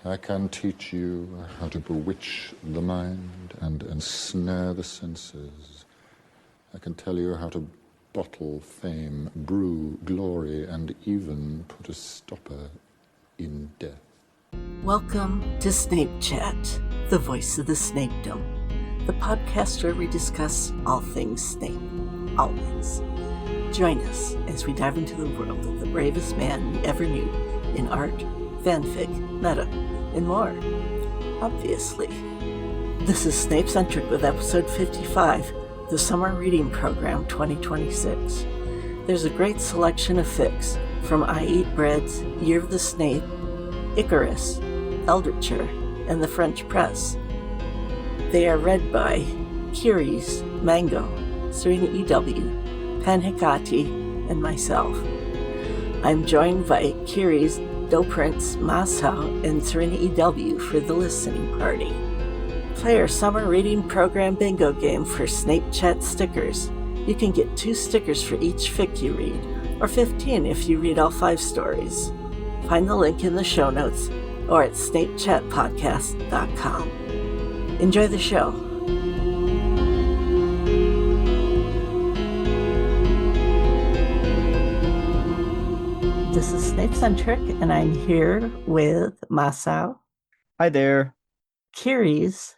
I can teach you how to bewitch the mind and ensnare the senses. I can tell you how to bottle fame, brew glory, and even put a stopper in death. Welcome to Snape Chat, the voice of the Snapedom, the podcast where we discuss all things Snape, always. Join us as we dive into the world of the bravest man we ever knew in art, fanfic, meta, and more. Obviously. This is Snape-centric with episode 55, the Summer Reading Program 2026. There's a great selection of fics from I Eat Bread's Year of the Snape, Icarus, Eldritcher, and the French Press. They are read by Kiris, Mango, Serena E.W., Pan Hecate, and myself. I'm joined by Kiris, Doprince, Masao, and Serena E.W. for the listening party. Play our Summer Reading Program bingo game for Snape Chat stickers. You can get 2 stickers for each fic you read, or 15 if you read all 5 stories. Find the link in the show notes or at snapechatpodcast.com. Enjoy the show. This is Snape-centric, and I'm here with Masao. Hi there. Kiris.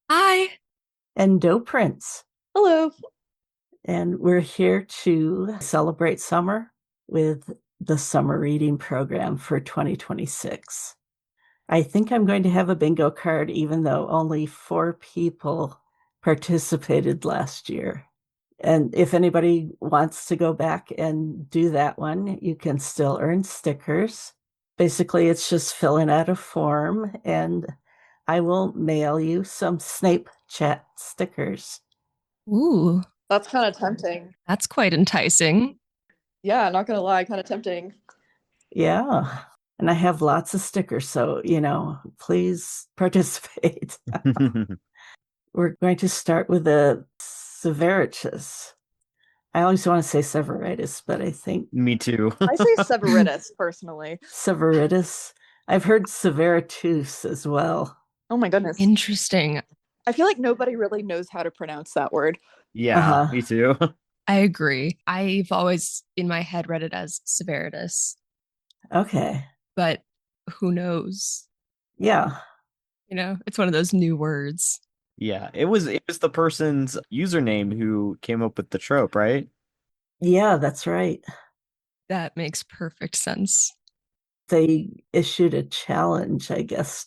Hi. And Doprince. Hello. And we're here to celebrate summer with the Summer Reading Program for 2026. I think I'm going to have a bingo card, even though only 4 people participated last year. And if anybody wants to go back and do that one, you can still earn stickers. Basically, it's just filling out a form, and I will mail you some Snape Chat stickers. Ooh, That's kind of tempting. that's quite enticing. Yeah, not gonna lie, kind of tempting. Yeah. And I have lots of stickers, so, please participate. We're going to start with the Severitus. I always want to say Severitus, but I think Me too. I say Severitus personally. Severitus. I've heard Severitus as well. Oh my goodness. Interesting. I feel like nobody really knows how to pronounce that word. Yeah, me too. I agree. I've always, in my head, read it as Severitus, Okay. but who knows? Yeah. It's one of those new words. Yeah, it was the person's username who came up with the trope, right? Yeah, that's right. That makes perfect sense. They issued a challenge, I guess,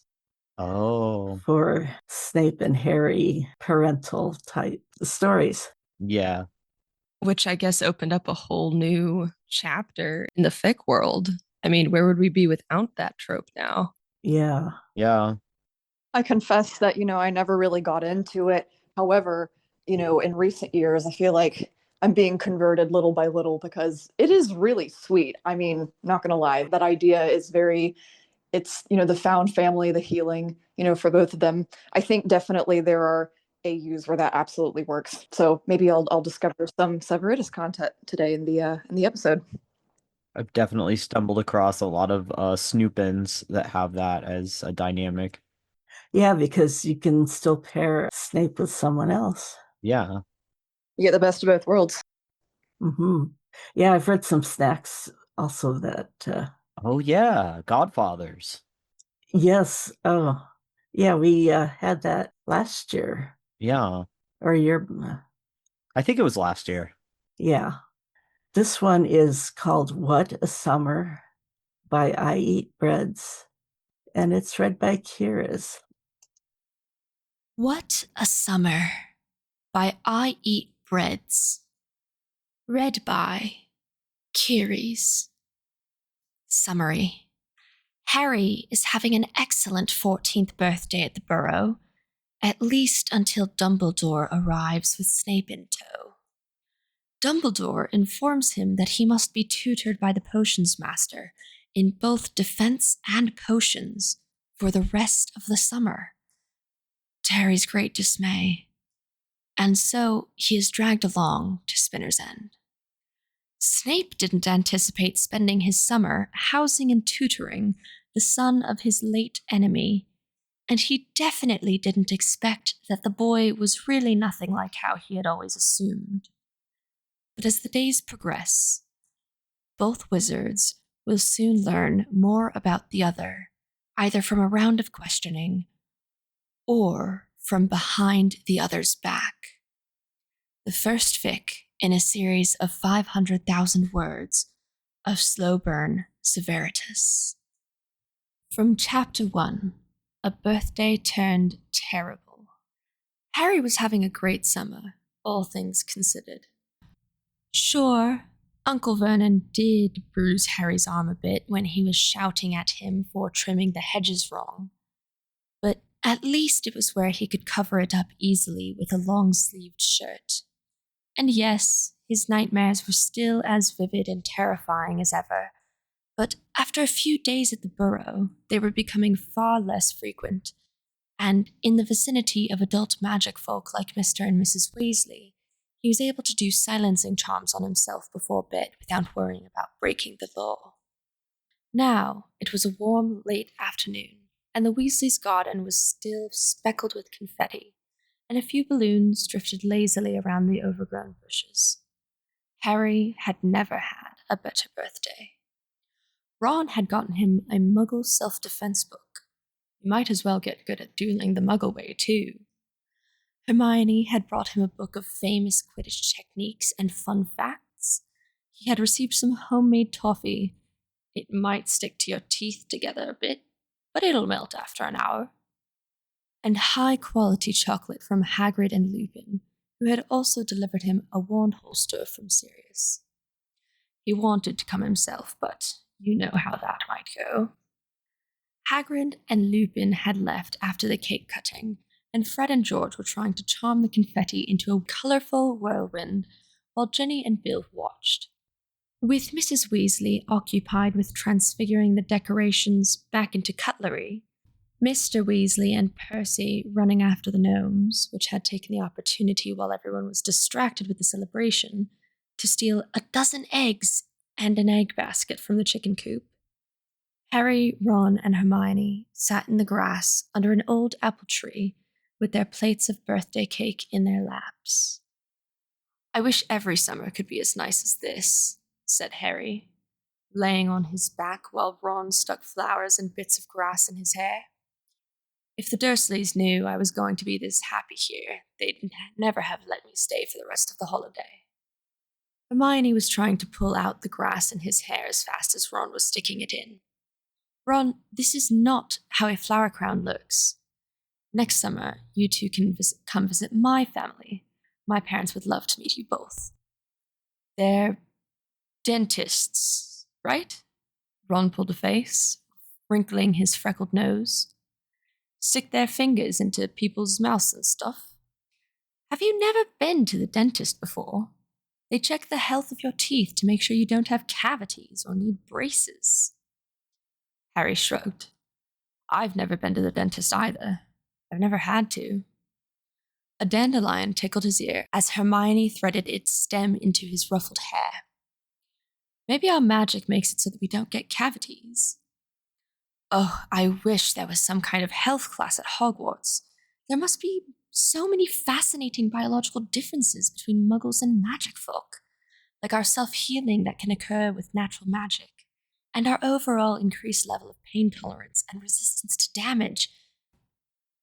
for Snape and Harry parental type stories. Yeah. Which I guess opened up a whole new chapter in the fic world. I mean, where would we be without that trope now? Yeah. Yeah. I confess that, I never really got into it. However, in recent years, I feel like I'm being converted little by little because it is really sweet. I mean, not gonna lie, that idea is it's, the found family, the healing, for both of them. I think definitely there are AUs where that absolutely works. So maybe I'll discover some Severitus content today in the episode. I've definitely stumbled across a lot of snoopins that have that as a dynamic. Yeah, because you can still pair Snape with someone else. Yeah. You get the best of both worlds. Mm-hmm. Yeah, I've read some snacks also that... Oh, yeah. Godfathers. Yes. Oh, yeah, we had that last year. Yeah. Or a year... I think it was last year. Yeah. This one is called What a Summer by I Eat Breads, and it's read by Kiris. What a Summer by I Eat Breads. Read by Kiris. Summary. Harry is having an excellent 14th birthday at the Burrow, at least until Dumbledore arrives with Snape in tow. Dumbledore informs him that he must be tutored by the potions master in both defense and potions for the rest of the summer. To Harry's great dismay. And so he is dragged along to Spinner's End. Snape didn't anticipate spending his summer housing and tutoring the son of his late enemy, and he definitely didn't expect that the boy was really nothing like how he had always assumed. But as the days progress, both wizards will soon learn more about the other, either from a round of questioning or from behind the other's back. The first fic in a series of 500,000 words of slow burn Severitas. From Chapter 1, A Birthday Turned Terrible. Harry was having a great summer, all things considered. Sure, Uncle Vernon did bruise Harry's arm a bit when he was shouting at him for trimming the hedges wrong, but at least it was where he could cover it up easily with a long-sleeved shirt. And yes, his nightmares were still as vivid and terrifying as ever, but after a few days at the Burrow, they were becoming far less frequent, and in the vicinity of adult magic folk like Mr. and Mrs. Weasley, he was able to do silencing charms on himself before bed without worrying about breaking the law. Now, it was a warm, late afternoon, and the Weasleys' garden was still speckled with confetti, and a few balloons drifted lazily around the overgrown bushes. Harry had never had a better birthday. Ron had gotten him a Muggle self-defense book. You might as well get good at dueling the Muggle way, too. Hermione had brought him a book of famous Quidditch techniques and fun facts. He had received some homemade toffee. It might stick to your teeth together a bit, but it'll melt after an hour. And high-quality chocolate from Hagrid and Lupin, who had also delivered him a wand holster from Sirius. He wanted to come himself, but you know how that might go. Hagrid and Lupin had left after the cake cutting, and Fred and George were trying to charm the confetti into a colourful whirlwind while Ginny and Bill watched. With Mrs. Weasley occupied with transfiguring the decorations back into cutlery, Mr. Weasley and Percy running after the gnomes, which had taken the opportunity while everyone was distracted with the celebration to steal a dozen eggs and an egg basket from the chicken coop. Harry, Ron, and Hermione sat in the grass under an old apple tree with their plates of birthday cake in their laps. "I wish every summer could be as nice as this," said Harry, laying on his back while Ron stuck flowers and bits of grass in his hair. "If the Dursleys knew I was going to be this happy here, they'd never have let me stay for the rest of the holiday." Hermione was trying to pull out the grass in his hair as fast as Ron was sticking it in. "Ron, this is not how a flower crown looks. Next summer, you two can come visit my family. My parents would love to meet you both." "They're dentists, right?" Ron pulled a face, wrinkling his freckled nose. "Stick their fingers into people's mouths and stuff. Have you never been to the dentist before? They check the health of your teeth to make sure you don't have cavities or need braces." Harry shrugged. "I've never been to the dentist either. I've never had to." A dandelion tickled his ear as Hermione threaded its stem into his ruffled hair. "Maybe our magic makes it so that we don't get cavities." "Oh, I wish there was some kind of health class at Hogwarts. There must be so many fascinating biological differences between Muggles and magic folk, like our self-healing that can occur with natural magic, and our overall increased level of pain tolerance and resistance to damage."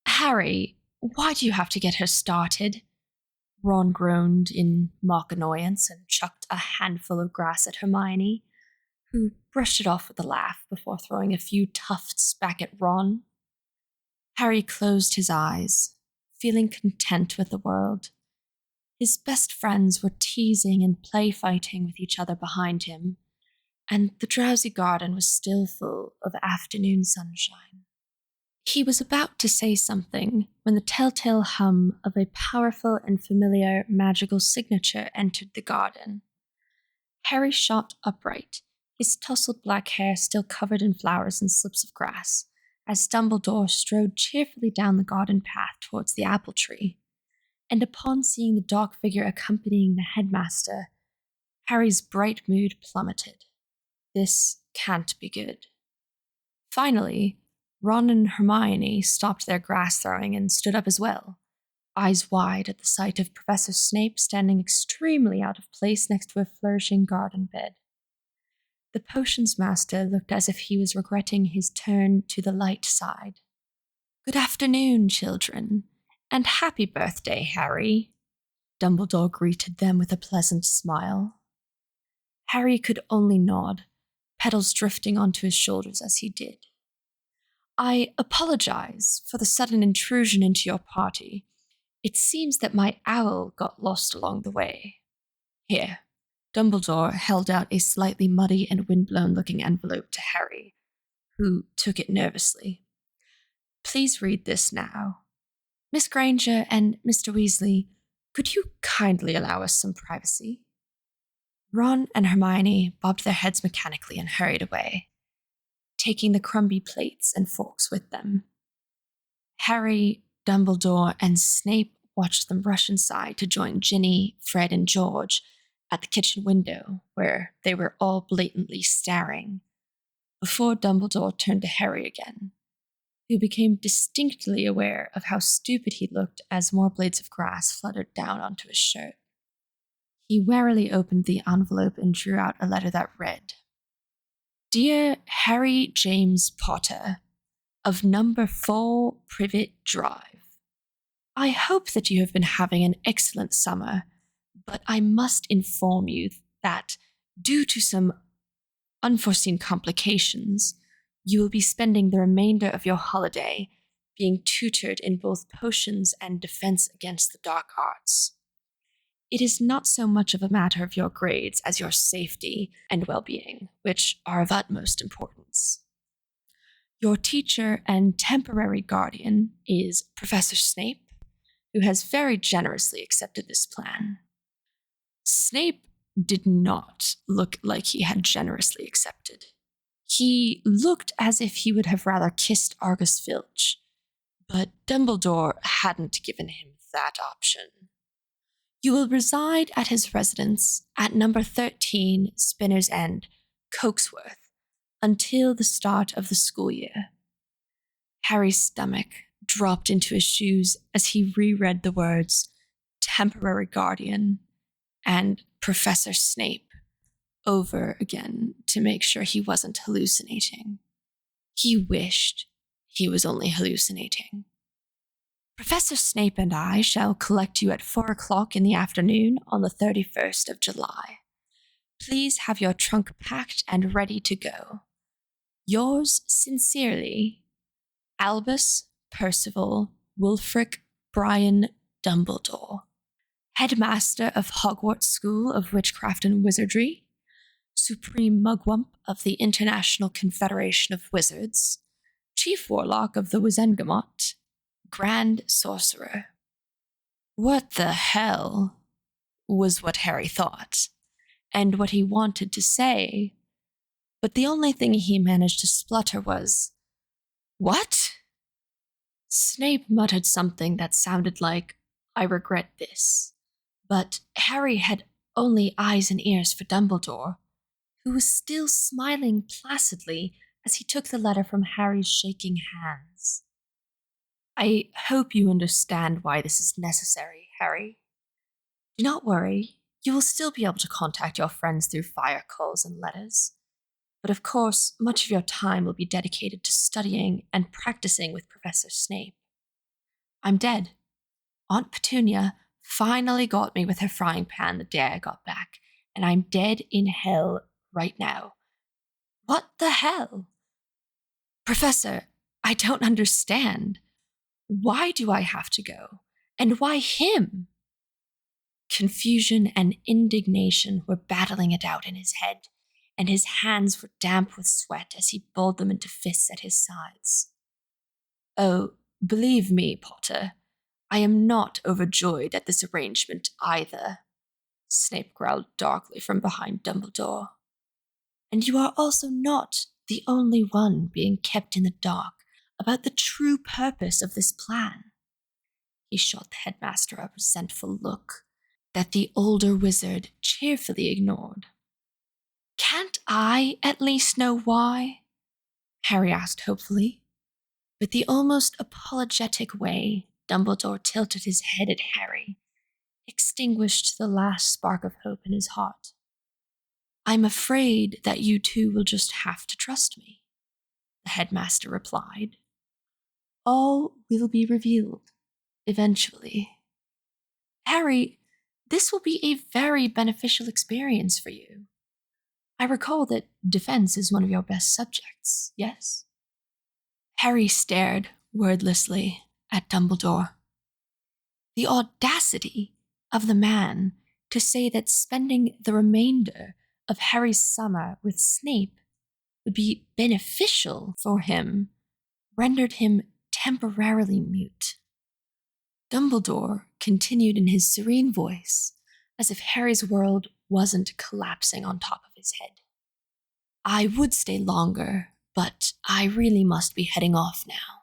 "Harry, why do you have to get her started?" Ron groaned in mock annoyance and chucked a handful of grass at Hermione, who brushed it off with a laugh before throwing a few tufts back at Ron. Harry closed his eyes, feeling content with the world. His best friends were teasing and play-fighting with each other behind him, and the drowsy garden was still full of afternoon sunshine. He was about to say something when the telltale hum of a powerful and familiar magical signature entered the garden. Harry shot upright, his tousled black hair still covered in flowers and slips of grass, as Dumbledore strode cheerfully down the garden path towards the apple tree, and upon seeing the dark figure accompanying the headmaster, Harry's bright mood plummeted. This can't be good. Finally, Ron and Hermione stopped their grass throwing and stood up as well, eyes wide at the sight of Professor Snape standing extremely out of place next to a flourishing garden bed. The potions master looked as if he was regretting his turn to the light side. "Good afternoon, children, and happy birthday, Harry." Dumbledore greeted them with a pleasant smile. Harry could only nod, petals drifting onto his shoulders as he did. "I apologize for the sudden intrusion into your party. It seems that my owl got lost along the way. Here." Dumbledore held out a slightly muddy and windblown-looking envelope to Harry, who took it nervously. "Please read this now. Miss Granger and Mr. Weasley, could you kindly allow us some privacy?" Ron and Hermione bobbed their heads mechanically and hurried away, taking the crumby plates and forks with them. Harry, Dumbledore, and Snape watched them rush inside to join Ginny, Fred, and George at the kitchen window, where they were all blatantly staring, before Dumbledore turned to Harry again, who became distinctly aware of how stupid he looked as more blades of grass fluttered down onto his shirt. He warily opened the envelope and drew out a letter that read, "Dear Harry James Potter, of number 4 Privet Drive. I hope that you have been having an excellent summer, but I must inform you that, due to some unforeseen complications, you will be spending the remainder of your holiday being tutored in both potions and defense against the dark arts. It is not so much of a matter of your grades as your safety and well-being, which are of utmost importance. Your teacher and temporary guardian is Professor Snape, who has very generously accepted this plan." Snape did not look like he had generously accepted. He looked as if he would have rather kissed Argus Filch, but Dumbledore hadn't given him that option. "You will reside at his residence at number 13 Spinner's End, Coaksworth, until the start of the school year." Harry's stomach dropped into his shoes as he reread the words "temporary guardian" and "Professor Snape" over again to make sure he wasn't hallucinating. He wished he was only hallucinating. "Professor Snape and I shall collect you at 4 o'clock in the afternoon on the 31st of July. Please have your trunk packed and ready to go. Yours sincerely, Albus Percival Wulfric Brian Dumbledore, Headmaster of Hogwarts School of Witchcraft and Wizardry, Supreme Mugwump of the International Confederation of Wizards, Chief Warlock of the Wizengamot, Grand Sorcerer." What the hell was what Harry thought, and what he wanted to say, but the only thing he managed to splutter was, "What?" Snape muttered something that sounded like, "I regret this," but Harry had only eyes and ears for Dumbledore, who was still smiling placidly as he took the letter from Harry's shaking hands. "I hope you understand why this is necessary, Harry. Do not worry, you will still be able to contact your friends through fire calls and letters. But of course, much of your time will be dedicated to studying and practicing with Professor Snape. I'm dead. Aunt Petunia finally got me with her frying pan the day I got back, and I'm dead in hell right now. What the hell? Professor, I don't understand. Why do I have to go? And why him?" Confusion and indignation were battling it out in his head, and his hands were damp with sweat as he balled them into fists at his sides. "Oh, believe me, Potter, I am not overjoyed at this arrangement either," Snape growled darkly from behind Dumbledore. "And you are also not the only one being kept in the dark about the true purpose of this plan." He shot the headmaster a resentful look that the older wizard cheerfully ignored. "Can't I at least know why?" Harry asked hopefully. With the almost apologetic way Dumbledore tilted his head at Harry, extinguished the last spark of hope in his heart. I'm afraid that you two will just have to trust me, the headmaster replied. All will be revealed, eventually. Harry, this will be a very beneficial experience for you. I recall that defense is one of your best subjects, yes? Harry stared wordlessly at Dumbledore. The audacity of the man to say that spending the remainder of Harry's summer with Snape would be beneficial for him rendered him temporarily mute. Dumbledore continued in his serene voice, as if Harry's world wasn't collapsing on top of his head. I would stay longer, but I really must be heading off now.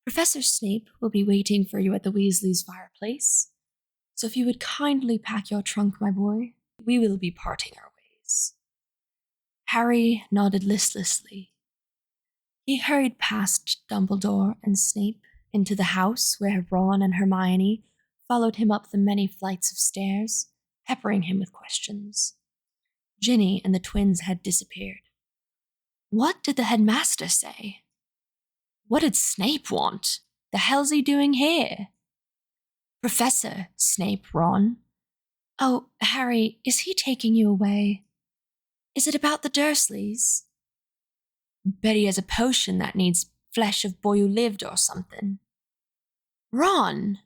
Professor Snape will be waiting for you at the Weasley's fireplace, so if you would kindly pack your trunk, my boy, we will be parting our ways. Harry nodded listlessly. He hurried past Dumbledore and Snape into the house where Ron and Hermione followed him up the many flights of stairs, peppering him with questions. Ginny and the twins had disappeared. What did the headmaster say? What did Snape want? The hell's he doing here? Professor Snape, Ron. Oh, Harry, is he taking you away? Is it about the Dursleys? Bet he has a potion that needs flesh of boy who lived or something. Ron!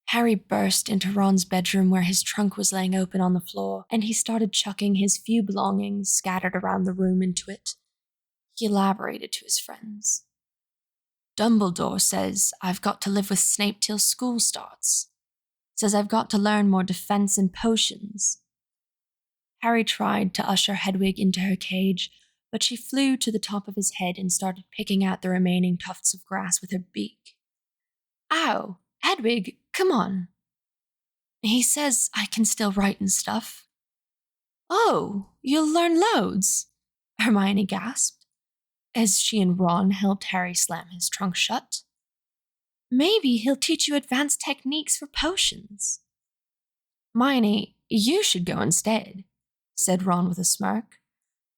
Harry burst into Ron's bedroom where his trunk was laying open on the floor, and he started chucking his few belongings scattered around the room into it. He elaborated to his friends. Dumbledore says I've got to live with Snape till school starts. Says I've got to learn more defense and potions. Harry tried to usher Hedwig into her cage, but she flew to the top of his head and started picking out the remaining tufts of grass with her beak. Ow, Hedwig, come on. He says I can still write and stuff. Oh, you'll learn loads, Hermione gasped, as she and Ron helped Harry slam his trunk shut. Maybe he'll teach you advanced techniques for potions. Hermione, you should go instead, said Ron with a smirk.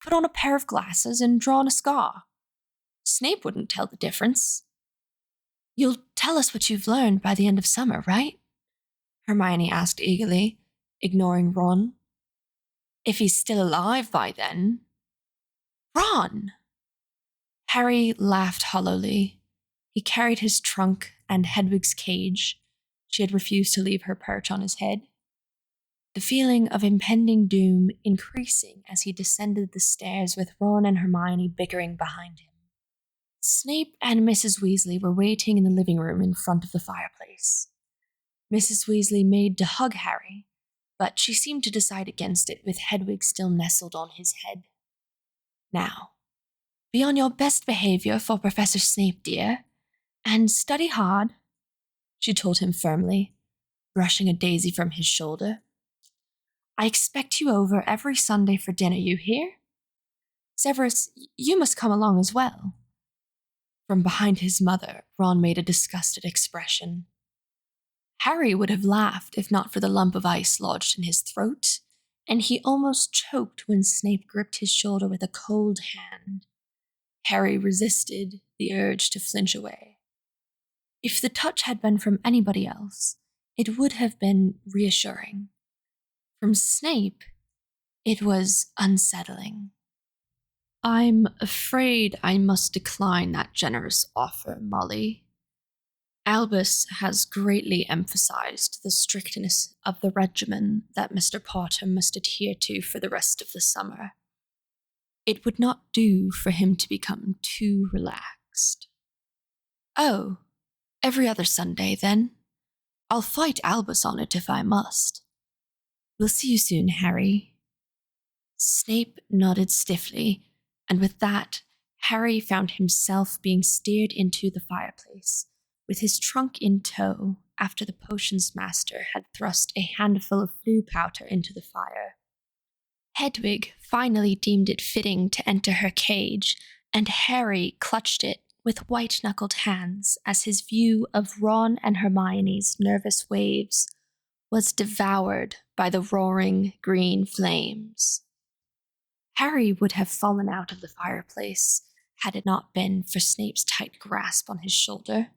Put on a pair of glasses and draw on a scar. Snape wouldn't tell the difference. You'll tell us what you've learned by the end of summer, right? Hermione asked eagerly, ignoring Ron. If he's still alive by then. Ron! Harry laughed hollowly. He carried his trunk and Hedwig's cage. She had refused to leave her perch on his head. The feeling of impending doom increasing as he descended the stairs with Ron and Hermione bickering behind him. Snape and Mrs. Weasley were waiting in the living room in front of the fireplace. Mrs. Weasley made to hug Harry, but she seemed to decide against it with Hedwig still nestled on his head. Now, be on your best behavior for Professor Snape, dear, and study hard, she told him firmly, brushing a daisy from his shoulder. I expect you over every Sunday for dinner, you hear? Severus, you must come along as well. From behind his mother, Ron made a disgusted expression. Harry would have laughed if not for the lump of ice lodged in his throat, and he almost choked when Snape gripped his shoulder with a cold hand. Harry resisted the urge to flinch away. If the touch had been from anybody else, it would have been reassuring. From Snape, it was unsettling. I'm afraid I must decline that generous offer, Molly. Albus has greatly emphasized the strictness of the regimen that Mr. Potter must adhere to for the rest of the summer. It would not do for him to become too relaxed. Oh, every other Sunday, then. I'll fight Albus on it if I must. We'll see you soon, Harry. Snape nodded stiffly, and with that, Harry found himself being steered into the fireplace, with his trunk in tow after the potions master had thrust a handful of flue powder into the fire. Hedwig finally deemed it fitting to enter her cage and Harry clutched it with white-knuckled hands as his view of Ron and Hermione's nervous waves was devoured by the roaring green flames. Harry would have fallen out of the fireplace had it not been for Snape's tight grasp on his shoulder.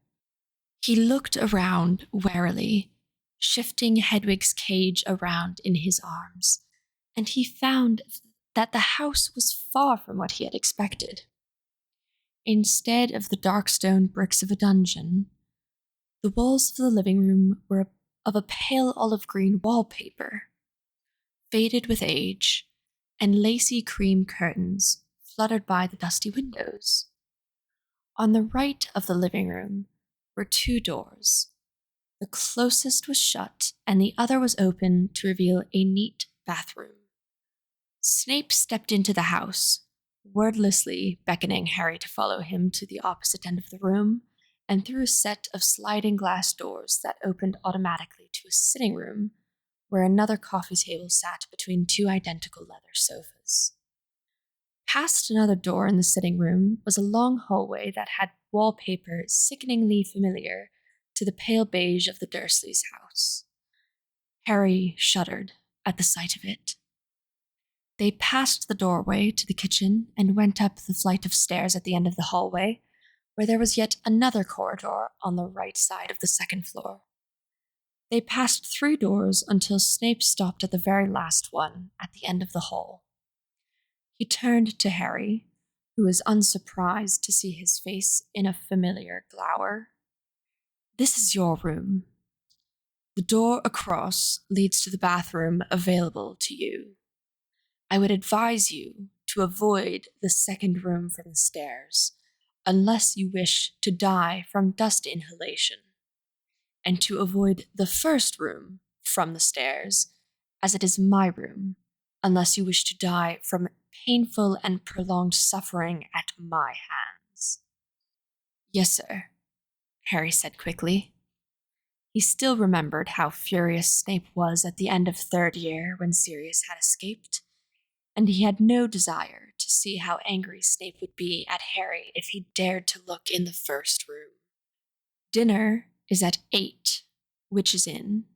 He looked around warily, shifting Hedwig's cage around in his arms, and he found that the house was far from what he had expected. Instead of the dark stone bricks of a dungeon, the walls of the living room were of a pale olive green wallpaper, faded with age, and lacy cream curtains fluttered by the dusty windows. On the right of the living room were 2 doors. The closest was shut, and the other was open to reveal a neat bathroom. Snape stepped into the house, wordlessly beckoning Harry to follow him to the opposite end of the room, and through a set of sliding glass doors that opened automatically to a sitting room where another coffee table sat between 2 identical leather sofas. Past another door in the sitting room was a long hallway that had wallpaper sickeningly familiar to the pale beige of the Dursleys' house. Harry shuddered at the sight of it. They passed the doorway to the kitchen and went up the flight of stairs at the end of the hallway, where there was yet another corridor on the right side of the second floor. They passed 3 doors until Snape stopped at the very last one at the end of the hall. He turned to Harry, who was unsurprised to see his face in a familiar glower. "This is your room. The door across leads to the bathroom available to you. I would advise you to avoid the second room from the stairs, unless you wish to die from dust inhalation, and to avoid the first room from the stairs, as it is my room, unless you wish to die from painful and prolonged suffering at my hands." "Yes, sir," Harry said quickly. He still remembered how furious Snape was at the end of 3rd year when Sirius had escaped, and he had no desire to see how angry Snape would be at Harry if he dared to look in the first room. "Dinner is at 8, which is in."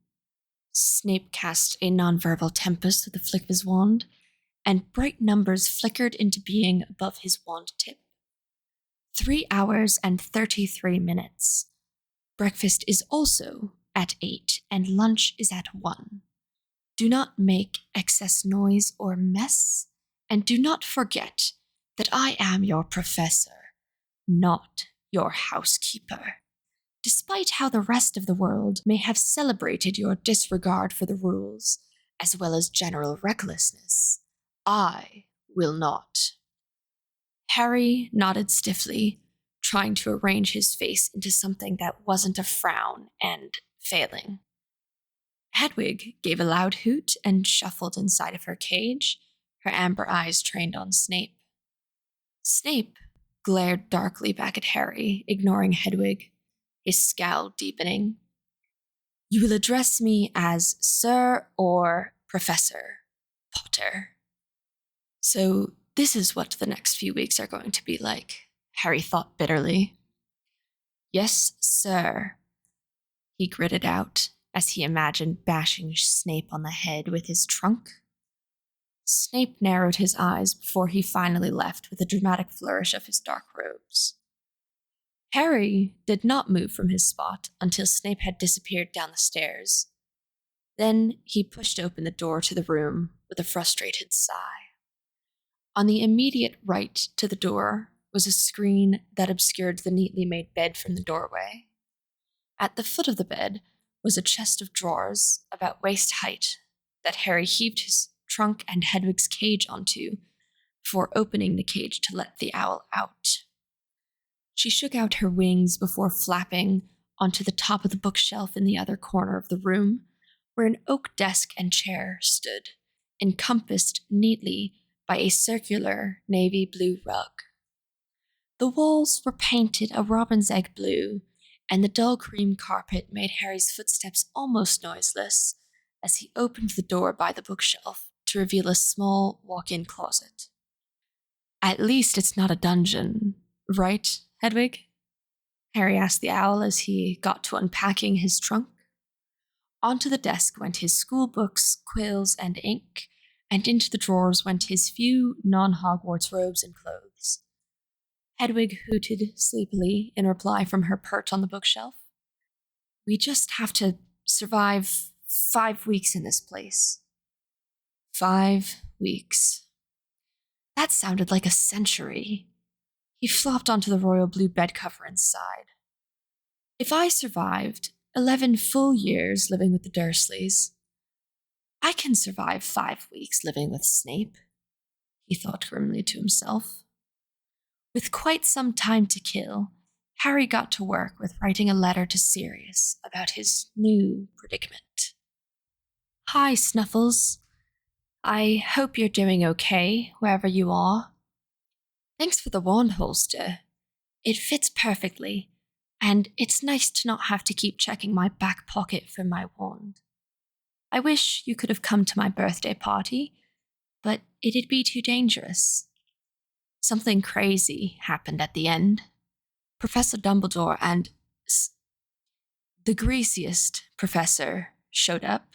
Snape cast a nonverbal tempest with the flick of his wand, and bright numbers flickered into being above his wand tip. 3 hours and 33 minutes. Breakfast is also at 8, and lunch is at 1. Do not make excess noise or mess, and do not forget that I am your professor, not your housekeeper. Despite how the rest of the world may have celebrated your disregard for the rules, as well as general recklessness, I will not. Harry nodded stiffly, trying to arrange his face into something that wasn't a frown, and failing. Hedwig gave a loud hoot and shuffled inside of her cage, her amber eyes trained on Snape. Snape glared darkly back at Harry, ignoring Hedwig, his scowl deepening. "You will address me as Sir or Professor Potter." "So this is what the next few weeks are going to be like," Harry thought bitterly. "Yes, sir," he gritted out as he imagined bashing Snape on the head with his trunk. Snape narrowed his eyes before he finally left with a dramatic flourish of his dark robes. Harry did not move from his spot until Snape had disappeared down the stairs. Then he pushed open the door to the room with a frustrated sigh. On the immediate right to the door was a screen that obscured the neatly made bed from the doorway. At the foot of the bed was a chest of drawers about waist height that Harry heaved his trunk and Hedwig's cage onto before opening the cage to let the owl out. She shook out her wings before flapping onto the top of the bookshelf in the other corner of the room, where an oak desk and chair stood, encompassed neatly by a circular navy blue rug. The walls were painted a robin's egg blue, and the dull cream carpet made Harry's footsteps almost noiseless as he opened the door by the bookshelf to reveal a small walk-in closet. At least it's not a dungeon, right, Hedwig? Harry asked the owl as he got to unpacking his trunk. Onto the desk went his school books, quills, and ink, and into the drawers went his few non-Hogwarts robes and clothes. Hedwig hooted sleepily in reply from her perch on the bookshelf. We just have to survive 5 weeks in this place. 5 weeks. That sounded like a century. He flopped onto the royal blue bed cover and sighed. If I survived 11 full years living with the Dursleys, I can survive 5 weeks living with Snape, he thought grimly to himself. With quite some time to kill, Harry got to work with writing a letter to Sirius about his new predicament. Hi, Snuffles. I hope you're doing okay, wherever you are. Thanks for the wand holster. It fits perfectly, and it's nice to not have to keep checking my back pocket for my wand. I wish you could have come to my birthday party, but it'd be too dangerous. Something crazy happened at the end. Professor Dumbledore and the greasiest professor showed up.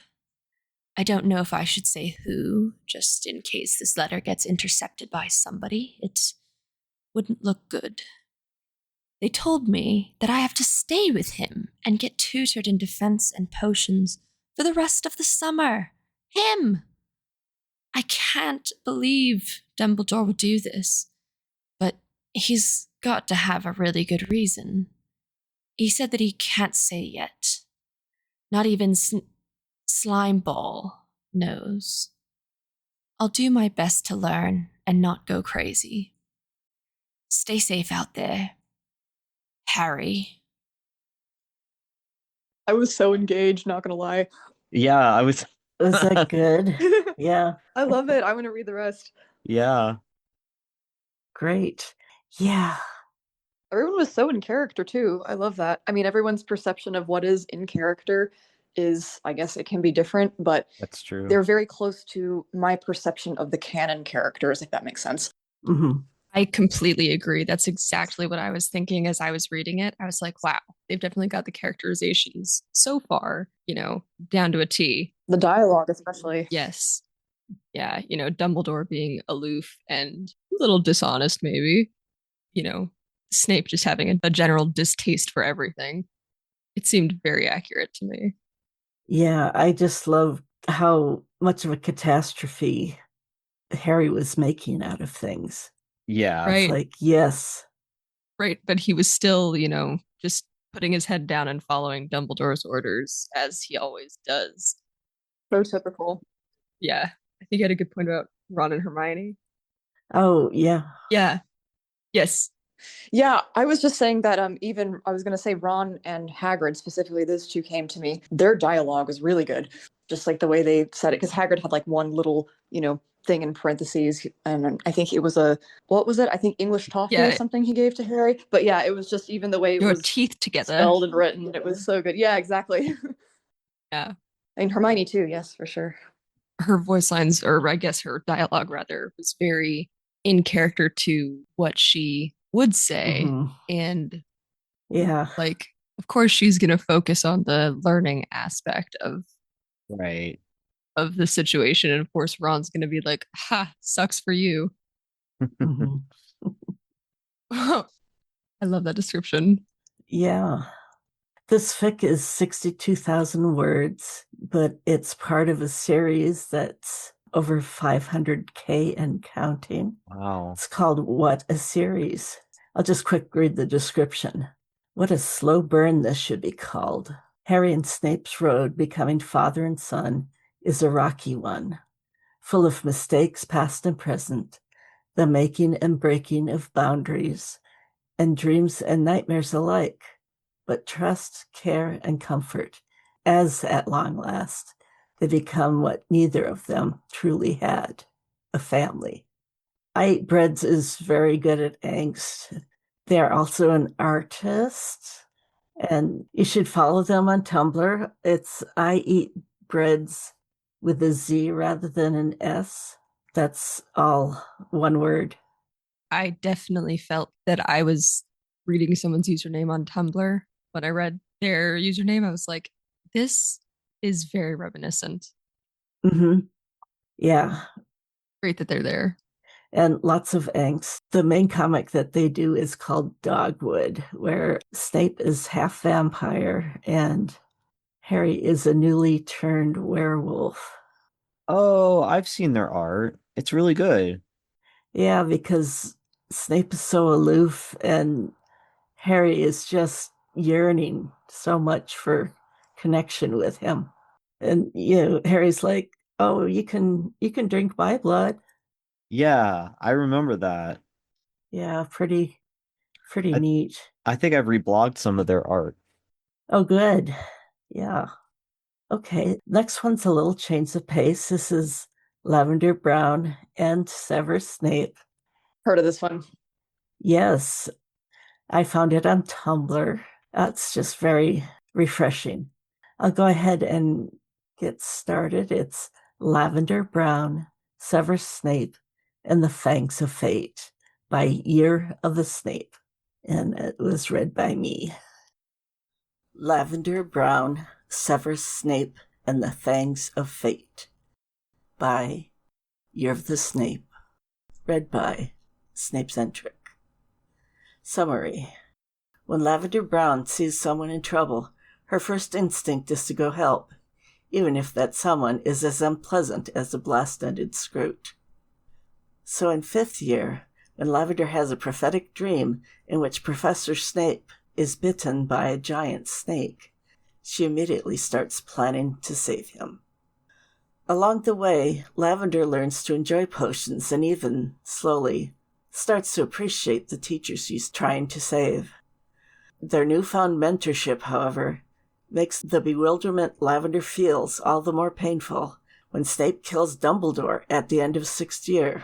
I don't know if I should say who, just in case this letter gets intercepted by somebody. It wouldn't look good. They told me that I have to stay with him and get tutored in defense and potions for the rest of the summer. Him! I can't believe Dumbledore would do this, but he's got to have a really good reason. He said that he can't say yet. Not even Slimeball knows. I'll do my best to learn and not go crazy. Stay safe out there, Harry. I was so engaged, not gonna lie. Yeah, I was. Was that good? Yeah, I love it. I want to read the rest. Yeah. great. Yeah. Everyone was so in character too. I love that. I mean, everyone's perception of what is in character is, I guess it can be different, but That's true. they're very close to my perception of the canon characters, if that makes sense. hmm I completely agree. That's exactly what I was thinking as I was reading it. I was like, wow, they've definitely got the characterizations so far, down to a T. The dialogue, especially. Yes. Yeah, Dumbledore being aloof and a little dishonest, maybe. Snape just having a general distaste for everything. It seemed very accurate to me. Yeah, I just loved how much of a catastrophe Harry was making out of things. Yeah. Right. It's like, yes. Right. But he was still, just putting his head down and following Dumbledore's orders as he always does. So typical. Yeah. I think you had a good point about Ron and Hermione. Oh, yeah. Yeah. Yes. Yeah, I was just saying that even I was going to say Ron and Hagrid specifically, those two came to me. Their dialogue was really good. Just like the way they said it, because Hagrid had like one little, thing in parentheses, and I think it was what was it? I think English toffee or something he gave to Harry. But yeah, it was just even the way it Your was teeth together. spelled and written. It was so good. Yeah, exactly. Yeah. And Hermione too, yes, for sure. Her voice lines, or I guess her dialogue rather, was very in character to what she would say. Mhm. And Yeah. like, of course, she's going to focus on the learning aspect of Right. the situation. And of course, Ron's going to be like, ha, sucks for you. Mhm. I love that description. Yeah. This fic is 62,000 words, but it's part of a series that's over 500K and counting. Wow. It's called What a Series. I'll just quick read the description. What a slow burn this should be called. Harry and Snape's road becoming father and son is a rocky one, full of mistakes past and present, the making and breaking of boundaries, and dreams and nightmares alike, but trust, care, and comfort, as at long last, they become what neither of them truly had, a family. I Eat Breads is very good at angst. They are also an artist, and you should follow them on Tumblr. It's I Eat Breads with a Z rather than an S. That's all one word. I definitely felt that I was reading someone's username on Tumblr. When I read their username, I was like, this is very reminiscent. Mm-hmm. Yeah. Great that they're there. And lots of angst. The main comic that they do is called Dogwood, where Snape is half vampire and Harry is a newly turned werewolf. Oh, I've seen their art. It's really good. Yeah, because Snape is so aloof and Harry is just yearning so much for connection with him. And Harry's like, "Oh, you can drink my blood." Yeah, I remember that. Yeah, pretty I, neat. I think I've reblogged some of their art. Oh, good. Yeah. Okay, next one's a little change of pace. This is Lavender Brown and Severus Snape. Heard of this one? Yes, I found it on Tumblr. It's just very refreshing. I'll go ahead and get started. It's Lavender Brown, Severus Snape, and the Fangs of Fate by Year of the Snape. And it was read by me. Lavender Brown, Severus Snape, and the Fangs of Fate by Year of the Snape. Read by Snapecentric. Summary. When Lavender Brown sees someone in trouble, her first instinct is to go help, even if that someone is as unpleasant as a blast-ended Scroot. So in 5th year, when Lavender has a prophetic dream in which Professor Snape is bitten by a giant snake, she immediately starts planning to save him. Along the way, Lavender learns to enjoy potions and even, slowly, starts to appreciate the teachers she's trying to save. Their newfound mentorship, however, makes the bewilderment Lavender feels all the more painful when Snape kills Dumbledore at the end of 6th year.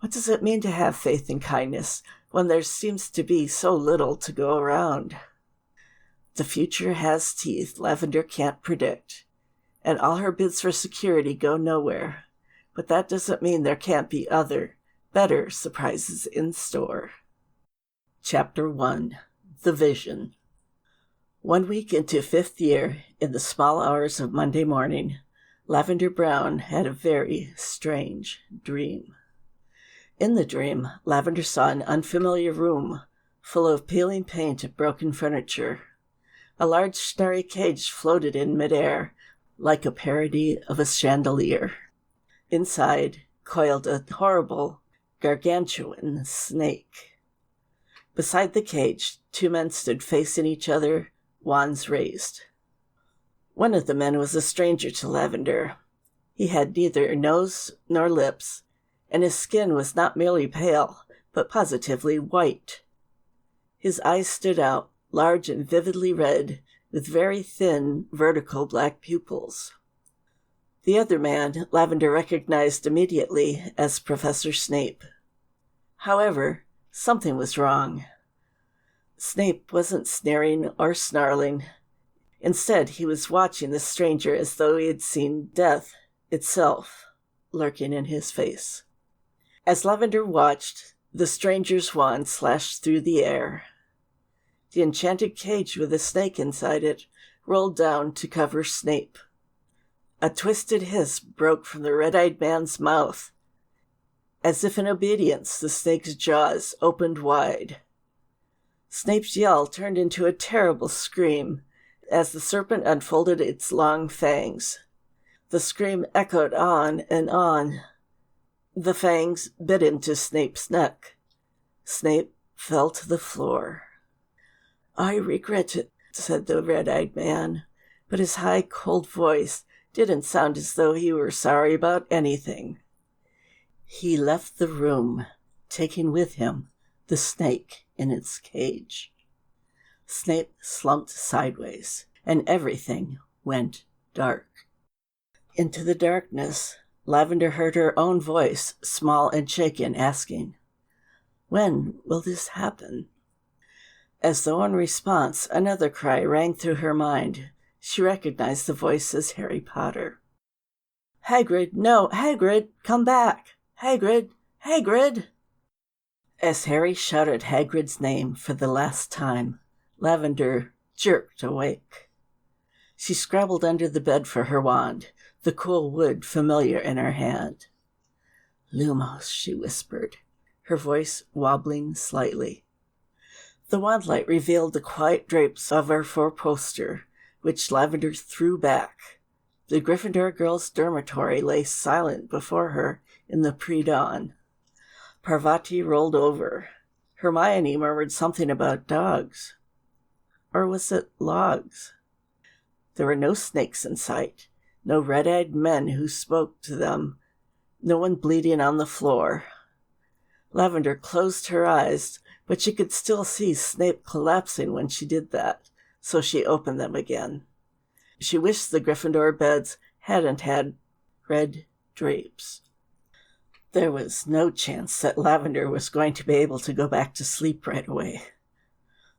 What does it mean to have faith and kindness when there seems to be so little to go around? The future has teeth Lavender can't predict, and all her bids for security go nowhere. But that doesn't mean there can't be other, better surprises in store. Chapter 1. The Vision. 1 week into 5th year, in the small hours of Monday morning, Lavender Brown had a very strange dream. In the dream, Lavender saw an unfamiliar room full of peeling paint and broken furniture. A large starry cage floated in midair, like a parody of a chandelier. Inside coiled a horrible, gargantuan snake. Beside the cage, 2 men stood facing each other, wands raised. One of the men was a stranger to Lavender. He had neither nose nor lips, and his skin was not merely pale, but positively white. His eyes stood out, large and vividly red, with very thin, vertical black pupils. The other man Lavender recognized immediately as Professor Snape. However, something was wrong. Snape wasn't sneering or snarling. Instead, he was watching the stranger as though he had seen death itself lurking in his face. As Lavender watched, the stranger's wand slashed through the air. The enchanted cage with a snake inside it rolled down to cover Snape. A twisted hiss broke from the red-eyed man's mouth. As if in obedience, the snake's jaws opened wide. Snape's yell turned into a terrible scream as the serpent unfolded its long fangs. The scream echoed on and on. The fangs bit into Snape's neck. Snape fell to the floor. "I regret it," said the red-eyed man, but his high, cold voice didn't sound as though he were sorry about anything. He left the room, taking with him the snake in its cage. Snape slumped sideways, and everything went dark. Into the darkness, Lavender heard her own voice, small and shaken, asking, "When will this happen?" As though in response, another cry rang through her mind. She recognized the voice as Harry Potter. "Hagrid, no, Hagrid, come back! Hagrid, Hagrid!" As Harry shouted Hagrid's name for the last time, Lavender jerked awake. She scrabbled under the bed for her wand, the cool wood familiar in her hand. "Lumos," she whispered, her voice wobbling slightly. The wand light revealed the quiet drapes of her four-poster, which Lavender threw back. The Gryffindor girls' dormitory lay silent before her in the pre-dawn. Parvati rolled over. Hermione murmured something about dogs. Or was it logs? There were no snakes in sight, no red-eyed men who spoke to them, no one bleeding on the floor. Lavender closed her eyes, but she could still see Snape collapsing when she did that, so she opened them again. She wished the Gryffindor beds hadn't had red drapes. There was no chance that Lavender was going to be able to go back to sleep right away.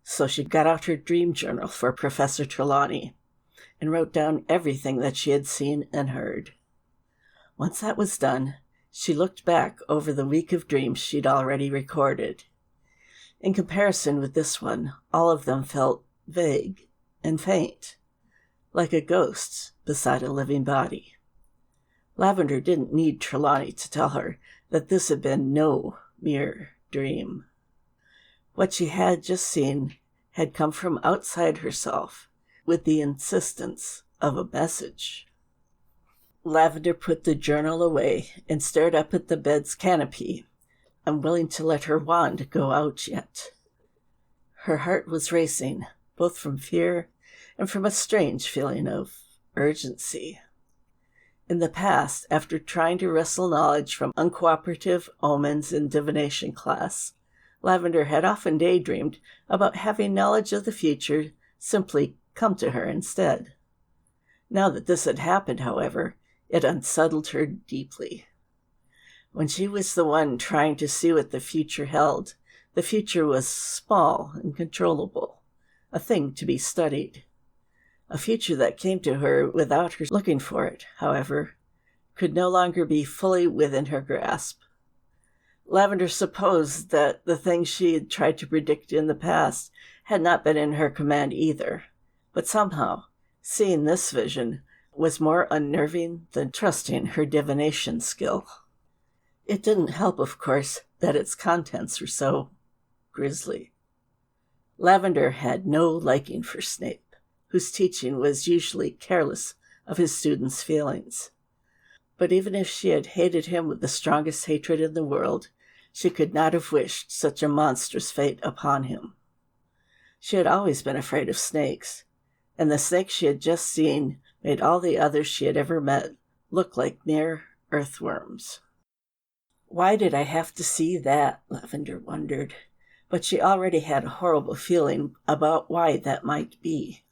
So she got out her dream journal for Professor Trelawney and wrote down everything that she had seen and heard. Once that was done, she looked back over the week of dreams she'd already recorded. In comparison with this one, all of them felt vague and faint, like a ghost beside a living body. Lavender didn't need Trelawney to tell her that this had been no mere dream. What she had just seen had come from outside herself, with the insistence of a message. Lavender put the journal away and stared up at the bed's canopy, unwilling to let her wand go out yet. Her heart was racing, both from fear and from a strange feeling of urgency. In the past, after trying to wrestle knowledge from uncooperative omens in divination class, Lavender had often daydreamed about having knowledge of the future simply come to her instead. Now that this had happened, however, it unsettled her deeply. When she was the one trying to see what the future held, the future was small and controllable, a thing to be studied. A future that came to her without her looking for it, however, could no longer be fully within her grasp. Lavender supposed that the things she had tried to predict in the past had not been in her command either, but somehow, seeing this vision was more unnerving than trusting her divination skill. It didn't help, of course, that its contents were so grisly. Lavender had no liking for Snape, whose teaching was usually careless of his students' feelings. But even if she had hated him with the strongest hatred in the world, she could not have wished such a monstrous fate upon him. She had always been afraid of snakes, and the snake she had just seen made all the others she had ever met look like mere earthworms. Why did I have to see that? Lavender wondered, but she already had a horrible feeling about why that might be.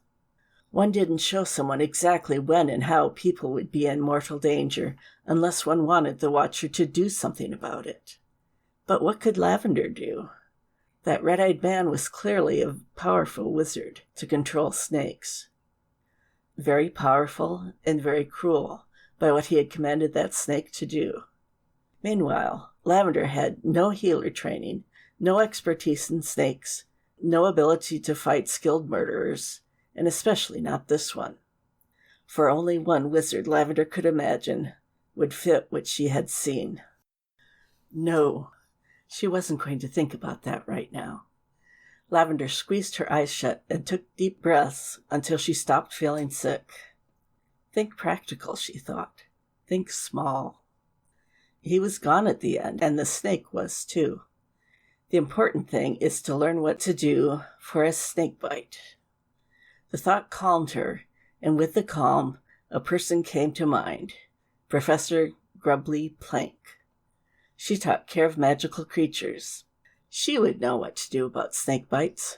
One didn't show someone exactly when and how people would be in mortal danger unless one wanted the Watcher to do something about it. But what could Lavender do? That red-eyed man was clearly a powerful wizard to control snakes. Very powerful and very cruel by what he had commanded that snake to do. Meanwhile, Lavender had no healer training, no expertise in snakes, no ability to fight skilled murderers, and especially not this one. For only one wizard Lavender could imagine would fit what she had seen. No, she wasn't going to think about that right now. Lavender squeezed her eyes shut and took deep breaths until she stopped feeling sick. Think practical, she thought. Think small. He was gone at the end, and the snake was too. The important thing is to learn what to do for a snake bite. The thought calmed her, and with the calm, a person came to mind. Professor Grubbly Plank. She taught care of magical creatures. She would know what to do about snake bites.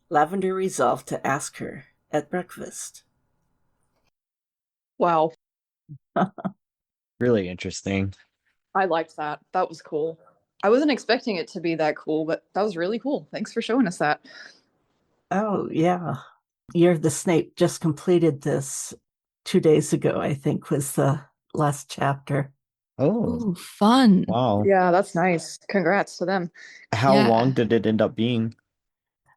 Lavender resolved to ask her at breakfast. Wow, Really interesting. I liked that. That was cool. I wasn't expecting it to be that cool, but that was really cool. Thanks for showing us that. Oh, yeah. Year of the Snape just completed this 2 days ago, I think, was the last chapter. Oh, Ooh, fun. wow. Yeah, that's nice. Congrats to them. How Yeah. long did it end up being?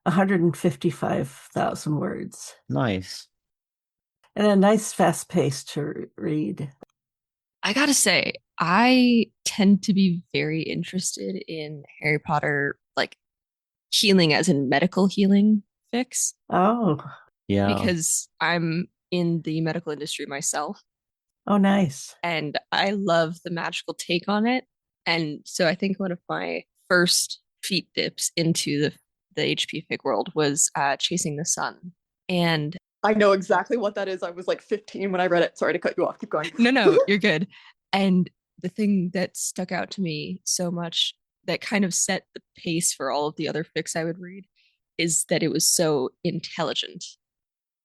155,000 words. Nice. And a nice fast pace to read. I gotta say, I tend to be very interested in Harry Potter, like healing as in medical healing fics, Oh, Yeah. because I'm in the medical industry myself oh, nice. and I love the magical take on it. And so I think one of my first feet dips into the HP fic world was Chasing the Sun. And I know exactly what that is. I was like 15 when I read it. Sorry to cut you off. Keep going. no, you're good. And the thing that stuck out to me so much that kind of set the pace for all of the other fics I would read is that it was so intelligent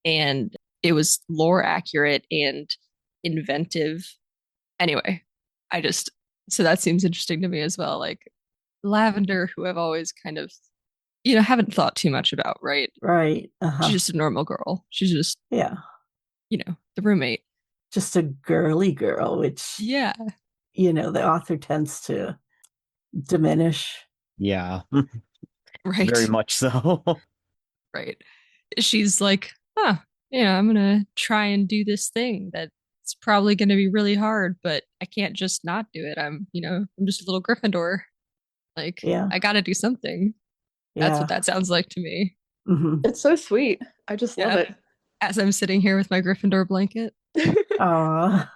and it was lore accurate and inventive. Anyway, I just, so that seems interesting to me as well. Like Lavender, who I've always kind of, haven't thought too much about, right? Right. She's just a normal girl. She's just, Yeah. The roommate. Just a girly girl, which, Yeah. the author tends to diminish. Yeah. Right. Very much so. Right. She's like, I'm gonna try and do this thing that's probably gonna be really hard, but I can't just not do it. I'm just a little Gryffindor. Like, Yeah. I gotta do something. That's Yeah. what that sounds like to me. Mhm. It's so sweet. I just love Yeah. it. As I'm sitting here with my Gryffindor blanket. Aw.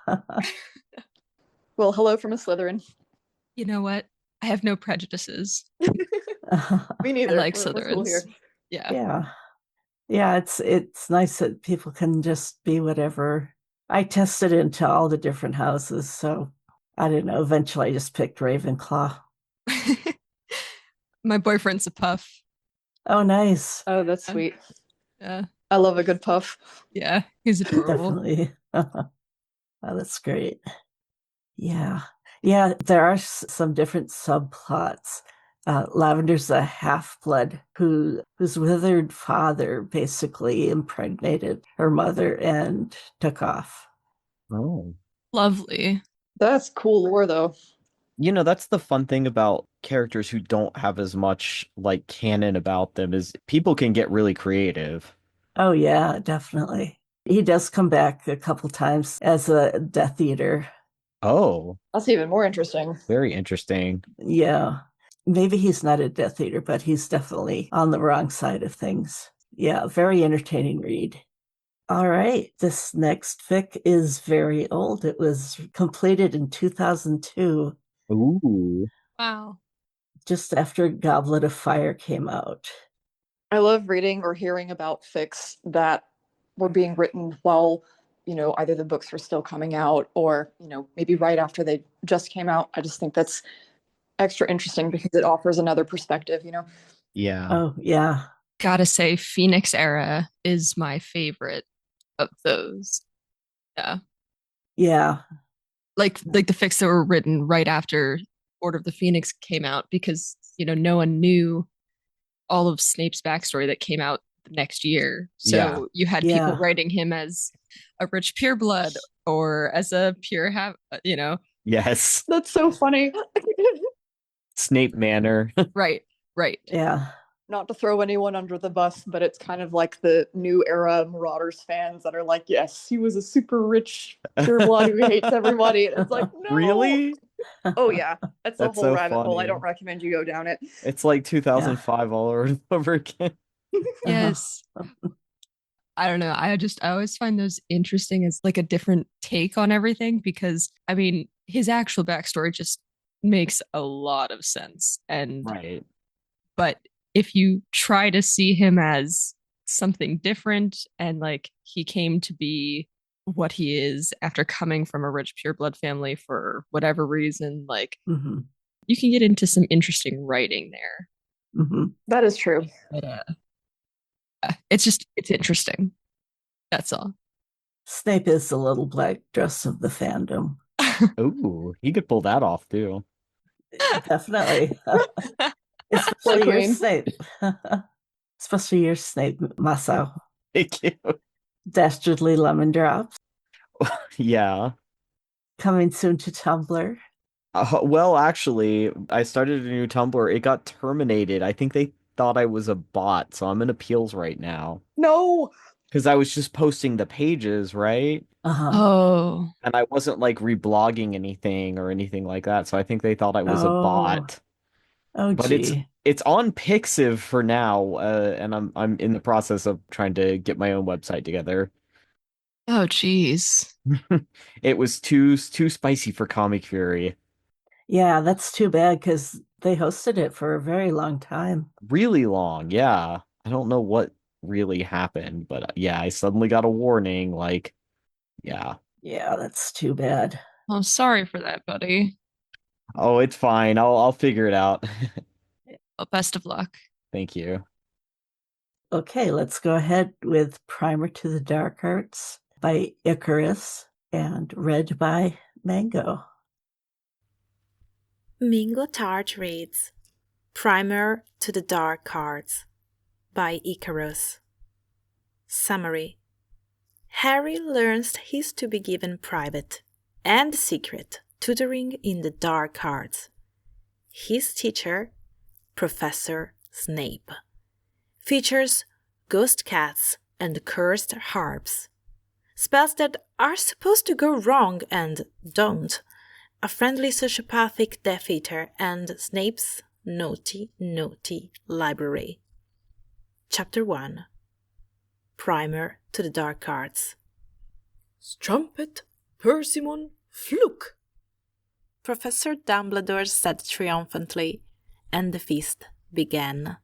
Well, hello from a Slytherin. You know what? I have no prejudices. Me neither. I like We're cool Slytherins. here. Yeah. Yeah. Yeah, it's nice that people can just be whatever. I tested into all the different houses, so I don't know. Eventually I just picked Ravenclaw. My boyfriend's a puff. Oh, nice. Oh, that's sweet. Yeah. I love a good puff. Yeah. He's adorable. Definitely. Oh, that's great. Yeah. Yeah, there are some different subplots. Lavender's a half-blood whose withered father basically impregnated her mother and took off. Oh. Lovely. That's cool lore, though. That's the fun thing about characters who don't have as much like canon about them is people can get really creative. Oh, yeah, definitely. He does come back a couple times as a Death Eater. Oh, That's even more interesting. very interesting. Yeah. Maybe he's not a Death Eater, but he's definitely on the wrong side of things. Yeah, very entertaining read. All right, this next fic is very old. It was completed in 2002, Ooh. Wow. just after Goblet of Fire came out. I love reading or hearing about fics that were being written while, either the books were still coming out or, maybe right after they just came out. I just think that's extra interesting because it offers another perspective, Yeah. Oh, yeah. Gotta say, Phoenix Era is my favorite of those. Yeah. Yeah. Like the fics that were written right after Order of the Phoenix came out because, no one knew all of Snape's backstory that came out the next year. So Yeah. you had Yeah. people writing him as a rich pureblood or as a pure Yes. That's so funny. Snape Manor. right. Yeah. Not to throw anyone under the bus, but it's kind of like the new era Marauders fans that are like, yes, he was a super rich pureblood who hates everybody. And it's like, no. Really? Oh, yeah. That's a That's whole so rabbit hole. I funny. don't recommend you go down it. It's like 2005 all over again. Yes. I don't know. I always find those interesting as like a different take on everything because I mean his actual backstory just makes a lot of sense. And Right. but if you try to see him as something different and like he came to be what he is after coming from a rich pureblood family for whatever reason, like Mm-hmm. you can get into some interesting writing there. Mm-hmm. That is true. But it's interesting. That's all. Snape is the little black dress of the fandom. Ooh, he could pull that off too. Definitely. Especially Play your queen. Snape. Especially your Snape, Massa. Thank you. Dastardly Lemon Drops. Yeah. Coming soon to Tumblr. Well, actually, I started a new Tumblr. It got terminated. I think they thought I was a bot, so I'm in appeals right now. No. Because I was just posting the pages, right? Uh-huh. Oh, And I wasn't like reblogging anything or anything like that, so I think they thought I was a Oh. bot. Oh, But gee. it's on Pixiv for now, and I'm in the process of trying to get my own website together. oh, geez. It was too spicy for Comic Fury. Yeah, that's too bad because they hosted it for a very long time. Really long, yeah. I don't know what really happened, but yeah, I suddenly got a warning, like, yeah. Yeah, that's too bad. I'm sorry for that, buddy. Oh, it's fine. I'll figure it out. Well, best of luck. Thank you. Okay, let's go ahead with Primer to the Dark Arts by Icarus and read by Mango. Mingo Tart reads Primer to the Dark Arts by Icarus. Summary: Harry learns he's to be given private and secret tutoring in the dark arts. His teacher, Professor Snape, features ghost cats and cursed harps, spells that are supposed to go wrong and don't, a friendly sociopathic Death Eater, and Snape's naughty, naughty library. Chapter 1: Primer to the Dark Arts. Strumpet, Persimmon, Fluke! Professor Dumbledore said triumphantly, and the feast began.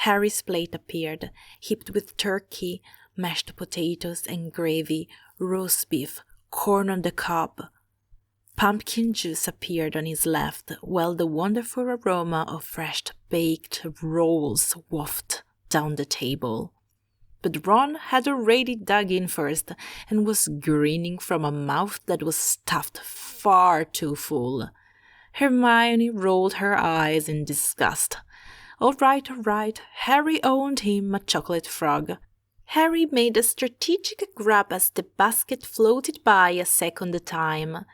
Harry's plate appeared, heaped with turkey, mashed potatoes and gravy, roast beef, corn on the cob. Pumpkin juice appeared on his left, while the wonderful aroma of fresh baked rolls wafted down the table. But Ron had already dug in first and was grinning from a mouth that was stuffed far too full. Hermione rolled her eyes in disgust. All right, Harry owned him a chocolate frog. Harry made a strategic grab as the basket floated by a second time.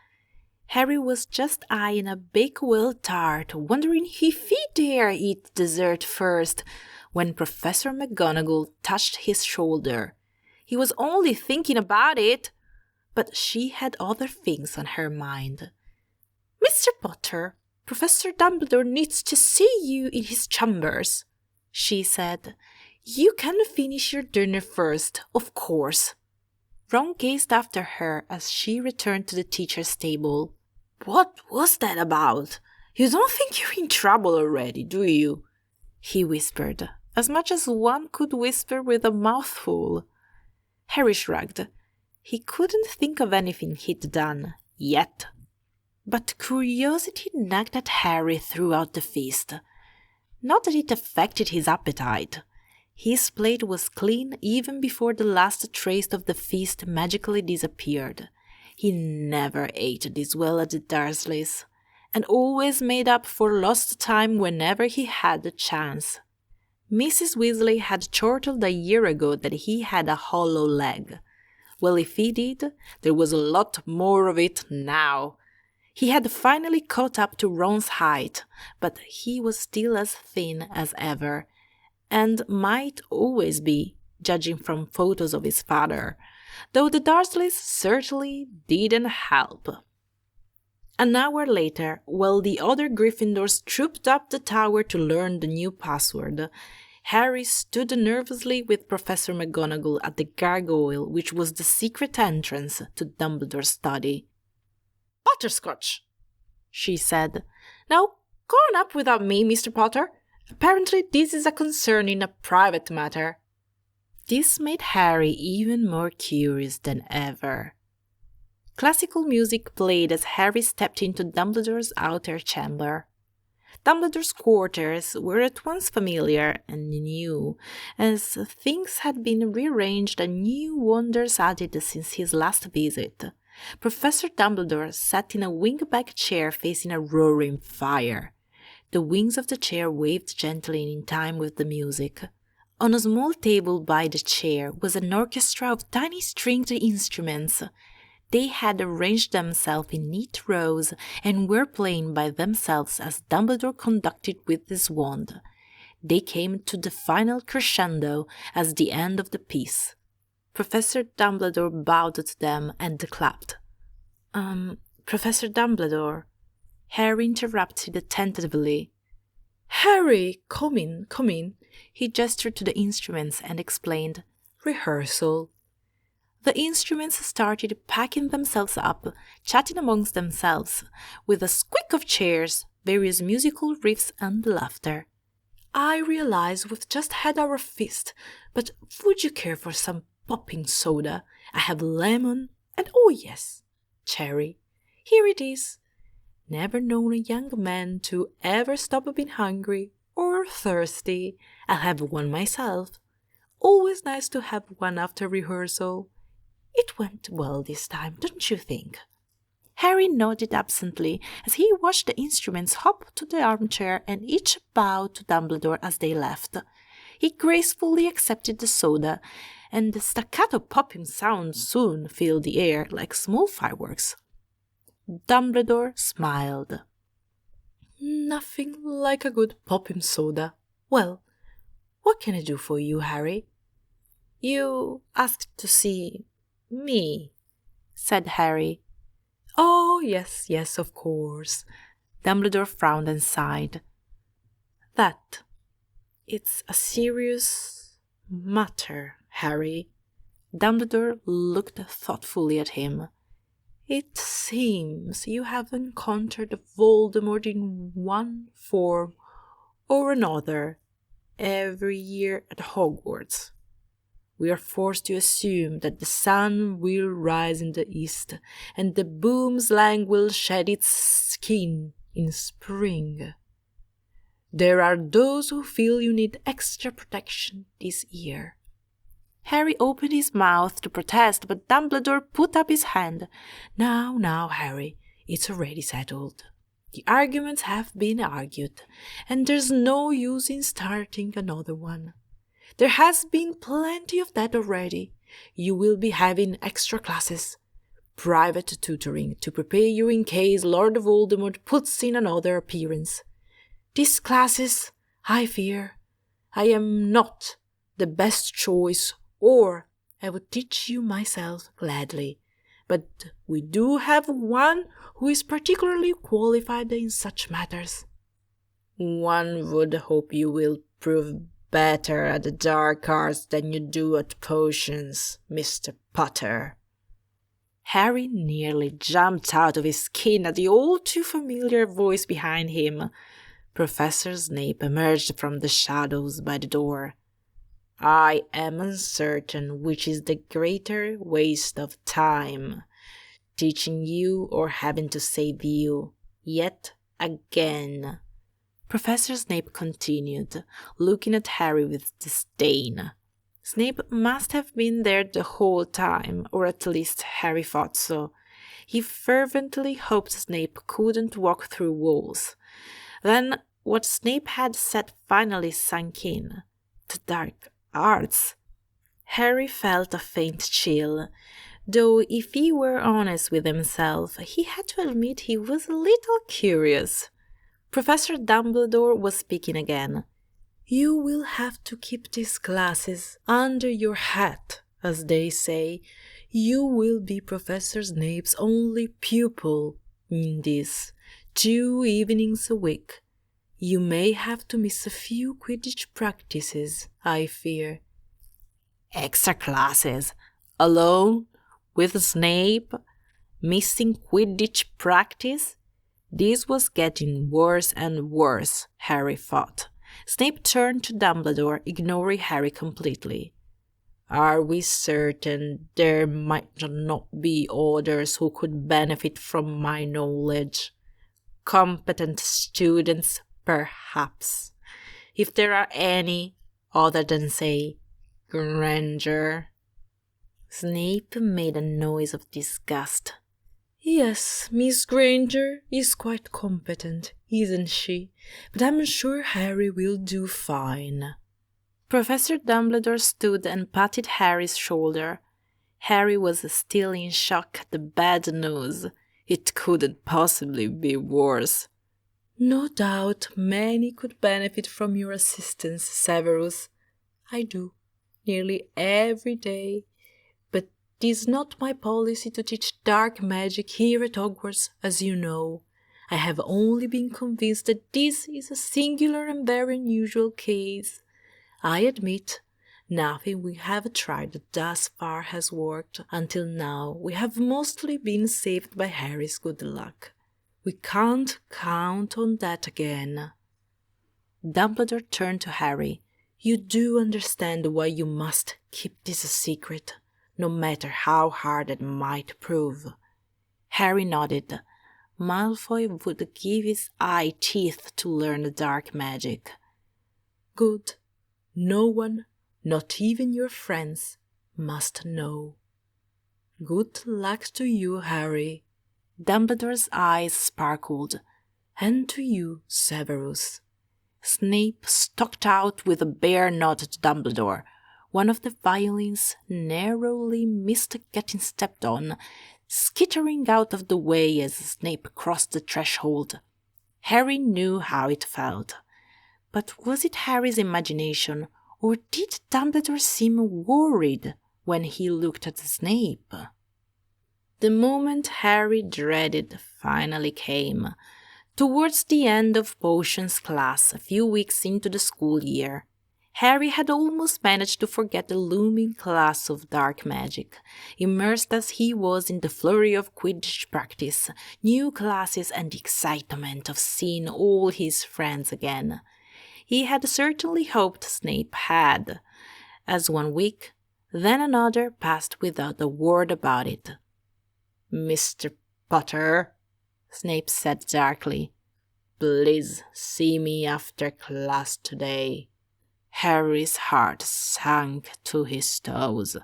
Harry was just eyeing a Bakewell tart, wondering if he dare eat dessert first, when Professor McGonagall touched his shoulder. He was only thinking about it, but she had other things on her mind. "Mr. Potter, Professor Dumbledore needs to see you in his chambers," she said. "You can finish your dinner first, of course." Ron gazed after her as she returned to the teacher's table. "What was that about? You don't think you're in trouble already, do you?" he whispered, as much as one could whisper with a mouthful. Harry shrugged. He couldn't think of anything he'd done, yet. But curiosity nagged at Harry throughout the feast. Not that it affected his appetite. His plate was clean even before the last trace of the feast magically disappeared. He never ate this well at the Dursleys, and always made up for lost time whenever he had the chance. Mrs. Weasley had chortled a year ago that he had a hollow leg. Well, if he did, there was a lot more of it now. He had finally caught up to Ron's height, but he was still as thin as ever, and might always be, judging from photos of his father, though the Dursleys certainly didn't help. An hour later, while the other Gryffindors trooped up the tower to learn the new password, Harry stood nervously with Professor McGonagall at the gargoyle which was the secret entrance to Dumbledore's study. "Butterscotch," she said. "Now, go on up without me, Mr. Potter. Apparently this is a concern in a private matter." This made Harry even more curious than ever. Classical music played as Harry stepped into Dumbledore's outer chamber. Dumbledore's quarters were at once familiar and new, as things had been rearranged and new wonders added since his last visit. Professor Dumbledore sat in a wingback chair facing a roaring fire. The wings of the chair waved gently in time with the music. On a small table by the chair was an orchestra of tiny stringed instruments. They had arranged themselves in neat rows and were playing by themselves as Dumbledore conducted with his wand. They came to the final crescendo as the end of the piece. Professor Dumbledore bowed to them and clapped. Professor Dumbledore," Harry interrupted tentatively. "Harry, come in, come in." He gestured to the instruments and explained, "Rehearsal." The instruments started packing themselves up, chatting amongst themselves, with a squeak of chairs, various musical riffs and laughter. "I realize we've just had our feast, but would you care for some popping soda? I have lemon and, oh yes, cherry. Here it is. Never known a young man to ever stop being hungry or thirsty. I'll have one myself. Always nice to have one after rehearsal. It went well this time, don't you think?" Harry nodded absently as he watched the instruments hop to the armchair and each bow to Dumbledore as they left. He gracefully accepted the soda, and the staccato popping sound soon filled the air like small fireworks. Dumbledore smiled. "Nothing like a good popping soda. Well, what can I do for you, Harry?" "You asked to see me," said Harry. "Oh, yes, yes, of course." Dumbledore frowned and sighed. "It's a serious matter, Harry." Dumbledore looked thoughtfully at him. "It seems you have encountered Voldemort in one form or another every year at Hogwarts. We are forced to assume that the sun will rise in the east and the boomslang will shed its skin in spring. There are those who feel you need extra protection this year." Harry opened his mouth to protest, but Dumbledore put up his hand. Now, Harry, it's already settled. The arguments have been argued, and there's no use in starting another one. There has been plenty of that already. You will be having extra classes, private tutoring to prepare you in case Lord Voldemort puts in another appearance. These classes, I fear, I am not the best choice, or I would teach you myself gladly. But we do have one who is particularly qualified in such matters." "One would hope you will prove better at the dark arts than you do at potions, Mr. Potter." Harry nearly jumped out of his skin at the all too familiar voice behind him. Professor Snape emerged from the shadows by the door. "I am uncertain which is the greater waste of time, teaching you or having to save you, yet again," Professor Snape continued, looking at Harry with disdain. Snape must have been there the whole time, or at least Harry thought so. He fervently hoped Snape couldn't walk through walls. Then what Snape had said finally sank in. The dark arts. Harry felt a faint chill, though if he were honest with himself, he had to admit he was a little curious. Professor Dumbledore was speaking again. "You will have to keep these classes under your hat, as they say. You will be Professor Snape's only pupil in this 2 evenings a week. You may have to miss a few Quidditch practices, I fear." "Extra classes? Alone? With Snape? Missing Quidditch practice?" This was getting worse and worse, Harry thought. Snape turned to Dumbledore, ignoring Harry completely. "Are we certain there might not be others who could benefit from my knowledge? Competent students, perhaps. If there are any, other than, say, Granger." Snape made a noise of disgust. "Yes, Miss Granger is quite competent, isn't she? But I'm sure Harry will do fine." Professor Dumbledore stood and patted Harry's shoulder. Harry was still in shock at the bad news. It couldn't possibly be worse. No doubt many could benefit from your assistance, Severus. I do, nearly every day. But it is not my policy to teach dark magic here at Hogwarts, as you know. I have only been convinced that this is a singular and very unusual case. I admit, nothing we have tried thus far has worked. Until now, we have mostly been saved by Harry's good luck. We can't count on that again. Dumbledore turned to Harry. You do understand why you must keep this a secret, no matter how hard it might prove. Harry nodded. Malfoy would give his eye teeth to learn dark magic. Good. No one, not even your friends, must know. Good luck to you, Harry. Dumbledore's eyes sparkled. And to you, Severus. Snape stalked out with a bare nod to Dumbledore. One of the violins narrowly missed getting stepped on, skittering out of the way as Snape crossed the threshold. Harry knew how it felt. But was it Harry's imagination, or did Dumbledore seem worried when he looked at Snape? The moment Harry dreaded finally came. Towards the end of potions class, a few weeks into the school year, Harry had almost managed to forget the looming class of dark magic, immersed as he was in the flurry of Quidditch practice, new classes, and the excitement of seeing all his friends again. He had certainly hoped Snape had, as one week, then another passed without a word about it. Mr. Potter, Snape said darkly, please see me after class today. Harry's heart sank to his toes.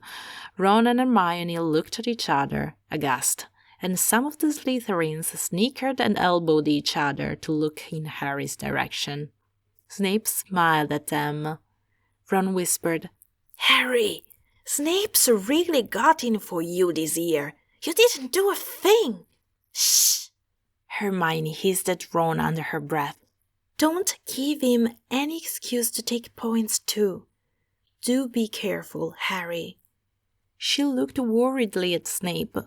Ron and Hermione looked at each other, aghast, and some of the Slytherins snickered and elbowed each other to look in Harry's direction. Snape smiled at them. Ron whispered, Harry, Snape's really got in for you this year. You didn't do a thing. Shh! Hermione hissed at Ron under her breath. Don't give him any excuse to take points too. Do be careful, Harry. She looked worriedly at Snape.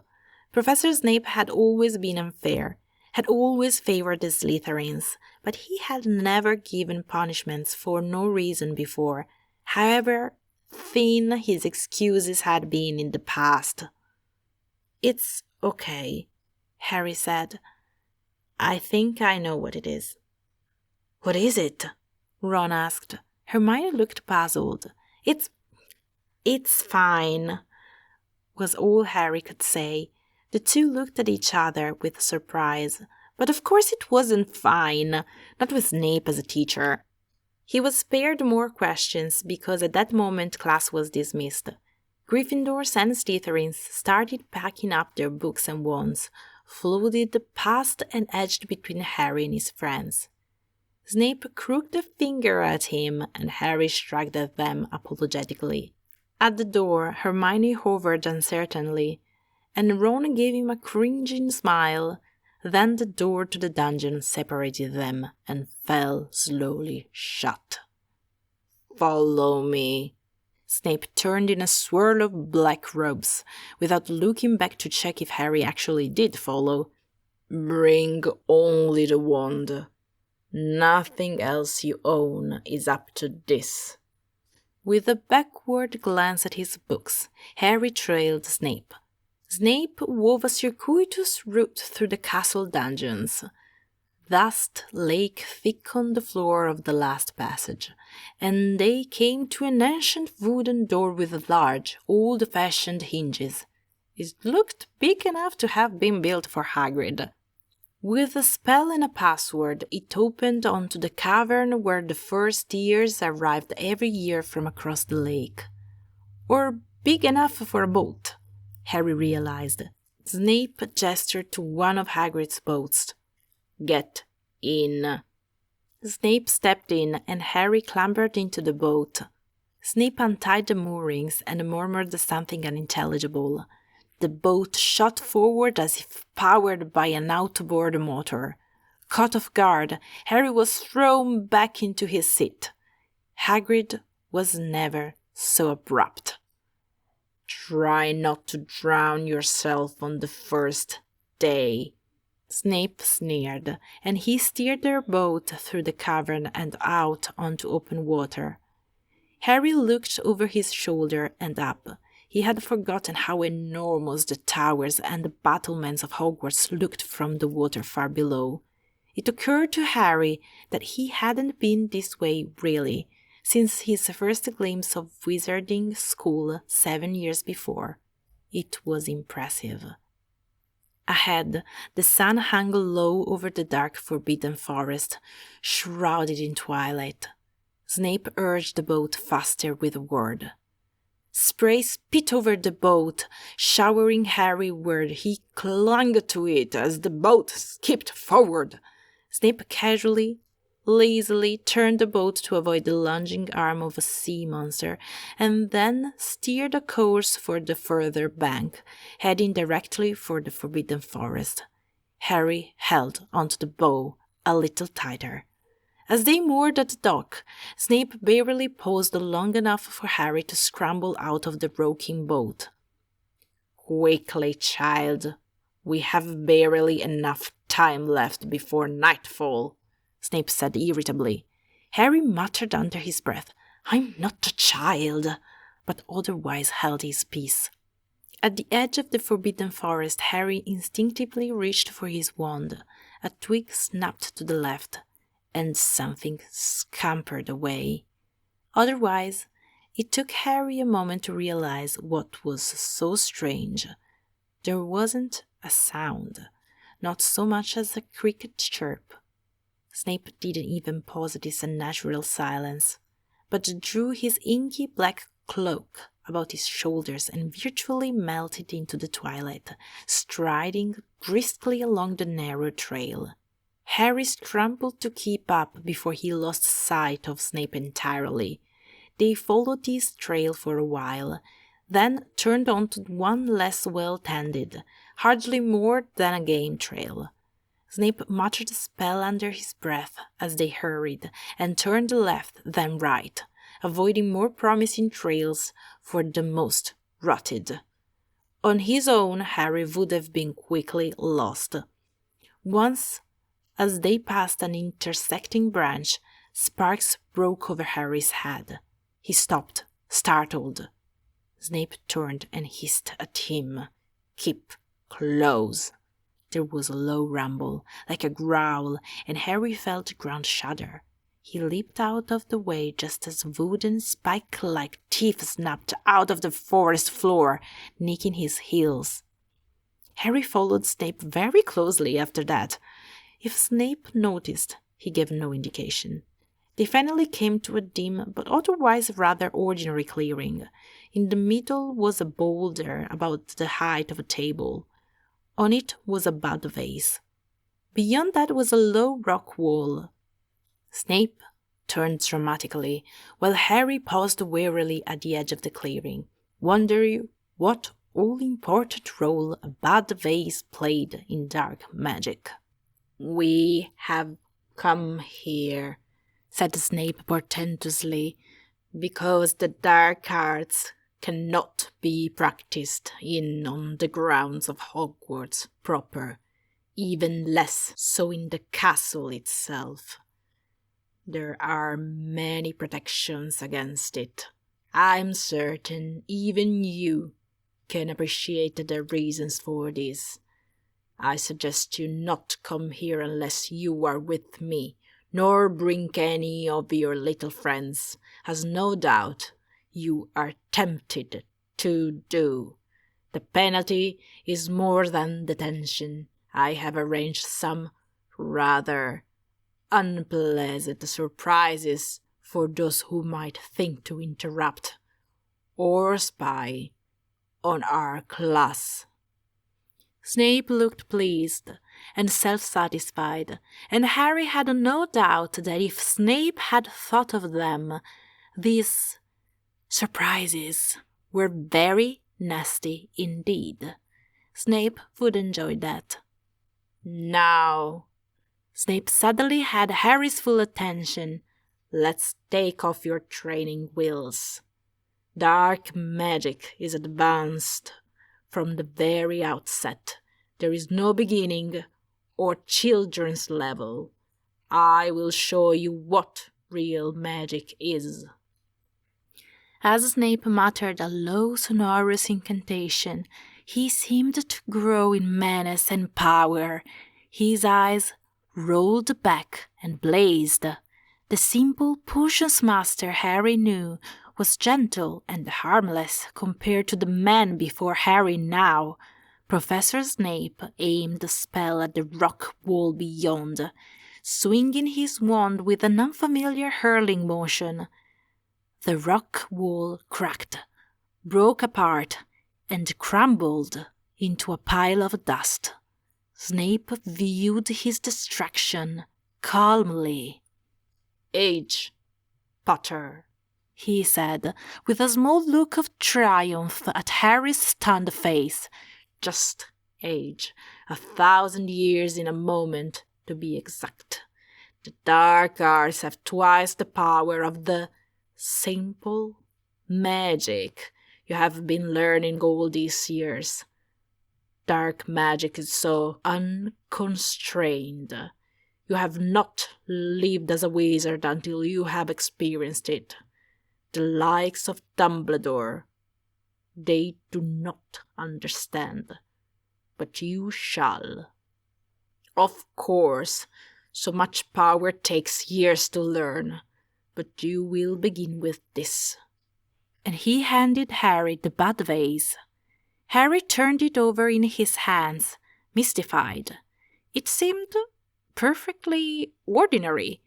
Professor Snape had always been unfair, had always favored the Slytherins, but he had never given punishments for no reason before, however thin his excuses had been in the past. It's okay, Harry said. I think I know what it is. What is it? Ron asked. Hermione looked puzzled. It's fine, was all Harry could say. The two looked at each other with surprise. But of course it wasn't fine, not with Snape as a teacher. He was spared more questions because at that moment class was dismissed. Gryffindors and Slytherins started packing up their books and wands, floated past and edged between Harry and his friends. Snape crooked a finger at him, and Harry shrugged at them apologetically. At the door, Hermione hovered uncertainly, and Ron gave him a cringing smile. Then the door to the dungeon separated them and fell slowly shut. Follow me. Snape turned in a swirl of black robes, without looking back to check if Harry actually did follow. Bring only the wand. Nothing else you own is up to this. With a backward glance at his books, Harry trailed Snape. Snape wove a circuitous route through the castle dungeons. Dust lay thick on the floor of the last passage, and they came to an ancient wooden door with large, old-fashioned hinges. It looked big enough to have been built for Hagrid. With a spell and a password, it opened onto the cavern where the first years arrived every year from across the lake. Or big enough for a boat, Harry realized. Snape gestured to one of Hagrid's boats. Get in. Snape stepped in, and Harry clambered into the boat. Snape untied the moorings and murmured something unintelligible. The boat shot forward as if powered by an outboard motor. Caught off guard, Harry was thrown back into his seat. Hagrid was never so abrupt. "Try not to drown yourself on the first day," Snape sneered, and he steered their boat through the cavern and out onto open water. Harry looked over his shoulder and up. He had forgotten how enormous the towers and the battlements of Hogwarts looked from the water far below. It occurred to Harry that he hadn't been this way really, since his first glimpse of Wizarding School 7 years before. It was impressive. Ahead, the sun hung low over the dark Forbidden Forest, shrouded in twilight. Snape urged the boat faster with a word. Spray spit over the boat, showering Harry where he clung to it as the boat skipped forward. Snape casually, lazily turned the boat to avoid the lunging arm of a sea monster, and then steered a course for the further bank, heading directly for the Forbidden Forest. Harry held onto the bow a little tighter. As they moored at the dock, Snape barely paused long enough for Harry to scramble out of the rocking boat. "Quickly, child. We have barely enough time left before nightfall," Snape said irritably. Harry muttered under his breath, "I'm not a child," but otherwise held his peace. At the edge of the Forbidden Forest, Harry instinctively reached for his wand. A twig snapped to the left, and something scampered away. Otherwise, it took Harry a moment to realize what was so strange. There wasn't a sound, not so much as a cricket chirp. Snape didn't even pause this unnatural silence, but drew his inky black cloak about his shoulders and virtually melted into the twilight, striding briskly along the narrow trail. Harry scrambled to keep up before he lost sight of Snape entirely. They followed this trail for a while, then turned onto one less well-tended, hardly more than a game trail. Snape muttered a spell under his breath as they hurried, and turned left then right, avoiding more promising trails for the most rutted. On his own, Harry would have been quickly lost. Once, as they passed an intersecting branch, sparks broke over Harry's head. He stopped, startled. Snape turned and hissed at him. "Keep close." There was a low rumble, like a growl, and Harry felt the ground shudder. He leaped out of the way just as wooden spike-like teeth snapped out of the forest floor, nicking his heels. Harry followed Snape very closely after that. If Snape noticed, he gave no indication. They finally came to a dim but otherwise rather ordinary clearing. In the middle was a boulder about the height of a table. On it was a bud vase. Beyond that was a low rock wall. Snape turned dramatically, while Harry paused wearily at the edge of the clearing, wondering what all-important role a bud vase played in dark magic. "We have come here," said Snape portentously, "because the dark arts cannot be practiced on the grounds of Hogwarts proper, even less so in the castle itself. There are many protections against it. I'm certain even you can appreciate the reasons for this. I suggest you not come here unless you are with me, nor bring any of your little friends, as no doubt you are tempted to do. The penalty is more than detention. I have arranged some rather unpleasant surprises for those who might think to interrupt or spy on our class." Snape looked pleased and self-satisfied, and Harry had no doubt that if Snape had thought of them, these Surprises were very nasty indeed. Snape would enjoy that. Now, Snape suddenly had Harry's full attention. Let's take off your training wheels. Dark magic is advanced from the very outset. There is no beginning or children's level. I will show you what real magic is. As Snape muttered a low, sonorous incantation, he seemed to grow in menace and power. His eyes rolled back and blazed. The simple potions master Harry knew was gentle and harmless compared to the man before Harry now. Professor Snape aimed a spell at the rock wall beyond, swinging his wand with an unfamiliar hurling motion. The rock wall cracked, broke apart, and crumbled into a pile of dust. Snape viewed his destruction calmly. "Age, Potter," he said, with a small look of triumph at Harry's stunned face. "Just age. 1,000 years in a moment, to be exact. The dark arts have twice the power of the simple magic you have been learning all these years. Dark magic is so unconstrained. You have not lived as a wizard until you have experienced it. The likes of Dumbledore, they do not understand, but you shall. Of course, so much power takes years to learn, but you will begin with this." And he handed Harry the bud vase. Harry turned it over in his hands, mystified. It seemed perfectly ordinary.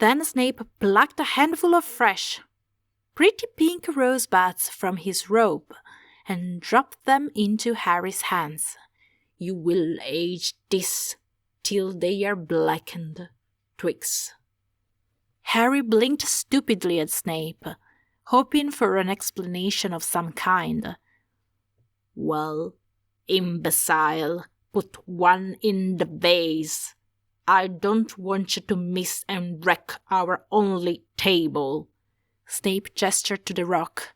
Then Snape plucked a handful of fresh, pretty pink rosebuds from his robe and dropped them into Harry's hands. "You will age this till they are blackened twigs." Harry blinked stupidly at Snape, hoping for an explanation of some kind. "Well, imbecile, put one in the vase. I don't want you to miss and wreck our only table." Snape gestured to the rock.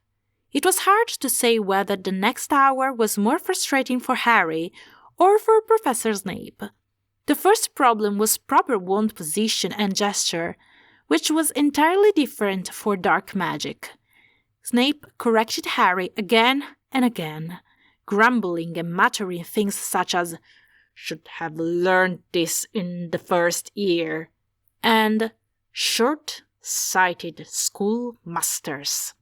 It was hard to say whether the next hour was more frustrating for Harry or for Professor Snape. The first problem was proper wand position and gesture, which was entirely different for dark magic. Snape corrected Harry again and again, grumbling and muttering things such as, "should have learned this in the first year," and "short-sighted schoolmasters."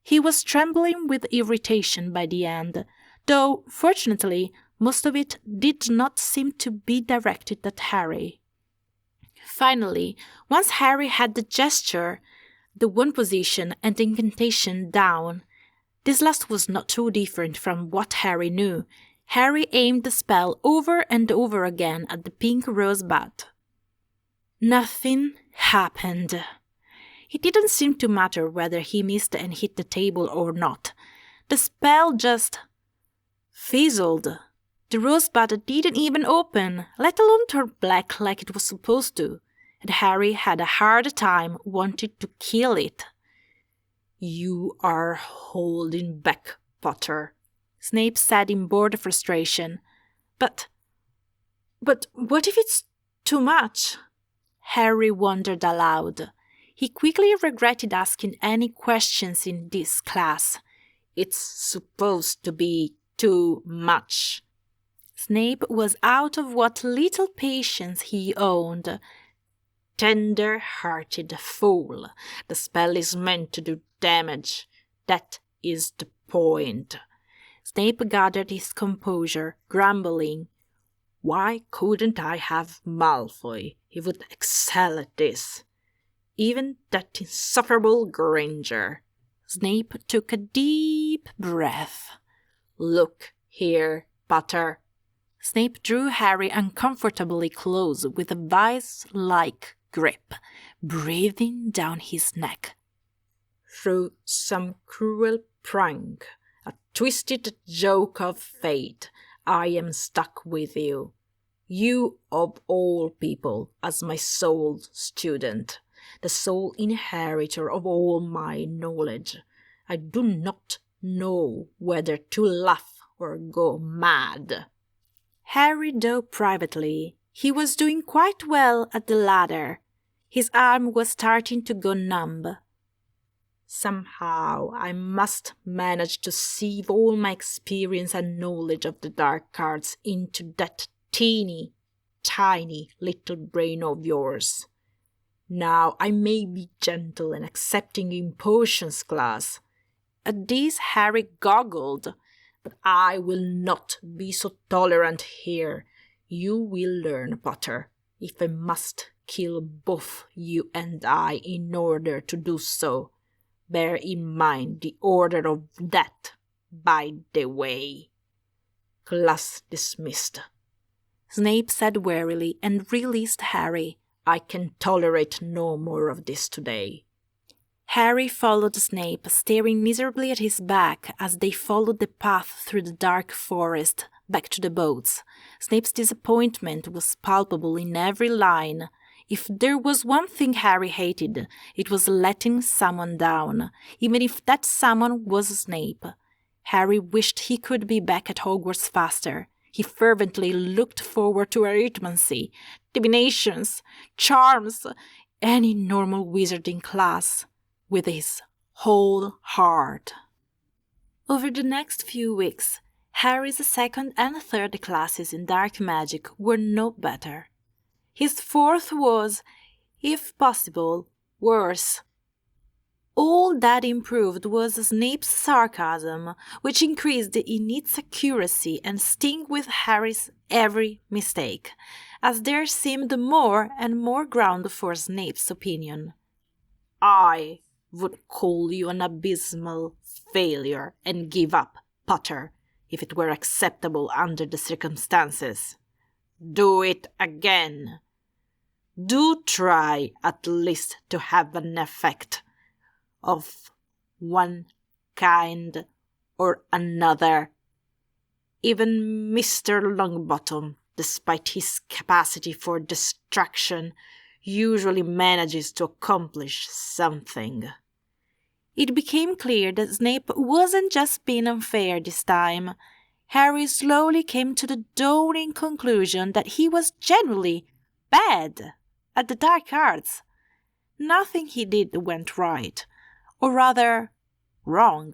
He was trembling with irritation by the end, though, fortunately, most of it did not seem to be directed at Harry. Finally, once Harry had the gesture, the wand position, and the incantation down, this last was not too different from what Harry knew. Harry aimed the spell over and over again at the pink rosebud. Nothing happened. It didn't seem to matter whether he missed and hit the table or not. The spell just fizzled. The rosebud didn't even open, let alone turn black like it was supposed to, and Harry had a hard time wanting to kill it. "You are holding back, Potter," Snape said in bored frustration. But what if it's too much?" Harry wondered aloud. He quickly regretted asking any questions in this class. "It's supposed to be too much." Snape was out of what little patience he owned. "Tender-hearted fool. The spell is meant to do damage. That is the point." Snape gathered his composure, grumbling. "Why couldn't I have Malfoy? He would excel at this. Even that insufferable Granger." Snape took a deep breath. "Look here, Potter." Snape drew Harry uncomfortably close with a vice-like grip, breathing down his neck. through some cruel prank, a twisted joke of fate, I am stuck with you. You of all people as my sole student, the sole inheritor of all my knowledge. I do not know whether to laugh or go mad. Harry, though privately, he was doing quite well at the latter. His arm was starting to go numb. Somehow I must manage to sieve all my experience and knowledge of the dark arts into that teeny, tiny little brain of yours. Now I may be gentle and accepting in potions class. At this Harry goggled. But I will not be so tolerant here. You will learn, Potter, if I must kill both you and I in order to do so. Bear in mind the order of death, by the way. Class dismissed. Snape said wearily and released Harry. I can tolerate no more of this today. Harry followed Snape, staring miserably at his back as they followed the path through the dark forest back to the boats. Snape's disappointment was palpable in every line. If there was one thing Harry hated, it was letting someone down, even if that someone was Snape. Harry wished he could be back at Hogwarts faster. He fervently looked forward to arithmancy, divinations, charms, any normal wizarding class, with his whole heart. Over the next few weeks, Harry's second and third classes in dark magic were no better. His fourth was, if possible, worse. All that improved was Snape's sarcasm, which increased in its accuracy and sting with Harry's every mistake, as there seemed more and more ground for Snape's opinion. I would call you an abysmal failure and give up, Potter, if it were acceptable under the circumstances. Do it again. Do try at least to have an effect of one kind or another. Even Mr. Longbottom, despite his capacity for distraction, usually manages to accomplish something. It became clear that Snape wasn't just being unfair this time. Harry slowly came to the dawning conclusion that he was genuinely bad at the dark arts. Nothing he did went right, or rather, wrong.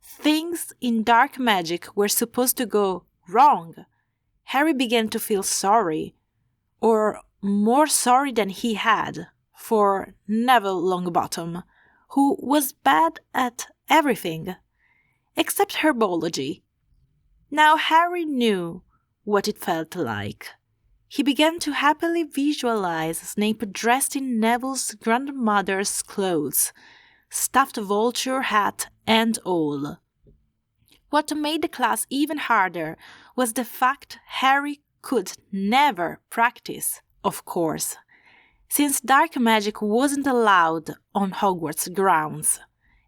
Things in dark magic were supposed to go wrong. Harry began to feel sorry, or more sorry than he had, for Neville Longbottom, who was bad at everything, except herbology. Now Harry knew what it felt like. He began to happily visualize Snape dressed in Neville's grandmother's clothes, stuffed vulture hat and all. What made the class even harder was the fact Harry could never practice, of course, since dark magic wasn't allowed on Hogwarts grounds,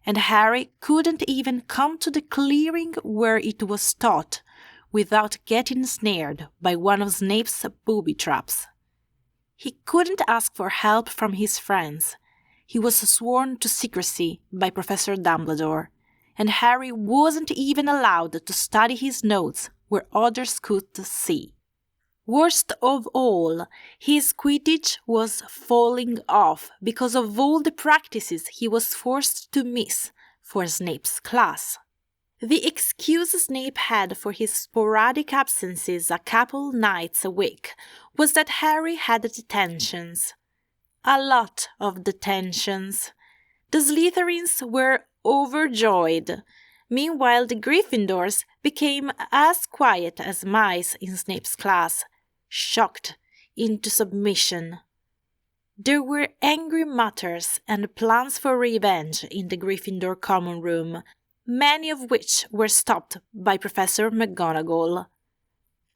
and Harry couldn't even come to the clearing where it was taught without getting snared by one of Snape's booby traps. He couldn't ask for help from his friends. He was sworn to secrecy by Professor Dumbledore, and Harry wasn't even allowed to study his notes where others could see. Worst of all, his Quidditch was falling off because of all the practices he was forced to miss for Snape's class. The excuse Snape had for his sporadic absences a couple nights a week was that Harry had detentions. A lot of detentions. The Slytherins were overjoyed. Meanwhile, the Gryffindors became as quiet as mice in Snape's class, shocked into submission. There were angry mutters and plans for revenge in the Gryffindor common room, many of which were stopped by Professor McGonagall.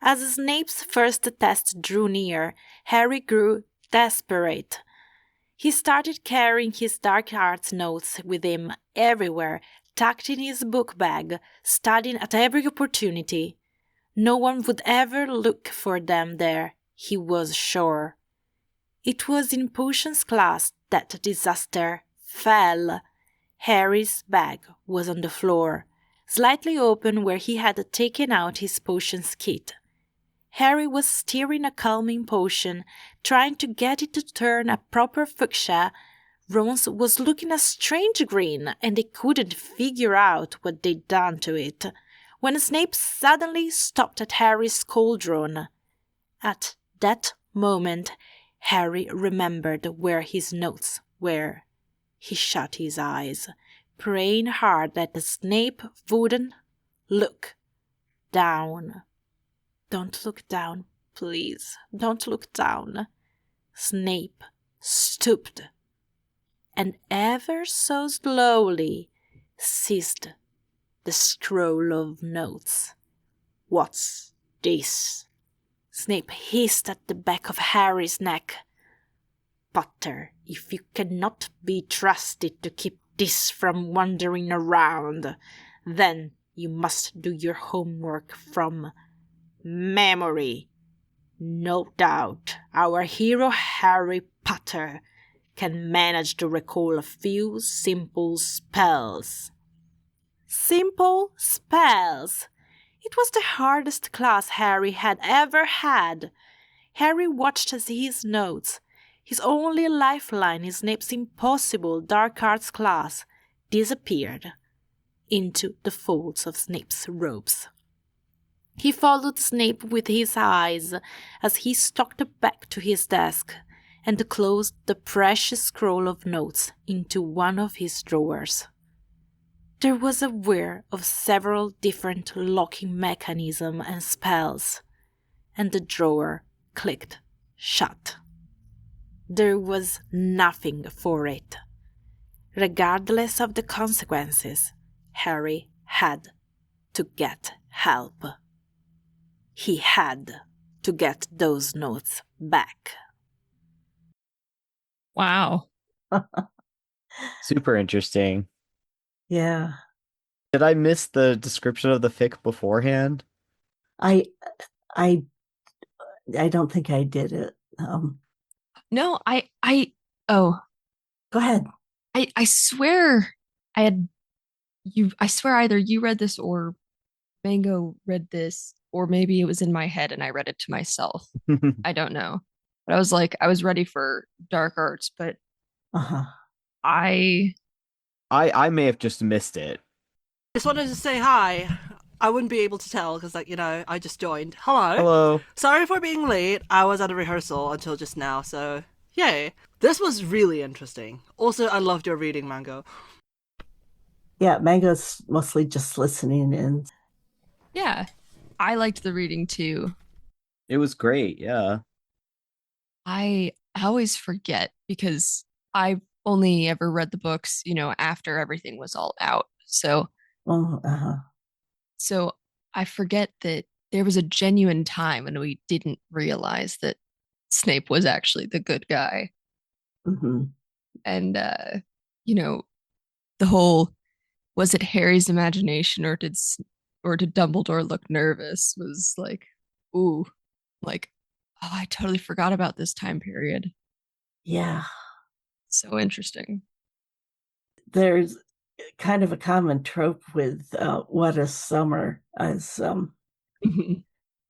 As Snape's first test drew near, Harry grew desperate. He started carrying his dark arts notes with him everywhere, tucked in his book bag, studying at every opportunity. No one would ever look for them there, he was sure. It was in potions class that disaster fell. Harry's bag was on the floor, slightly open where he had taken out his potions kit. Harry was stirring a calming potion, trying to get it to turn a proper fuchsia. Ron's was looking a strange green, and they couldn't figure out what they'd done to it, when Snape suddenly stopped at Harry's cauldron. At that moment, Harry remembered where his notes were. He shut his eyes, praying hard that Snape wouldn't look down. Don't look down, please. Don't look down. Snape stooped and ever so slowly seized the scroll of notes. What's this? Snape hissed at the back of Harry's neck. Potter, if you cannot be trusted to keep this from wandering around, then you must do your homework from memory. No doubt our hero Harry Potter can manage to recall a few simple spells. Simple spells! It was the hardest class Harry had ever had. Harry watched as his notes, his only lifeline in Snape's impossible dark arts class, disappeared into the folds of Snape's robes. He followed Snape with his eyes as he stalked back to his desk and closed the precious scroll of notes into one of his drawers. There was a whir of several different locking mechanisms and spells, and the drawer clicked shut. There was nothing for it. Regardless of the consequences, Harry had to get help. He had to get those notes back. Wow. Super interesting. Yeah. Did I miss the description of the fic beforehand? I don't think I did it. No, Go ahead. I swear I swear either you read this or Mango read this, or maybe it was in my head and I read it to myself. I don't know. But I was ready for dark arts, but Uh-huh. I I may have just missed it. Just wanted to say hi. I wouldn't be able to tell because, I just joined. Hello. Hello. Sorry for being late. I was at a rehearsal until just now, so yay. This was really interesting. Also, I loved your reading, Mango. Yeah, Mango's mostly just listening in. yeah, I liked the reading too. It was great, yeah. I always forget because I only ever read the books, after everything was all out. So Oh, uh-huh. So I forget that there was a genuine time when we didn't realize that Snape was actually the good guy. Mm-hmm. And, the whole, was it Harry's imagination or did Dumbledore look nervous was like, ooh, like, oh, I totally forgot about this time period. Yeah. So interesting. There's kind of a common trope with What a Summer as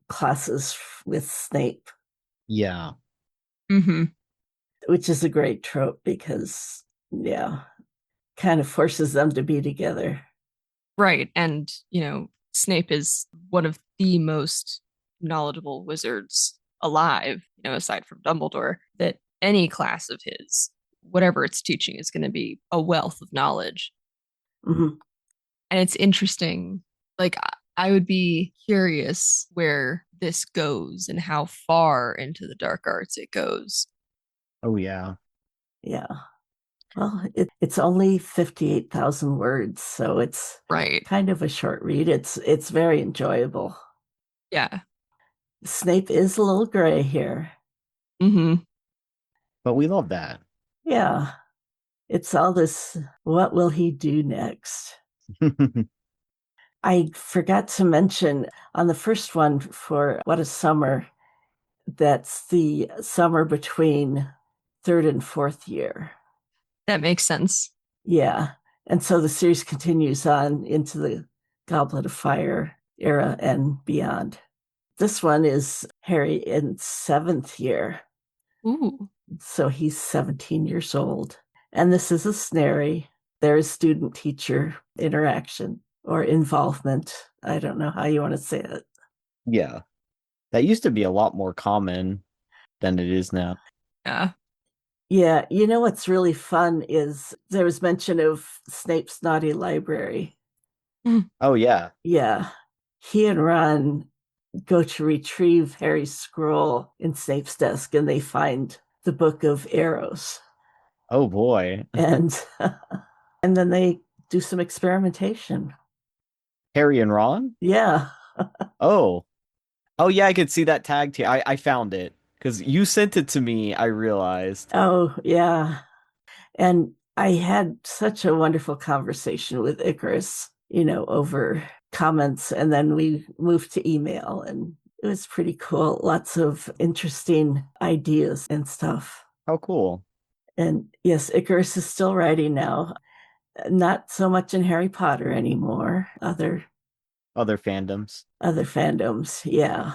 classes with Snape, Yeah. Mm-hmm. which is a great trope because, kind of forces them to be together. Right. And, Snape is one of the most knowledgeable wizards alive, aside from Dumbledore, that any class of his, whatever it's teaching, is going to be a wealth of knowledge. Mm-hmm. And it's interesting. Like, I would be curious where this goes and how far into the dark arts it goes. Oh, yeah. Yeah. Well, it's only 58,000 words, so it's Right. kind of a short read. It's very enjoyable. Yeah. Snape is a little gray here. Mm-hmm. But we love that. Yeah. It's all this, what will he do next? I forgot to mention on the first one for What a Summer, that's the summer between third and fourth year. That makes sense. Yeah. And so the series continues on into the Goblet of Fire era and beyond. This one is Harry in seventh year. Ooh. So he's 17 years old. And this is a Snary. There is student teacher interaction or involvement. I don't know how you want to say it. Yeah. That used to be a lot more common than it is now. Yeah. Yeah, you know what's really fun is there was mention of Snape's naughty library. Oh, yeah. Yeah. He and Ron go to retrieve Harry's scroll in Snape's desk and they find the Book of Arrows. Oh, boy. And and then they do some experimentation. Harry and Ron? Yeah. Oh. Oh, yeah, I could see that tag team. I found it. Because you sent it to me, I realized. Oh, yeah. And I had such a wonderful conversation with Icarus, over comments. And then we moved to email and it was pretty cool. Lots of interesting ideas and stuff. How cool. And yes, Icarus is still writing now. Not so much in Harry Potter anymore. Other fandoms. Yeah.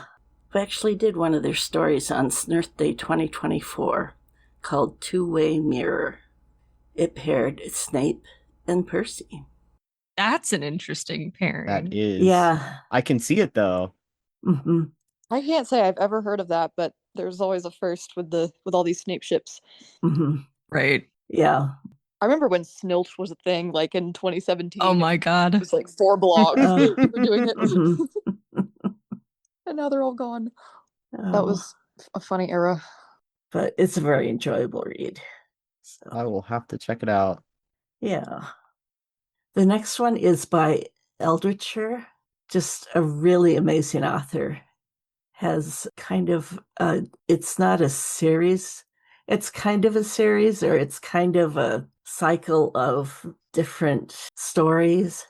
We actually did one of their stories on Snurth Day 2024 called Two-Way Mirror. It paired Snape and Percy. That's an interesting pairing. That is. Yeah. I can see it, though. Mm-hmm. I can't say I've ever heard of that, but there's always a first with all these Snape ships. Mm-hmm. Right. Yeah. I remember when Snilch was a thing, like in 2017. Oh my god. It was like 4 blogs were doing it. Mm-hmm. And now they're all gone. Oh, That was a funny era. but it's a very enjoyable read. So, I will have to check it out. yeah. The next one is by Eldritcher, just a really amazing author. Has kind of, it's not a series. It's kind of a series, or it's kind of a cycle of different stories.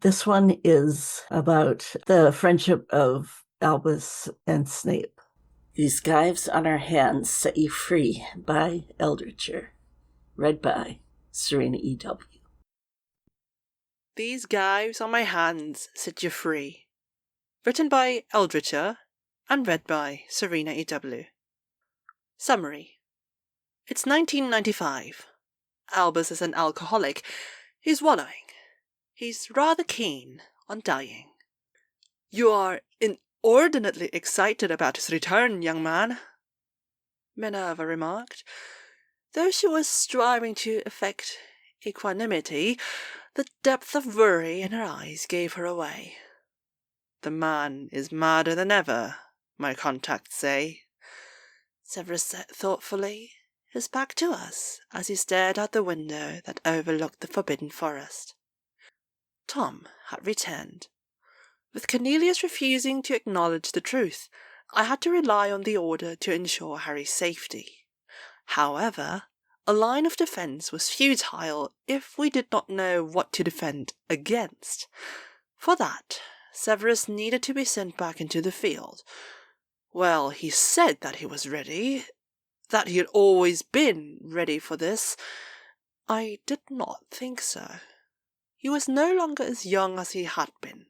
This one is about the friendship of Albus and Snape. These Gyves on Our Hands Set You Free by Eldritcher. Read by Serena E.W. These Gyves on My Hands Set You Free. Written by Eldritcher and read by Serena E.W. Summary. It's 1995. Albus is an alcoholic. He's wallowing. He's rather keen on dying. You are inordinately excited about his return, young man, Minerva remarked. Though she was striving to affect equanimity, the depth of worry in her eyes gave her away. The man is madder than ever, my contacts say. Severus said thoughtfully, his back to us, as he stared out the window that overlooked the forbidden forest. Tom had returned. With Cornelius refusing to acknowledge the truth, I had to rely on the order to ensure Harry's safety. However, a line of defence was futile if we did not know what to defend against. For that, Severus needed to be sent back into the field. Well, he said that he was ready, that he had always been ready for this. I did not think so. He was no longer as young as he had been.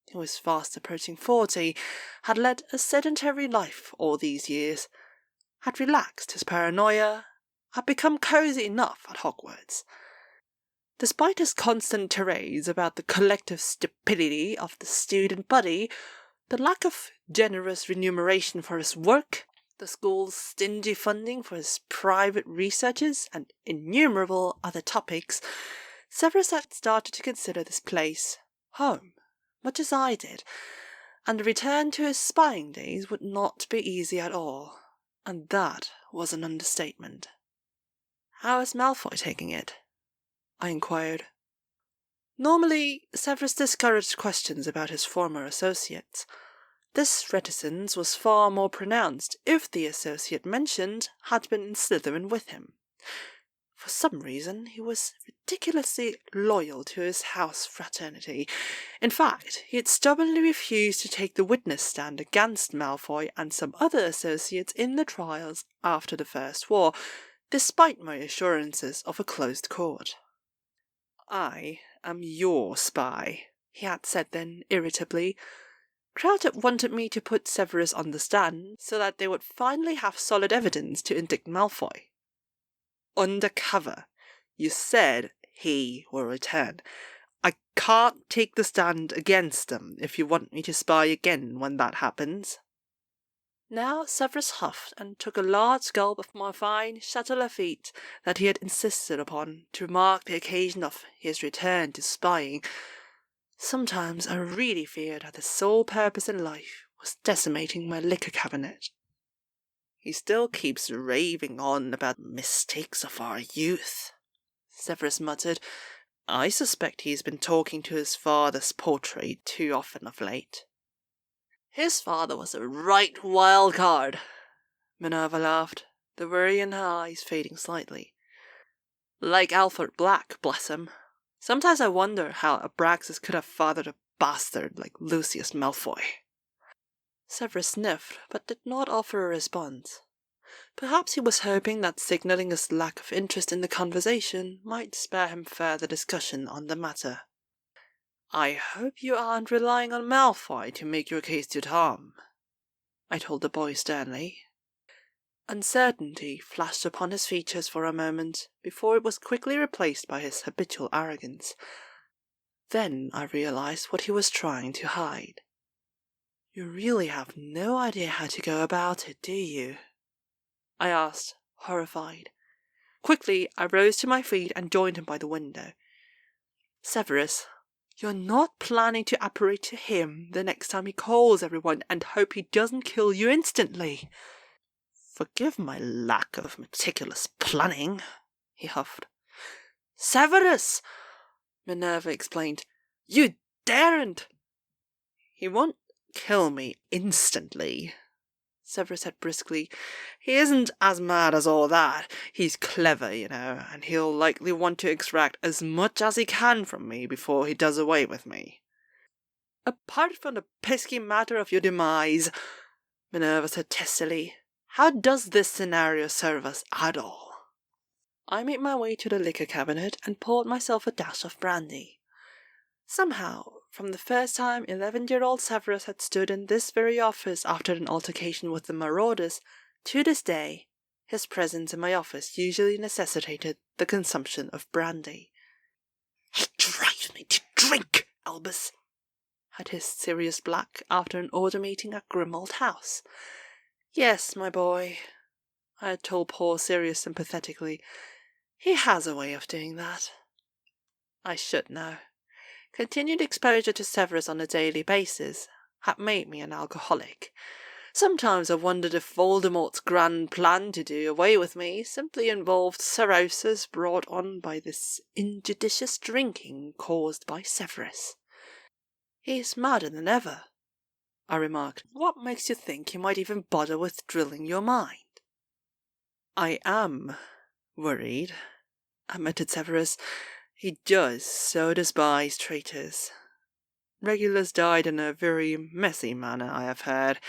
He was fast approaching 40, had led a sedentary life all these years, had relaxed his paranoia, had become cozy enough at Hogwarts. Despite his constant tirades about the collective stupidity of the student body, the lack of generous remuneration for his work, the school's stingy funding for his private researches, and innumerable other topics, Severus had started to consider this place home, much as I did, and the return to his spying days would not be easy at all, and that was an understatement. How is Malfoy taking it? I inquired. Normally, Severus discouraged questions about his former associates. This reticence was far more pronounced if the associate mentioned had been in Slytherin with him. For some reason, he was ridiculously loyal to his house fraternity. In fact, he had stubbornly refused to take the witness stand against Malfoy and some other associates in the trials after the First War, despite my assurances of a closed court. "I am your spy," he had said then, irritably. Crowd wanted me to put Severus on the stand so that they would finally have solid evidence to indict Malfoy. "Undercover. You said he will return. I can't take the stand against them if you want me to spy again when that happens." Now Severus huffed and took a large gulp of my fine Chateau Lafite that he had insisted upon to mark the occasion of his return to spying. Sometimes I really feared that his sole purpose in life was decimating my liquor cabinet. "He still keeps raving on about mistakes of our youth," Severus muttered. "I suspect he's been talking to his father's portrait too often of late." "His father was a right wild card," Minerva laughed, the worry in her eyes fading slightly. "Like Alfred Black, bless him. Sometimes I wonder how Abraxas could have fathered a bastard like Lucius Malfoy." Severus sniffed, but did not offer a response. Perhaps he was hoping that signalling his lack of interest in the conversation might spare him further discussion on the matter. "I hope you aren't relying on Malfoy to make your case to Tom," I told the boy sternly. Uncertainty flashed upon his features for a moment before it was quickly replaced by his habitual arrogance. Then I realized what he was trying to hide. "You really have no idea how to go about it, do you?" I asked, horrified. Quickly, I rose to my feet and joined him by the window. "Severus, you're not planning to apparate to him the next time he calls everyone and hope he doesn't kill you instantly?" "Forgive my lack of meticulous planning," he huffed. "Severus!" Minerva explained. "You daren't!" "He won't kill me instantly," Severus said briskly. "He isn't as mad as all that. He's clever, you know, and he'll likely want to extract as much as he can from me before he does away with me." "Apart from the pesky matter of your demise," Minerva said testily, "how does this scenario serve us at all?" I made my way to the liquor cabinet and poured myself a dash of brandy. Somehow, from the first time 11-year-old Severus had stood in this very office after an altercation with the marauders, to this day, his presence in my office usually necessitated the consumption of brandy. "He drives me to drink, Albus," had hissed Sirius Black after an order meeting at Grimmauld House. "Yes, my boy," I had told poor Sirius sympathetically. "He has a way of doing that." I should know. Continued exposure to Severus on a daily basis had made me an alcoholic. Sometimes I wondered if Voldemort's grand plan to do away with me simply involved cirrhosis brought on by this injudicious drinking caused by Severus. "He's madder than ever," I remarked. "What makes you think he might even bother with drilling your mind?" "I am worried," admitted Severus. "He does so despise traitors. Regulus died in a very messy manner, I have heard.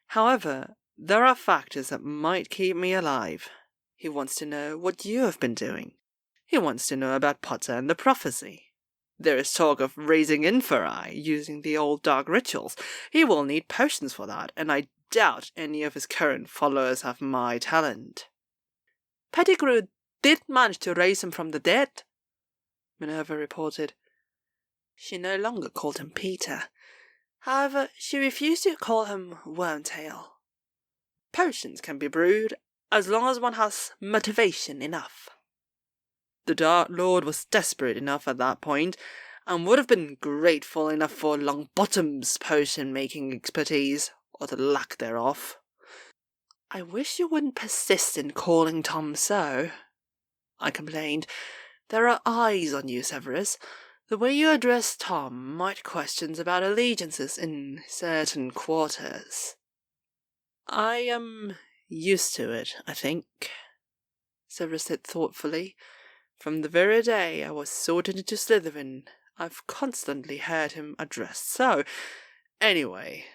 However, there are factors that might keep me alive. He wants to know what you have been doing. He wants to know about Potter and the prophecy. There is talk of raising inferi using the old dark rituals. He will need potions for that, and I doubt any of his current followers have my talent." "Pettigrew did manage to raise him from the dead," Minerva reported. She no longer called him Peter. However, she refused to call him Wormtail. "Potions can be brewed as long as one has motivation enough. The Dark Lord was desperate enough at that point, and would have been grateful enough for Longbottom's potion-making expertise, or the lack thereof." "I wish you wouldn't persist in calling Tom so," I complained. "There are eyes on you, Severus. The way you address Tom might questions about allegiances in certain quarters." "I am used to it, I think," Severus said thoughtfully. From the very day I was sorted into Slytherin, I've constantly heard him addressed so. Anyway,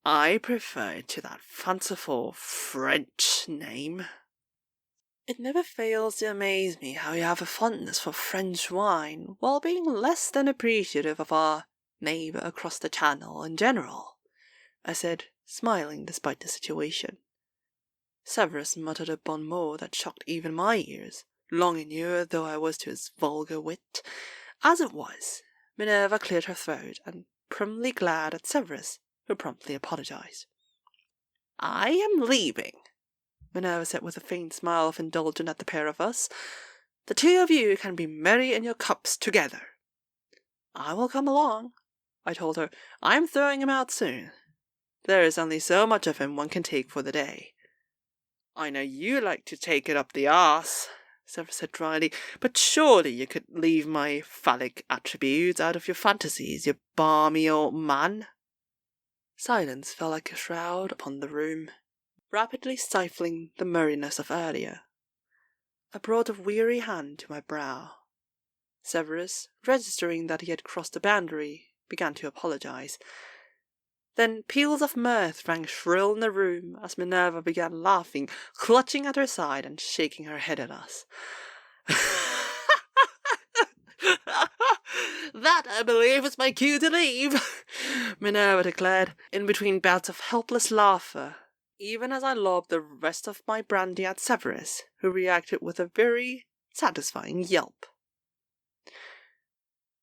I prefer to that fanciful French name. It never fails to amaze me how you have a fondness for French wine, while being less than appreciative of our neighbour across the channel in general, I said, smiling despite the situation. Severus muttered a bon mot that shocked even my ears, long inured though I was to his vulgar wit. As it was, Minerva cleared her throat and primly glared at Severus, who promptly apologized. "I am leaving," Minerva said with a faint smile of indulgence at the pair of us. "The two of you can be merry in your cups together." "I will come along," I told her. "I am throwing him out soon. There is only so much of him one can take for the day." "I know you like to take it up the arse," Severus said dryly, "but surely you could leave my phallic attributes out of your fantasies, you balmy old man." Silence fell like a shroud upon the room, rapidly stifling the merriness of earlier. I brought a weary hand to my brow. Severus, registering that he had crossed the boundary, began to apologize. Then peals of mirth rang shrill in the room as Minerva began laughing, clutching at her side and shaking her head at us. "That, I believe, is my cue to leave," Minerva declared, in between bouts of helpless laughter, even as I lobbed the rest of my brandy at Severus, who reacted with a very satisfying yelp.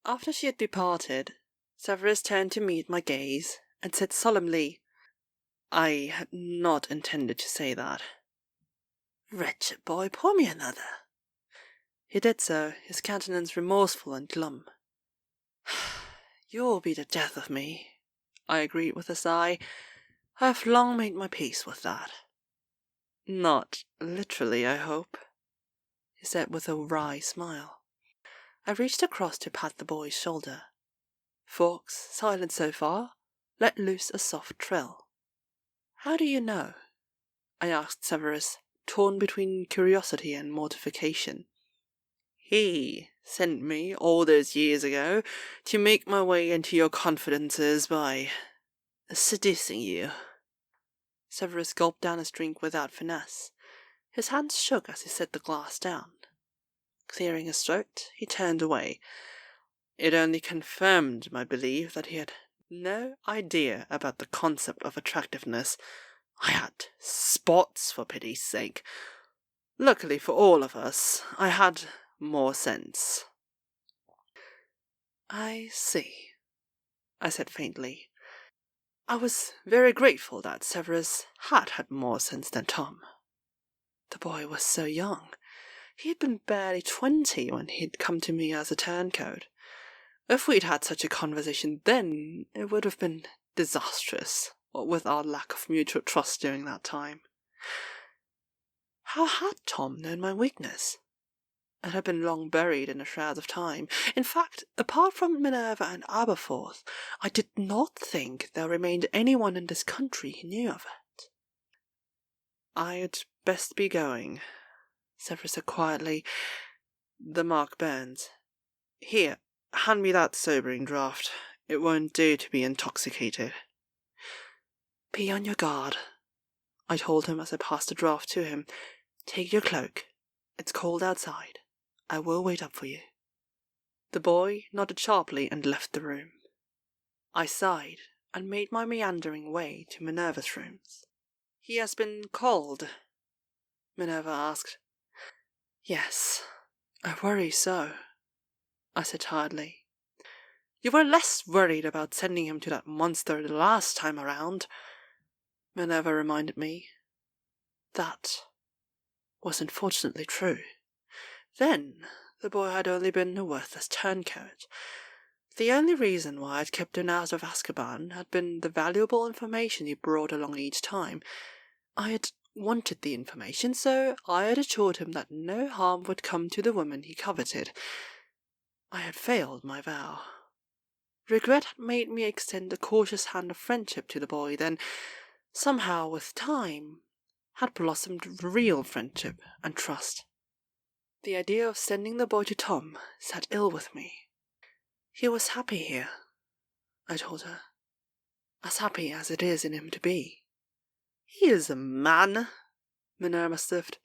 After she had departed, Severus turned to meet my gaze and said solemnly, "I had not intended to say that." "Wretched boy, pour me another." He did so, his countenance remorseful and glum. "You'll be the death of me," I agreed with a sigh. "I have long made my peace with that." "Not literally, I hope," he said with a wry smile. I reached across to pat the boy's shoulder. Fawkes, silent so far, let loose a soft trill. "How do you know?" I asked Severus, torn between curiosity and mortification. "He sent me all those years ago to make my way into your confidences by seducing you." Severus gulped down his drink without finesse. His hands shook as he set the glass down. Clearing his throat, he turned away. It only confirmed my belief that he had no idea about the concept of attractiveness. I had spots, for pity's sake. Luckily for all of us, I had more sense. "I see," I said faintly. I was very grateful that Severus had more sense than Tom. The boy was so young. He had been barely 20 when he'd come to me as a turncoat. If we'd had such a conversation then, it would have been disastrous, what with our lack of mutual trust during that time. How had Tom known my weakness? It had been long buried in the shrouds of time. In fact, apart from Minerva and Aberforth, I did not think there remained anyone in this country who knew of it. "I'd best be going," Severus said quietly. "The mark burns. Here, hand me that sobering draught. It won't do to be intoxicated." "Be on your guard," I told him as I passed the draught to him. "Take your cloak. It's cold outside. I will wait up for you." The boy nodded sharply and left the room. I sighed and made my meandering way to Minerva's rooms. "He has been called?" Minerva asked. "Yes, I worry so," I said tiredly. "You were less worried about sending him to that monster the last time around," Minerva reminded me. That was unfortunately true. Then the boy had only been a worthless turncoat. The only reason why I'd kept him out of Azkaban had been the valuable information he brought along each time. I had wanted the information, so I had assured him that no harm would come to the woman he coveted. I had failed my vow. Regret had made me extend a cautious hand of friendship to the boy, then, somehow with time, had blossomed real friendship and trust. The idea of sending the boy to Tom sat ill with me. He was happy here, I told her. As happy as it is in him to be. He is a man, Minerva sniffed.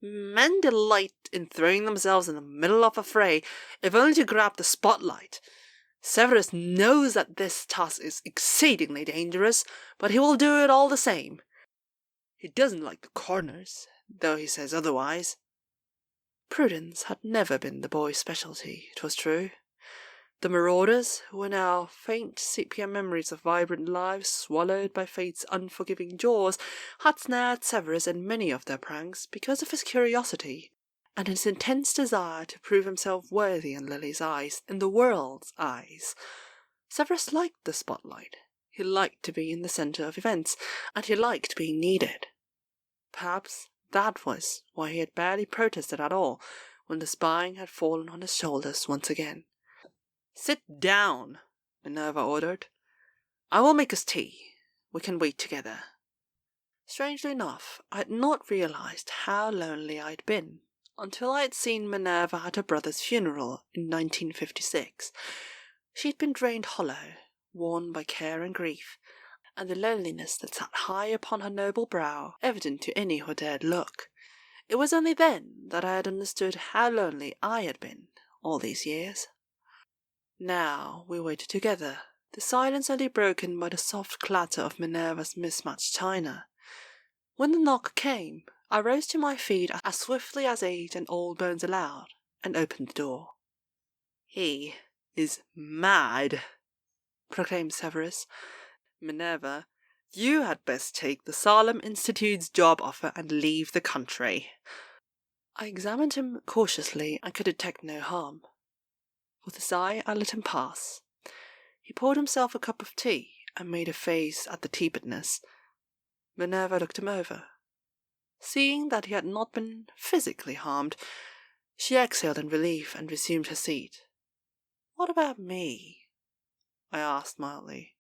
Men delight in throwing themselves in the middle of a fray, if only to grab the spotlight. Severus knows that this task is exceedingly dangerous, but he will do it all the same. He doesn't like the corners, though he says otherwise. Prudence had never been the boy's specialty, 'twas true. The marauders, who were now faint sepia memories of vibrant lives swallowed by fate's unforgiving jaws, had snared Severus in many of their pranks because of his curiosity, and his intense desire to prove himself worthy in Lily's eyes, in the world's eyes. Severus liked the spotlight. He liked to be in the centre of events, and he liked being needed. Perhaps that was why he had barely protested at all when the spying had fallen on his shoulders once again. "Sit down," Minerva ordered. "I will make us tea. We can wait together." Strangely enough, I had not realized how lonely I had been until I had seen Minerva at her brother's funeral in 1956. She had been drained hollow, worn by care and grief, and the loneliness that sat high upon her noble brow evident to any who dared look. It was only then that I had understood how lonely I had been all these years. Now we waited together, the silence only broken by the soft clatter of Minerva's mismatched china. When the knock came, I rose to my feet as swiftly as age and old bones allowed, and opened the door. "He is mad," proclaimed Severus. "Minerva, you had best take the Salem Institute's job offer and leave the country." I examined him cautiously and could detect no harm. With a sigh, I let him pass. He poured himself a cup of tea and made a face at the teapotness. Minerva looked him over. Seeing that he had not been physically harmed, she exhaled in relief and resumed her seat. "What about me?" I asked mildly.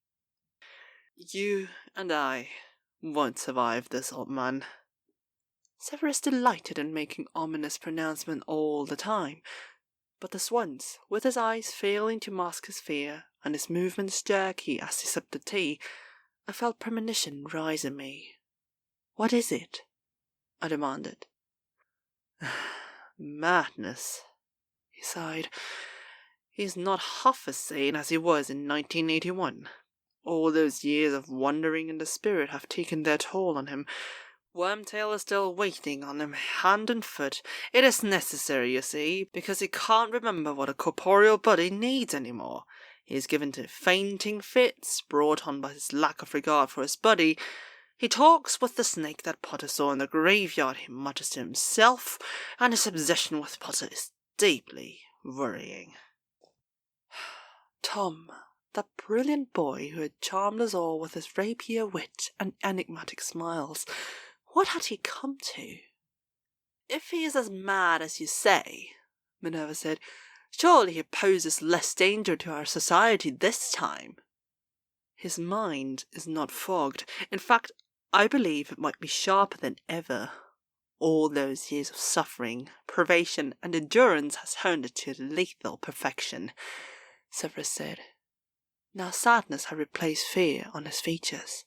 "You and I won't survive this, old man." Severus delighted in making ominous pronouncements all the time, but this once, with his eyes failing to mask his fear, and his movements jerky as he sipped the tea, I felt premonition rise in me. "What is it?" I demanded. "Madness," he sighed. "He is not half as sane as he was in 1981. All those years of wandering in the spirit have taken their toll on him. Wormtail is still waiting on him, hand and foot. It is necessary, you see, because he can't remember what a corporeal body needs anymore. He is given to fainting fits, brought on by his lack of regard for his body. He talks with the snake that Potter saw in the graveyard, he mutters to himself, and his obsession with Potter is deeply worrying." Tom, that brilliant boy who had charmed us all with his rapier wit and enigmatic smiles, what had he come to? "If he is as mad as you say," Minerva said, "surely he poses less danger to our society this time." "His mind is not fogged. In fact, I believe it might be sharper than ever. All those years of suffering, privation, and endurance has honed it to lethal perfection," Severus said. Now sadness had replaced fear on his features.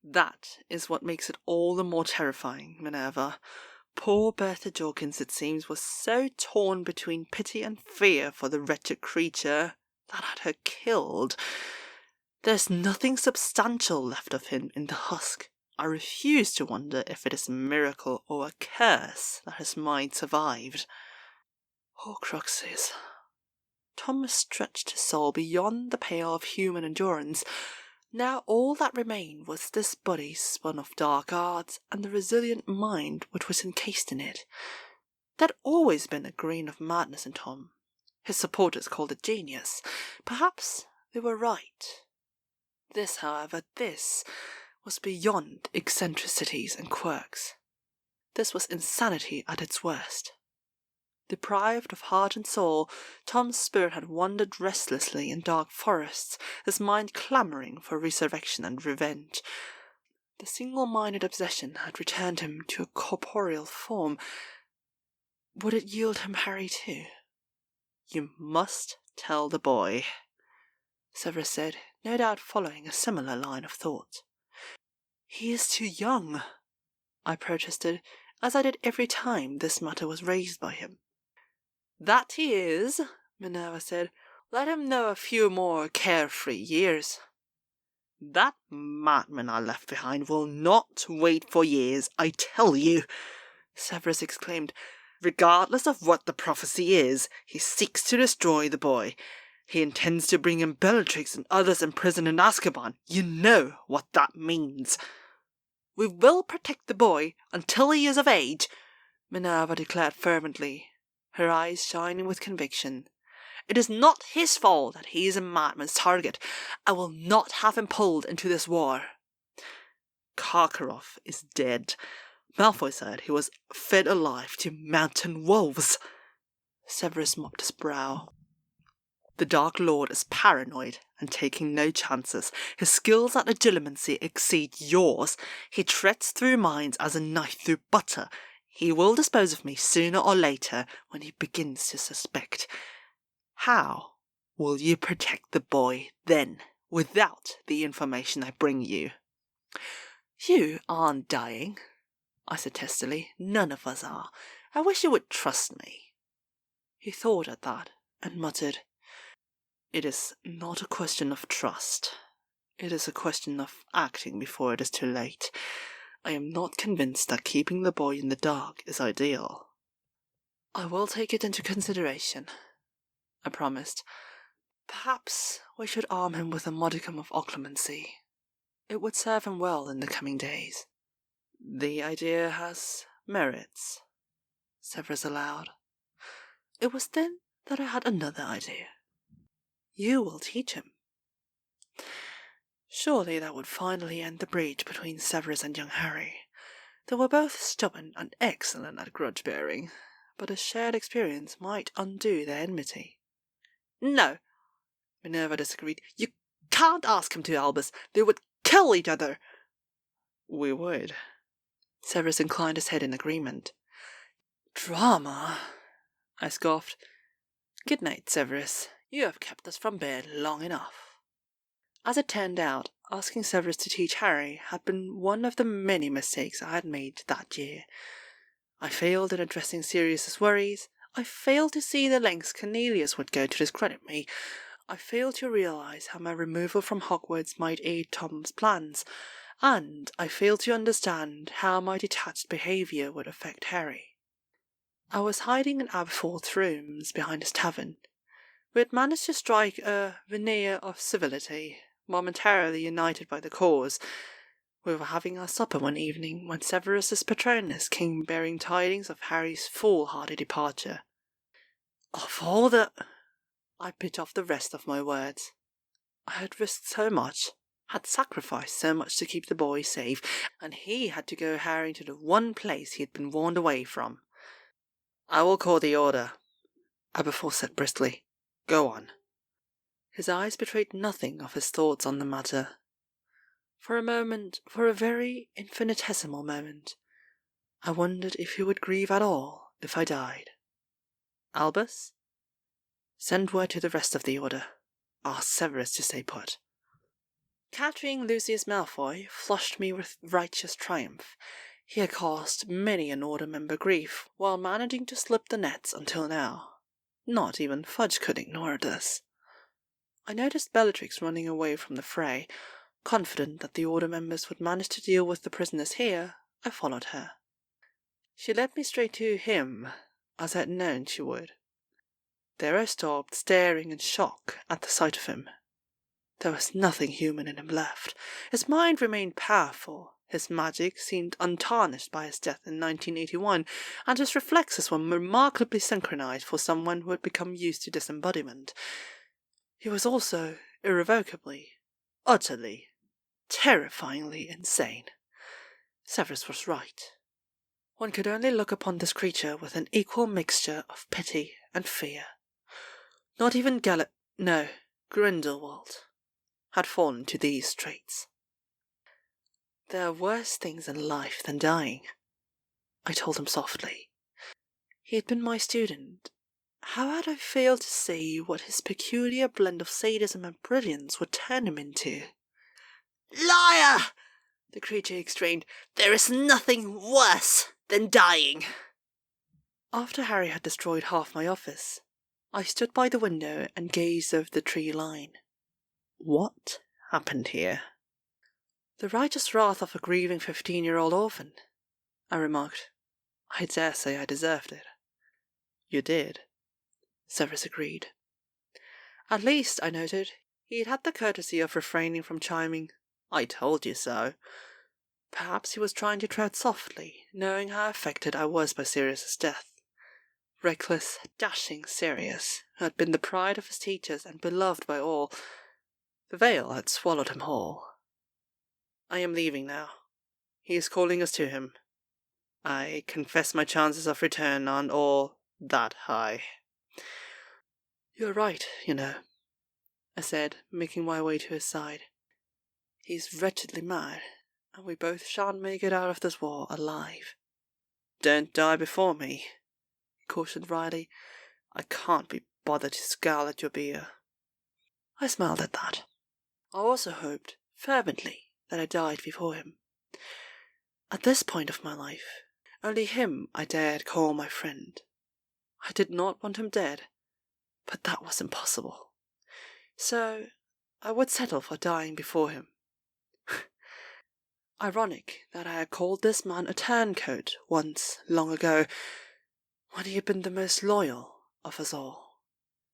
"That is what makes it all the more terrifying, Minerva. Poor Bertha Jorkins, it seems, was so torn between pity and fear for the wretched creature that had her killed. There's nothing substantial left of him in the husk. I refuse to wonder if it is a miracle or a curse that his mind survived." Horcruxes. Thomas stretched his soul beyond the pale of human endurance. Now all that remained was this body spun of dark arts, and the resilient mind which was encased in it. There had always been a grain of madness in Tom. His supporters called it genius. Perhaps they were right. This, however, was beyond eccentricities and quirks. This was insanity at its worst. Deprived of heart and soul, Tom's spirit had wandered restlessly in dark forests, his mind clamouring for resurrection and revenge. The single-minded obsession had returned him to a corporeal form. Would it yield him Harry too? You must tell the boy, Severus said, no doubt following a similar line of thought. He is too young, I protested, as I did every time this matter was raised by him. That he is, Minerva said. Let him know a few more carefree years. That madman I left behind will not wait for years, I tell you, Severus exclaimed. Regardless of what the prophecy is, he seeks to destroy the boy. He intends to bring in Bellatrix and others imprisoned in Azkaban. You know what that means. We will protect the boy until he is of age, Minerva declared fervently, her eyes shining with conviction. It is not his fault that he is a madman's target. I will not have him pulled into this war. Karkaroff is dead. Malfoy said he was fed alive to mountain wolves. Severus mopped his brow. The Dark Lord is paranoid and taking no chances. His skills at legitimacy exceed yours. He treads through minds as a knife through butter. He will dispose of me sooner or later when he begins to suspect. How will you protect the boy then, without the information I bring you? You aren't dying, I said testily. None of us are. I wish you would trust me. He thought at that and muttered, It is not a question of trust. It is a question of acting before it is too late. I am not convinced that keeping the boy in the dark is ideal. I will take it into consideration, I promised. Perhaps we should arm him with a modicum of occlumency. It would serve him well in the coming days. The idea has merits, Severus allowed. It was then that I had another idea. You will teach him. Surely that would finally end the breach between Severus and young Harry. They were both stubborn and excellent at grudge-bearing, but a shared experience might undo their enmity. No, Minerva disagreed. You can't ask him to, Albus. They would kill each other. We would. Severus inclined his head in agreement. Drama, I scoffed. Good night, Severus. You have kept us from bed long enough. As it turned out, asking Severus to teach Harry had been one of the many mistakes I had made that year. I failed in addressing Sirius's worries. I failed to see the lengths Cornelius would go to discredit me. I failed to realize how my removal from Hogwarts might aid Tom's plans, and I failed to understand how my detached behavior would affect Harry. I was hiding in Aberforth's rooms behind his tavern. We had managed to strike a veneer of civility, momentarily united by the cause. We were having our supper one evening when Severus's Patronus came bearing tidings of Harry's foolhardy departure. Of all the... I bit off the rest of my words. I had risked so much, had sacrificed so much to keep the boy safe, and he had to go harrying to the one place he had been warned away from. I will call the order, Aberforth said briskly. Go on. His eyes betrayed nothing of his thoughts on the matter. For a moment, for a very infinitesimal moment, I wondered if he would grieve at all if I died. Albus? Send word to the rest of the order. Ask Severus to stay put. Capturing Lucius Malfoy flushed me with righteous triumph. He had caused many an order member grief while managing to slip the nets until now. Not even Fudge could ignore this. I noticed Bellatrix running away from the fray. Confident that the order members would manage to deal with the prisoners here, I followed her. She led me straight to him, as I had known she would. There I stopped, staring in shock at the sight of him. There was nothing human in him left. His mind remained powerful. His magic seemed untarnished by his death in 1981, and his reflexes were remarkably synchronized for someone who had become used to disembodiment. He was also irrevocably, utterly, terrifyingly insane. Severus was right. One could only look upon this creature with an equal mixture of pity and fear. Not even Grindelwald had fallen to these traits. There are worse things in life than dying, I told him softly. He had been my student. How had I failed to see what his peculiar blend of sadism and brilliance would turn him into? "Liar!" the creature exclaimed. "There is nothing worse than dying." After Harry had destroyed half my office, I stood by the window and gazed over the tree line. What happened here? "The righteous wrath of a grieving 15-year-old orphan," I remarked. "I dare say I deserved it." "You did," Severus agreed. At least, I noted, he had had the courtesy of refraining from chiming, "I told you so." Perhaps he was trying to tread softly, knowing how affected I was by Sirius's death. Reckless, dashing Sirius, who had been the pride of his teachers and beloved by all. The veil had swallowed him whole. "I am leaving now. He is calling us to him. I confess my chances of return aren't all that high." "You're right, you know," I said, making my way to his side. "He's wretchedly mad, and we both shan't make it out of this war alive." "Don't die before me," he cautioned Riley. "I can't be bothered to scowl at your beer." I smiled at that. I also hoped, fervently, that I died before him. At this point of my life, only him I dared call my friend. I did not want him dead, but that was impossible. So I would settle for dying before him. Ironic that I had called this man a turncoat once, long ago, when he had been the most loyal of us all.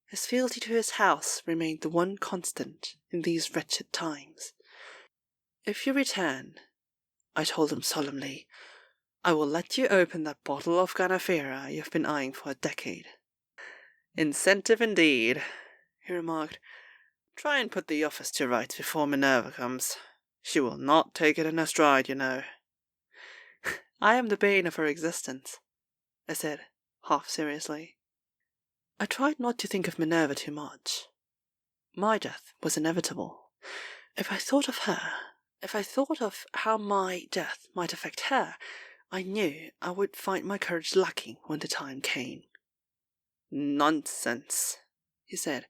His fealty to his house remained the one constant in these wretched times. "If you return," I told him solemnly, "I will let you open that bottle of Ganafera you've been eyeing for a decade." "Incentive indeed," he remarked. "Try and put the office to rights before Minerva comes. She will not take it in her stride, you know." "I am the bane of her existence," I said, half seriously. I tried not to think of Minerva too much. My death was inevitable. If I thought of her, if I thought of how my death might affect her, I knew I would find my courage lacking when the time came. "Nonsense," he said.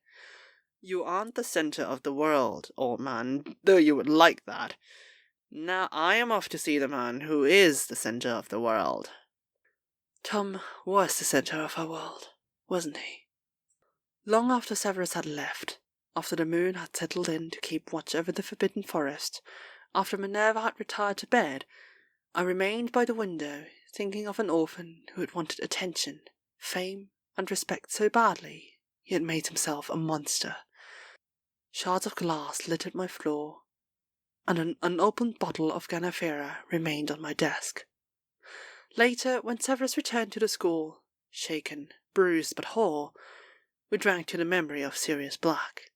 "You aren't the center of the world, old man, though you would like that. Now I am off to see the man who is the center of the world." Tom was the center of our world, wasn't he? Long after Severus had left, after the moon had settled in to keep watch over the Forbidden Forest, after Minerva had retired to bed, I remained by the window, thinking of an orphan who had wanted attention, fame, and respect so badly he had made himself a monster. Shards of glass littered my floor, and an unopened bottle of Ganafera remained on my desk. Later, when Severus returned to the school, shaken, bruised, but whole, we drank to the memory of Sirius Black.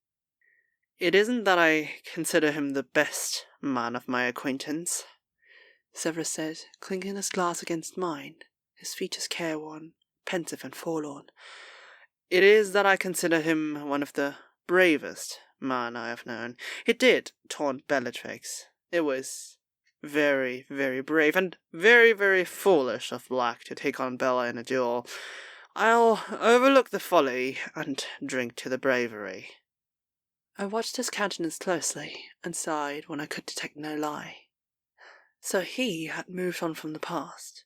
"It isn't that I consider him the best man of my acquaintance," Severus said, clinking his glass against mine, his features careworn, pensive and forlorn. "It is that I consider him one of the bravest men I have known. He did taunt Bellatrix. It was very, very brave, and very, very foolish of Black to take on Bella in a duel. I'll overlook the folly and drink to the bravery." I watched his countenance closely, and sighed when I could detect no lie. So he had moved on from the past.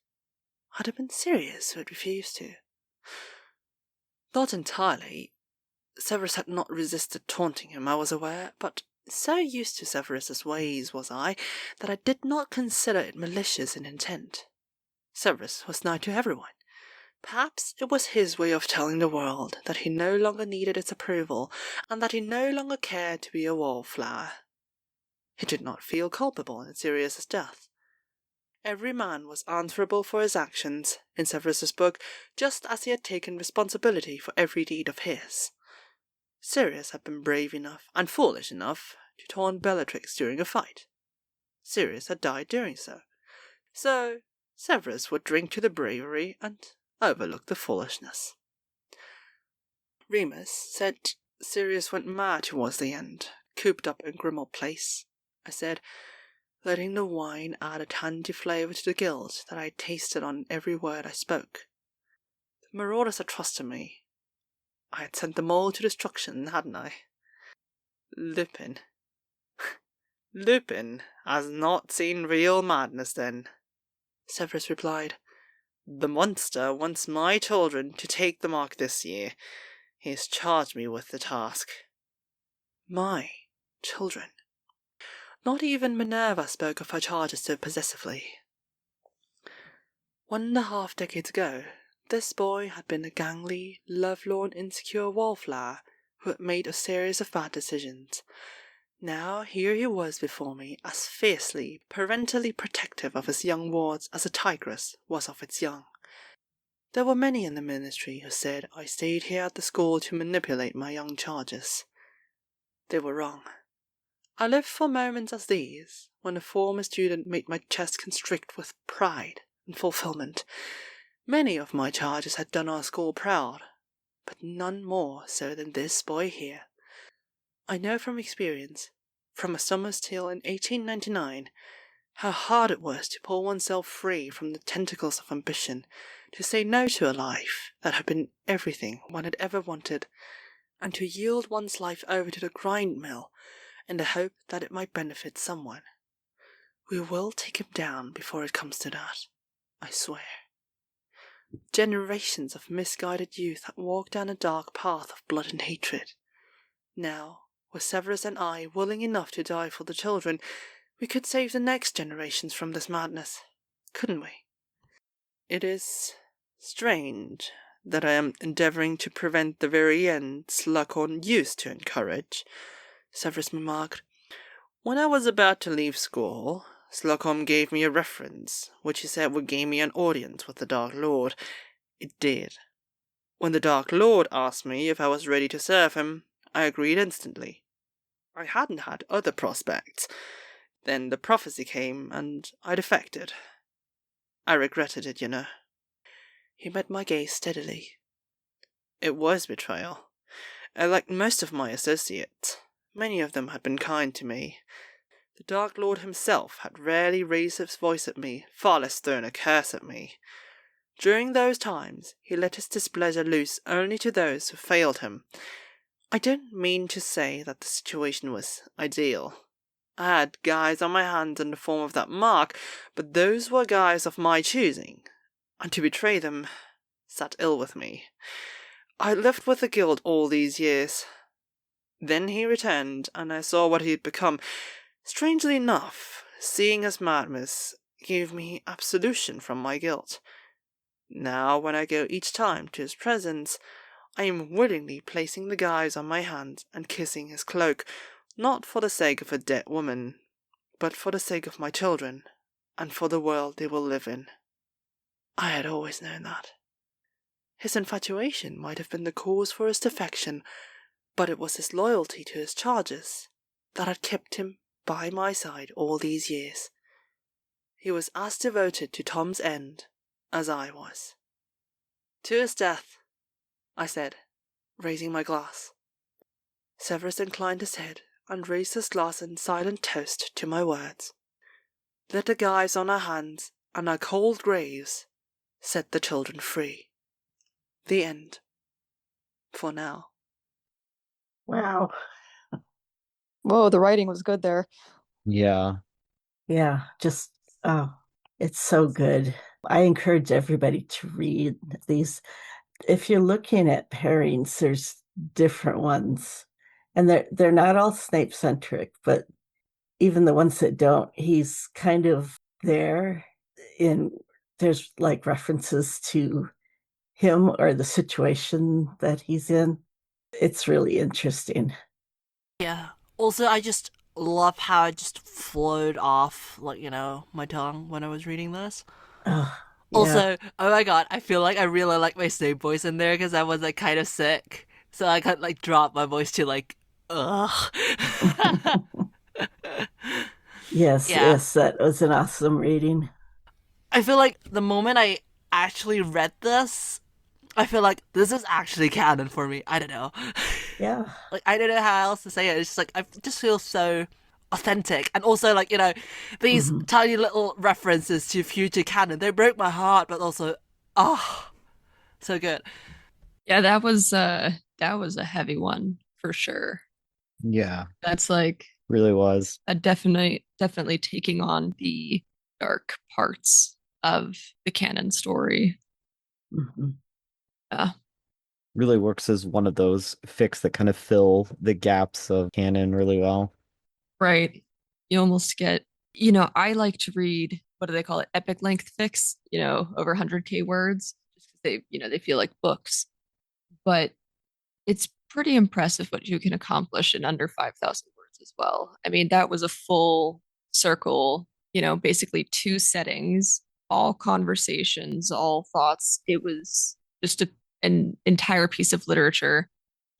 Had it been Sirius who had refused to? Not entirely. Severus had not resisted taunting him, I was aware, but so used to Severus's ways was I, that I did not consider it malicious in intent. Severus was nice to everyone. Perhaps it was his way of telling the world that he no longer needed its approval, and that he no longer cared to be a wallflower. He did not feel culpable in Sirius's death. Every man was answerable for his actions, in Severus's book, just as he had taken responsibility for every deed of his. Sirius had been brave enough, and foolish enough, to taunt Bellatrix during a fight. Sirius had died doing so. So Severus would drink to the bravery and overlook the foolishness. Remus said Sirius went mad towards the end, cooped up in Grimmauld Place, I said, letting the wine add a tangy flavour to the guilt that I tasted on every word I spoke. The marauders had trusted me. I had sent them all to destruction, hadn't I? Lupin. Lupin has not seen real madness, then, Severus replied. The monster wants my children to take the mark this year. He has charged me with the task. My children. Not even Minerva spoke of her charges so possessively. 1.5 decades ago, this boy had been a gangly, lovelorn, insecure wallflower who had made a series of bad decisions. Now here he was before me, as fiercely, parentally protective of his young wards as a tigress was of its young. There were many in the ministry who said I stayed here at the school to manipulate my young charges. They were wrong. I lived for moments as these, when a former student made my chest constrict with pride and fulfillment. Many of my charges had done our school proud, but none more so than this boy here. I know from experience, from A Summer's Tale in 1899, how hard it was to pull oneself free from the tentacles of ambition, to say no to a life that had been everything one had ever wanted, and to yield one's life over to the grind mill in the hope that it might benefit someone. We will take him down before it comes to that, I swear. Generations of misguided youth had walked down a dark path of blood and hatred. Now, were Severus and I willing enough to die for the children, we could save the next generations from this madness, couldn't we? It is strange that I am endeavouring to prevent the very end Slughorn used to encourage, Severus remarked. When I was about to leave school, Slughorn gave me a reference, which he said would gain me an audience with the Dark Lord. It did. When the Dark Lord asked me if I was ready to serve him, I agreed instantly. I hadn't had other prospects. Then the prophecy came, and I defected. I regretted it, you know. He met my gaze steadily. It was betrayal. Like most of my associates, many of them had been kind to me. The Dark Lord himself had rarely raised his voice at me, far less thrown a curse at me. During those times, he let his displeasure loose only to those who failed him. I don't mean to say that the situation was ideal. I had guys on my hands in the form of that mark, but those were guys of my choosing, and to betray them sat ill with me. I lived with the guild all these years. Then he returned, and I saw what he had become. Strangely enough, seeing his madness gave me absolution from my guilt. Now, when I go each time to his presence, I am willingly placing the guise on my hand and kissing his cloak, not for the sake of a dead woman, but for the sake of my children, and for the world they will live in. I had always known that. His infatuation might have been the cause for his defection, but it was his loyalty to his charges that had kept him by my side all these years. He was as devoted to Tom's end as I was. To his death, I said, raising my glass. Severus inclined his head and raised his glass in silent toast to my words. Let the guys on our hands and our cold graves set the children free. The end. For now. Wow. Whoa, the writing was good there. Yeah. Yeah, just, oh, it's so good. I encourage everybody to read these. If you're looking at pairings, there's different ones. And they're not all Snape-centric, but even the ones that don't, he's kind of there there's like references to him or the situation that he's in. It's really interesting. Yeah. Also, I just love how it just flowed off, like, my tongue when I was reading this. Oh, yeah. Also, oh my god, I feel like I really like my Snape voice in there because I was, like, kind of sick. So I could, like, drop my voice to, like, ugh. Yes, Yeah. yes, that was an awesome reading. I feel like the moment I actually read this, I feel like this is actually canon for me. I don't know. Yeah. Like, I don't know how else to say it. It's just like, I just feel so authentic. And also, like, these tiny little references to future canon, they broke my heart, but also, So good. Yeah, that was a heavy one for sure. Yeah, That's like really was. a definitely taking on the dark parts of the canon story. Mhm. Yeah. Really works as one of those fics that kind of fill the gaps of canon really well. Right. You almost get, I like to read, what do they call it? Epic length fics, over 100K words, just because they feel like books. But it's pretty impressive what you can accomplish in under 5,000 words as well. I mean, that was a full circle, basically two settings, all conversations, all thoughts. It was just an entire piece of literature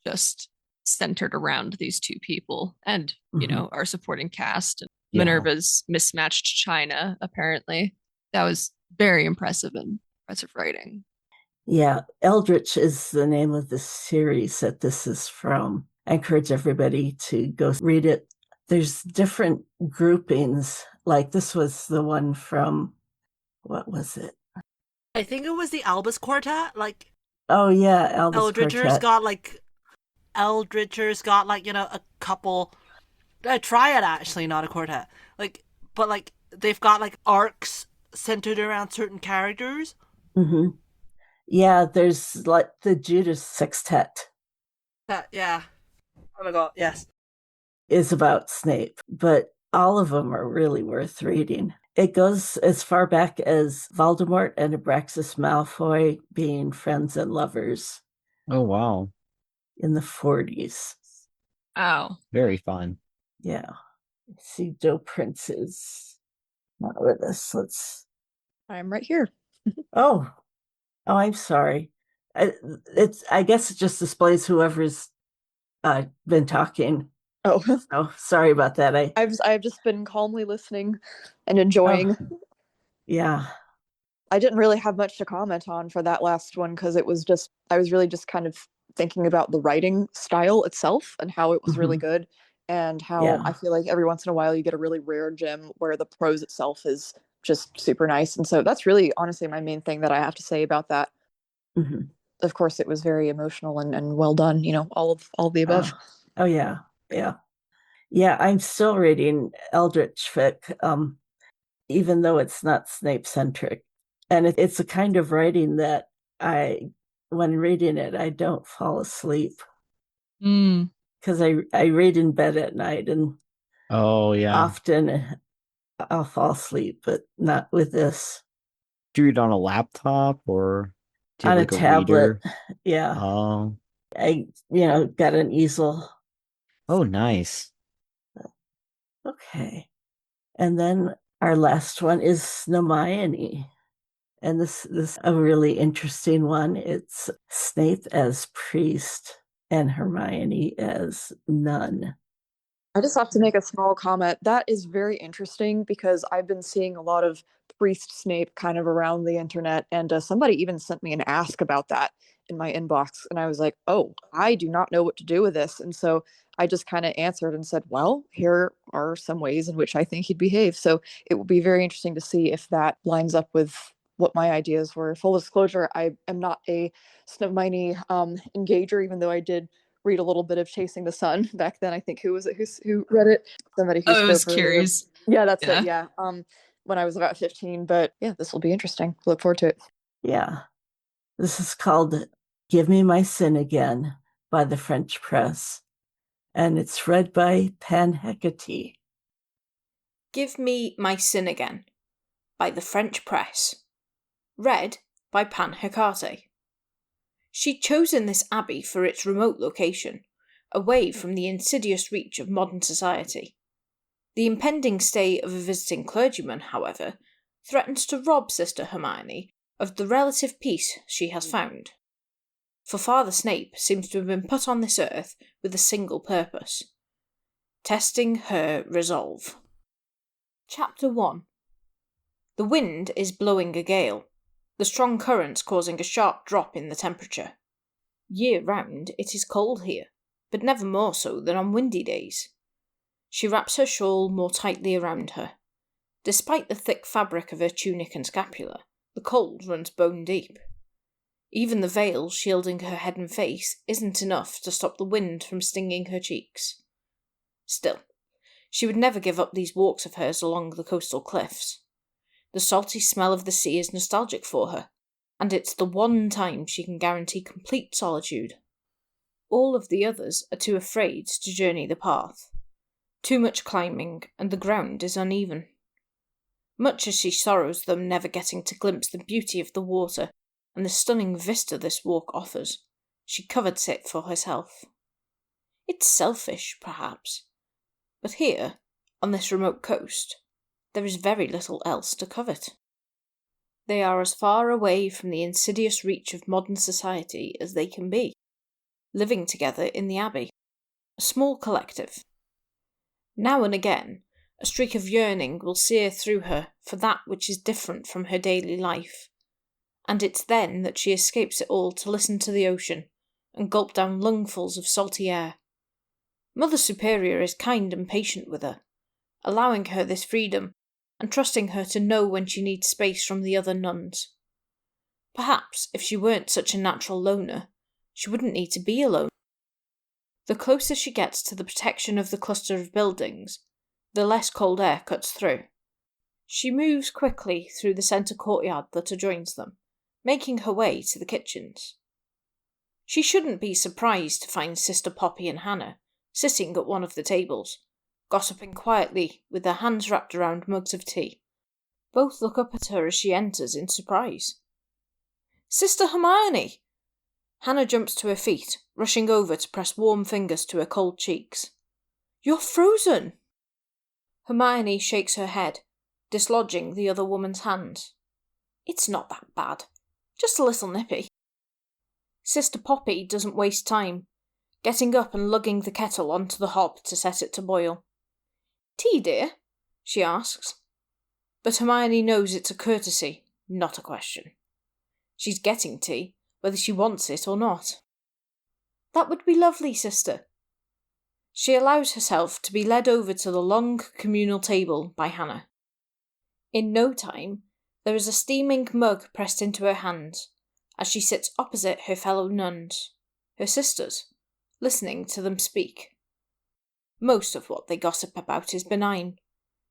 just centered around these two people and, Mhm. our supporting cast and Yeah. Minerva's mismatched China, apparently. That was very impressive and impressive writing. Yeah, Eldritch is the name of the series that this is from. I encourage everybody to go read it. There's different groupings. Like this was the one from, what was it? I think it was the Albus Quartet. Like Oh yeah, Albus Eldritcher's Quartet. got like a couple, a triad actually, not a quartet. But they've got like arcs centered around certain characters. Hmm. Yeah, there's like the Judas Sextet Yeah. Oh my god, yes. is about Snape, but all of them are really worth reading. It goes as far back as Voldemort and Abraxas Malfoy being friends and lovers Oh, wow. in the 40s. Oh, Very fun. Yeah. See, Joe Prince is not with us. I'm right here. Oh, I'm sorry. I guess it just displays whoever's been talking. Oh, Oh, sorry about that. I've just been calmly listening and enjoying. Oh, yeah. I didn't really have much to comment on for that last one because I was really just kind of thinking about the writing style itself and how it was really Mhm. good, and how Yeah. I feel like every once in a while you get a really rare gem where the prose itself is just super nice. And so that's really honestly my main thing that I have to say about that. Mhm. Of course, it was very emotional and well done, all of the above. Oh yeah. Yeah. Yeah, I'm still reading Eldritch fic, even though it's not Snape centric. And it's a kind of writing that when reading it, I don't fall asleep mm. because I read in bed at night and Oh, yeah. often I'll fall asleep, but not with this. Do you read on a laptop or do you On have a like a tablet. reader? Yeah. Oh, I, got an easel. oh, nice. Okay. And then our last one is Hermione. And this a really interesting one. It's Snape as priest and Hermione as nun. I just have to make a small comment. That is very interesting because I've been seeing a lot of priest Snape kind of around the internet, and somebody even sent me an ask about that in my inbox, and I was like, "Oh, I do not know what to do with this." And so I just kind of answered and said, "Well, here are some ways in which I think he'd behave." So it will be very interesting to see if that lines up with what my ideas were. Full disclosure, I am not a Hermione engager, even though I did read a little bit of Chasing the Sun back then. I think who was it who read it? Somebody who Oh, it was spoke earlier. Curious. Yeah, that's Yeah. it. Yeah. When I was about 15, but yeah, this will be interesting. Look forward to it. Yeah. This is called Give Me My Sin Again by the French Press. And it's read by Pan Hecate. Give Me My Sin Again by the French Press. Read by Pan Hecate. She'd chosen this abbey for its remote location, away from the insidious reach of modern society. The impending stay of a visiting clergyman, however, threatens to rob Sister Hermione of the relative peace she has found. For Father Snape seems to have been put on this earth with a single purpose: testing her resolve. Chapter 1. The wind is blowing a gale, the strong currents causing a sharp drop in the temperature. Year-round it is cold here, but never more so than on windy days. She wraps her shawl more tightly around her. Despite the thick fabric of her tunic and scapula, the cold runs bone deep. Even the veil shielding her head and face isn't enough to stop the wind from stinging her cheeks. Still, she would never give up these walks of hers along the coastal cliffs. The salty smell of the sea is nostalgic for her, and it's the one time she can guarantee complete solitude. All of the others are too afraid to journey the path. Too much climbing, and the ground is uneven. Much as she sorrows them never getting to glimpse the beauty of the water and the stunning vista this walk offers, she covets it for herself. It's selfish, perhaps, but here, on this remote coast, there is very little else to covet. They are as far away from the insidious reach of modern society as they can be, living together in the Abbey, a small collective. Now and again, a streak of yearning will sear through her for that which is different from her daily life, and it's then that she escapes it all to listen to the ocean and gulp down lungfuls of salty air. Mother Superior is kind and patient with her, allowing her this freedom and trusting her to know when she needs space from the other nuns. Perhaps if she weren't such a natural loner, she wouldn't need to be alone. The closer she gets to the protection of the cluster of buildings, the less cold air cuts through. She moves quickly through the centre courtyard that adjoins them, making her way to the kitchens. She shouldn't be surprised to find Sister Poppy and Hannah sitting at one of the tables, gossiping quietly with their hands wrapped around mugs of tea. Both look up at her as she enters in surprise. "Sister Hermione!" Hannah jumps to her feet, rushing over to press warm fingers to her cold cheeks. "You're frozen!" Hermione shakes her head, dislodging the other woman's hands. "It's not that bad. Just a little nippy." Sister Poppy doesn't waste time, getting up and lugging the kettle onto the hob to set it to boil. "Tea, dear?" she asks. But Hermione knows it's a courtesy, not a question. She's getting tea, whether she wants it or not. "That would be lovely, sister." She allows herself to be led over to the long communal table by Hannah. In no time, there is a steaming mug pressed into her hands, as she sits opposite her fellow nuns, her sisters, listening to them speak. Most of what they gossip about is benign,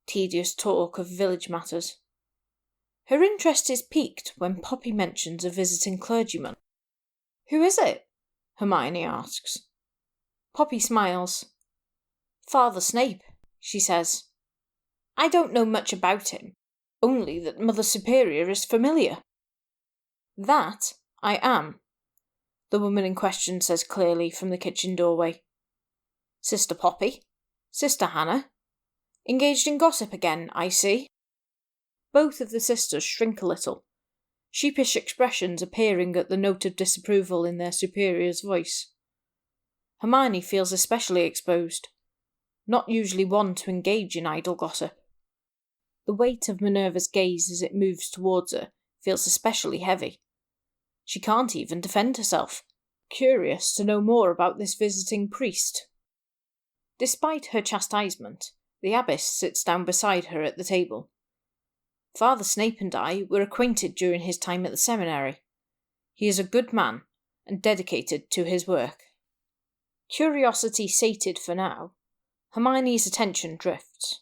tedious talk of village matters. Her interest is piqued when Poppy mentions a visiting clergyman. "Who is it?" Hermione asks. Poppy smiles. "Father Snape," she says. "I don't know much about him, only that Mother Superior is familiar." "That I am," the woman in question says clearly from the kitchen doorway. "Sister Poppy? Sister Hannah? Engaged in gossip again, I see." Both of the sisters shrink a little, sheepish expressions appearing at the note of disapproval in their superior's voice. Hermione feels especially exposed, not usually one to engage in idle gossip. The weight of Minerva's gaze as it moves towards her feels especially heavy. She can't even defend herself, curious to know more about this visiting priest. Despite her chastisement, the abbess sits down beside her at the table. "Father Snape and I were acquainted during his time at the seminary. He is a good man, and dedicated to his work." Curiosity sated for now, Hermione's attention drifts.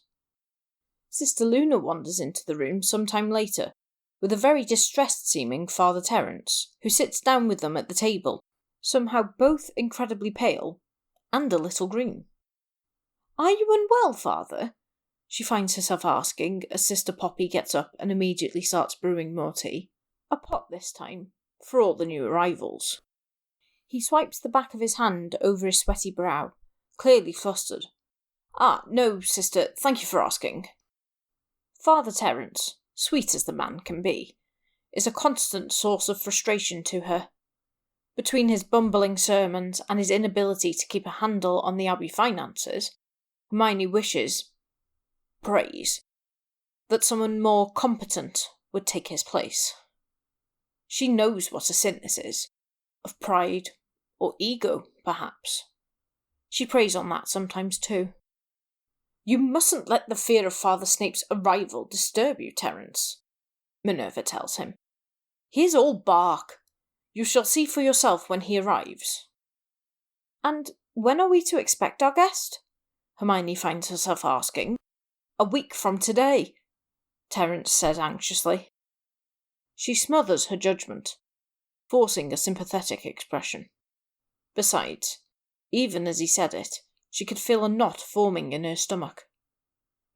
Sister Luna wanders into the room some time later, with a very distressed-seeming Father Terence, who sits down with them at the table, somehow both incredibly pale and a little green. "Are you unwell, Father?" she finds herself asking as Sister Poppy gets up and immediately starts brewing more tea. A pot this time, for all the new arrivals. He swipes the back of his hand over his sweaty brow, clearly flustered. "Ah, no, sister, thank you for asking." Father Terence, sweet as the man can be, is a constant source of frustration to her. Between his bumbling sermons and his inability to keep a handle on the Abbey finances, Hermione wishes, prays, that someone more competent would take his place. She knows what a sin this is, of pride or ego, perhaps. She preys on that sometimes too. "You mustn't let the fear of Father Snape's arrival disturb you, Terence," Minerva tells him. "He is all bark. You shall see for yourself when he arrives. And when are we to expect our guest? Hermione finds herself asking. A week from today, Terence said anxiously. She smothers her judgment, forcing a sympathetic expression. Besides, even as he said it, she could feel a knot forming in her stomach.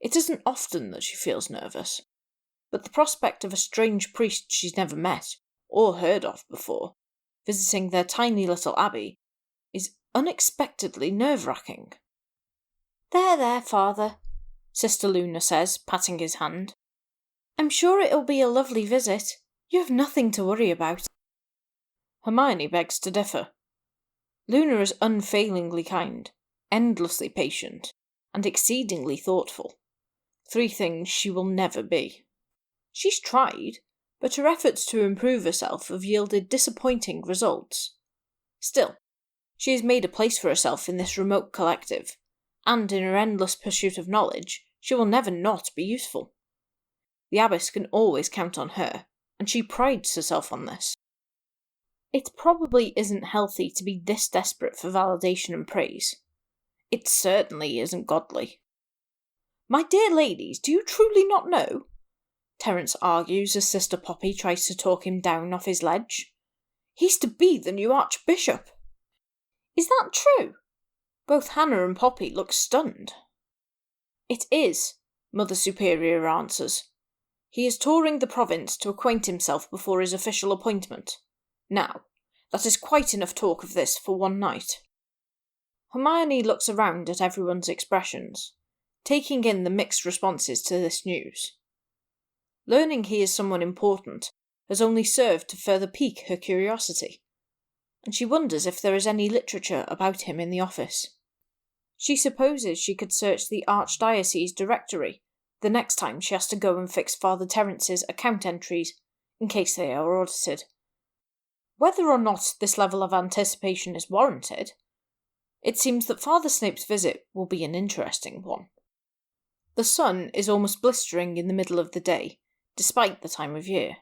It isn't often that she feels nervous, but the prospect of a strange priest she's never met, or heard of before, visiting their tiny little abbey, is unexpectedly nerve-wracking. There, father, Sister Luna says, patting his hand. I'm sure it'll be a lovely visit. You have nothing to worry about. Hermione begs to differ. Luna is unfailingly kind, endlessly patient, and exceedingly thoughtful. 3 things she will never be. She's tried, but her efforts to improve herself have yielded disappointing results. Still, she has made a place for herself in this remote collective, and in her endless pursuit of knowledge, she will never not be useful. The abbess can always count on her, and she prides herself on this. It probably isn't healthy to be this desperate for validation and praise. It certainly isn't godly. My dear ladies, do you truly not know? Terence argues as Sister Poppy tries to talk him down off his ledge. He's to be the new Archbishop. Is that true? Both Hannah and Poppy look stunned. It is, Mother Superior answers. He is touring the province to acquaint himself before his official appointment. Now, that is quite enough talk of this for one night. Hermione looks around at everyone's expressions, taking in the mixed responses to this news. Learning he is someone important has only served to further pique her curiosity, and she wonders if there is any literature about him in the office. She supposes she could search the Archdiocese directory the next time she has to go and fix Father Terence's account entries, in case they are audited. Whether or not this level of anticipation is warranted, it seems that Father Snape's visit will be an interesting one. The sun is almost blistering in the middle of the day, despite the time of year.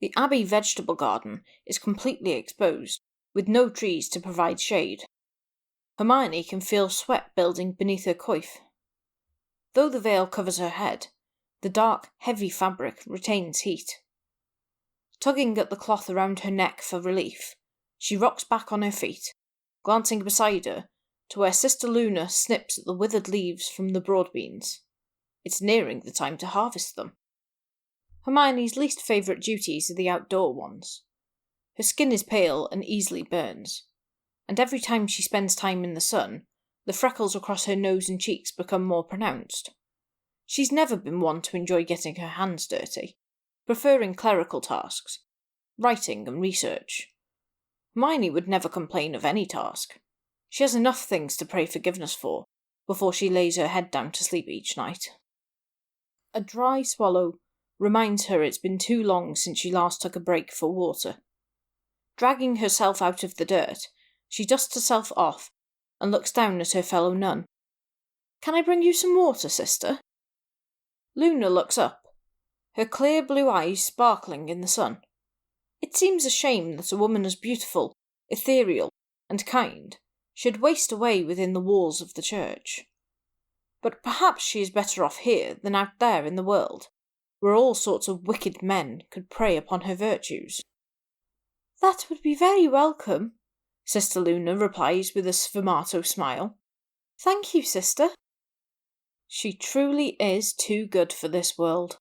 The Abbey vegetable garden is completely exposed, with no trees to provide shade. Hermione can feel sweat building beneath her coif. Though the veil covers her head, the dark, heavy fabric retains heat. Tugging at the cloth around her neck for relief, she rocks back on her feet, glancing beside her to where Sister Luna snips at the withered leaves from the broadbeans. It's nearing the time to harvest them. Hermione's least favourite duties are the outdoor ones. Her skin is pale and easily burns, and every time she spends time in the sun, the freckles across her nose and cheeks become more pronounced. She's never been one to enjoy getting her hands dirty, preferring clerical tasks, writing and research. Hermione would never complain of any task. She has enough things to pray forgiveness for before she lays her head down to sleep each night. A dry swallow reminds her it's been too long since she last took a break for water. Dragging herself out of the dirt, she dusts herself off and looks down at her fellow nun. Can I bring you some water, sister? Luna looks up, her clear blue eyes sparkling in the sun. It seems a shame that a woman as beautiful, ethereal, and kind should waste away within the walls of the church. But perhaps she is better off here than out there in the world, where all sorts of wicked men could prey upon her virtues. That would be very welcome, Sister Luna replies with a sfumato smile. Thank you, sister. She truly is too good for this world.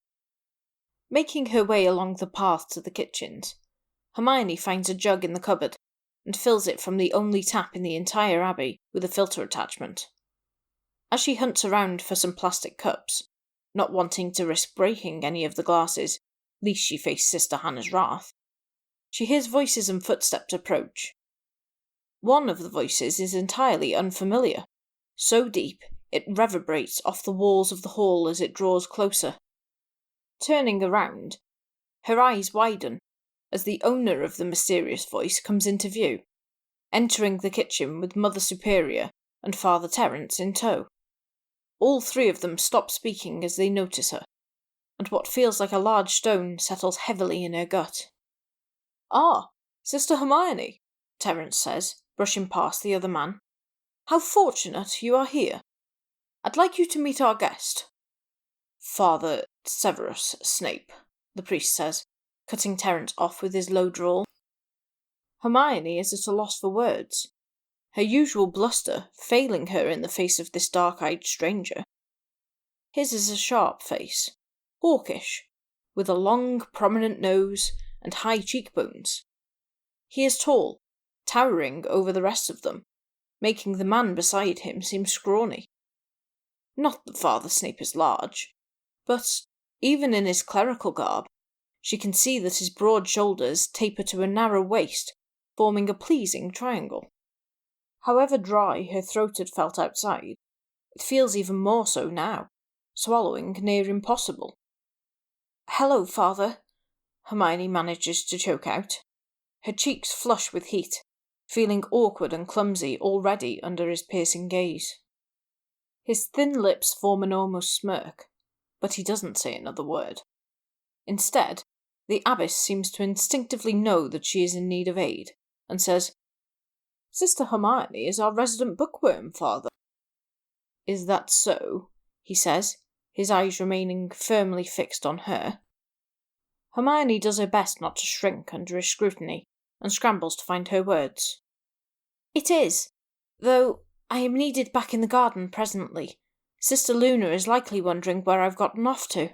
Making her way along the path to the kitchens, Hermione finds a jug in the cupboard and fills it from the only tap in the entire abbey with a filter attachment. As she hunts around for some plastic cups, not wanting to risk breaking any of the glasses, lest she face Sister Hannah's wrath, she hears voices and footsteps approach. One of the voices is entirely unfamiliar, so deep it reverberates off the walls of the hall as it draws closer. Turning around, her eyes widen as the owner of the mysterious voice comes into view, entering the kitchen with Mother Superior and Father Terence in tow. All 3 of them stop speaking as they notice her, and what feels like a large stone settles heavily in her gut. Ah, Sister Hermione, Terence says, brushing past the other man. How fortunate you are here. I'd like you to meet our guest. Father Severus Snape, the priest says, cutting Terence off with his low drawl. Hermione is at a loss for words, her usual bluster failing her in the face of this dark-eyed stranger. His is a sharp face, hawkish, with a long, prominent nose and high cheekbones. He is tall, towering over the rest of them, making the man beside him seem scrawny. Not that Father Snape is large, but, even in his clerical garb, she can see that his broad shoulders taper to a narrow waist, forming a pleasing triangle. However dry her throat had felt outside, it feels even more so now, swallowing near impossible. Hello, Father, Hermione manages to choke out. Her cheeks flush with heat, feeling awkward and clumsy already under his piercing gaze. His thin lips form an almost smirk, but he doesn't say another word. Instead, the abbess seems to instinctively know that she is in need of aid, and says, Sister Hermione is our resident bookworm, Father. Is that so? He says, his eyes remaining firmly fixed on her. Hermione does her best not to shrink under his scrutiny, and scrambles to find her words. It is, though I am needed back in the garden presently. Sister Luna is likely wondering where I've gotten off to.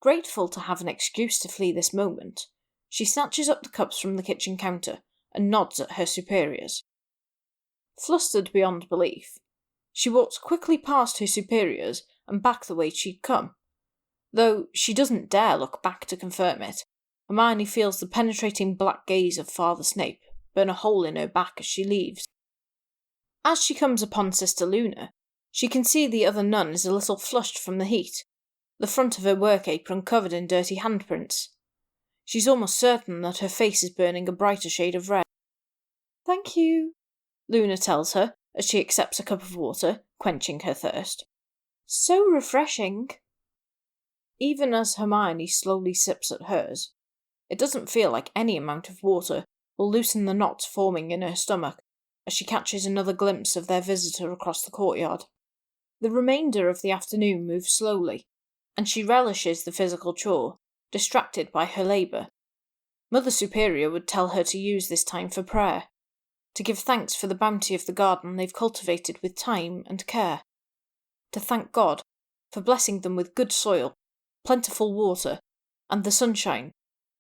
Grateful to have an excuse to flee this moment, she snatches up the cups from the kitchen counter and nods at her superiors. Flustered beyond belief, she walks quickly past her superiors and back the way she'd come. Though she doesn't dare look back to confirm it, Hermione feels the penetrating black gaze of Father Snape burn a hole in her back as she leaves. As she comes upon Sister Luna, she can see the other nun is a little flushed from the heat, the front of her work apron covered in dirty handprints. She's almost certain that her face is burning a brighter shade of red. Thank you, Luna tells her as she accepts a cup of water, quenching her thirst. So refreshing. Even as Hermione slowly sips at hers, it doesn't feel like any amount of water will loosen the knots forming in her stomach as she catches another glimpse of their visitor across the courtyard. The remainder of the afternoon moves slowly, and she relishes the physical chore, distracted by her labour. Mother Superior would tell her to use this time for prayer, to give thanks for the bounty of the garden they've cultivated with time and care, to thank God for blessing them with good soil, plentiful water, and the sunshine,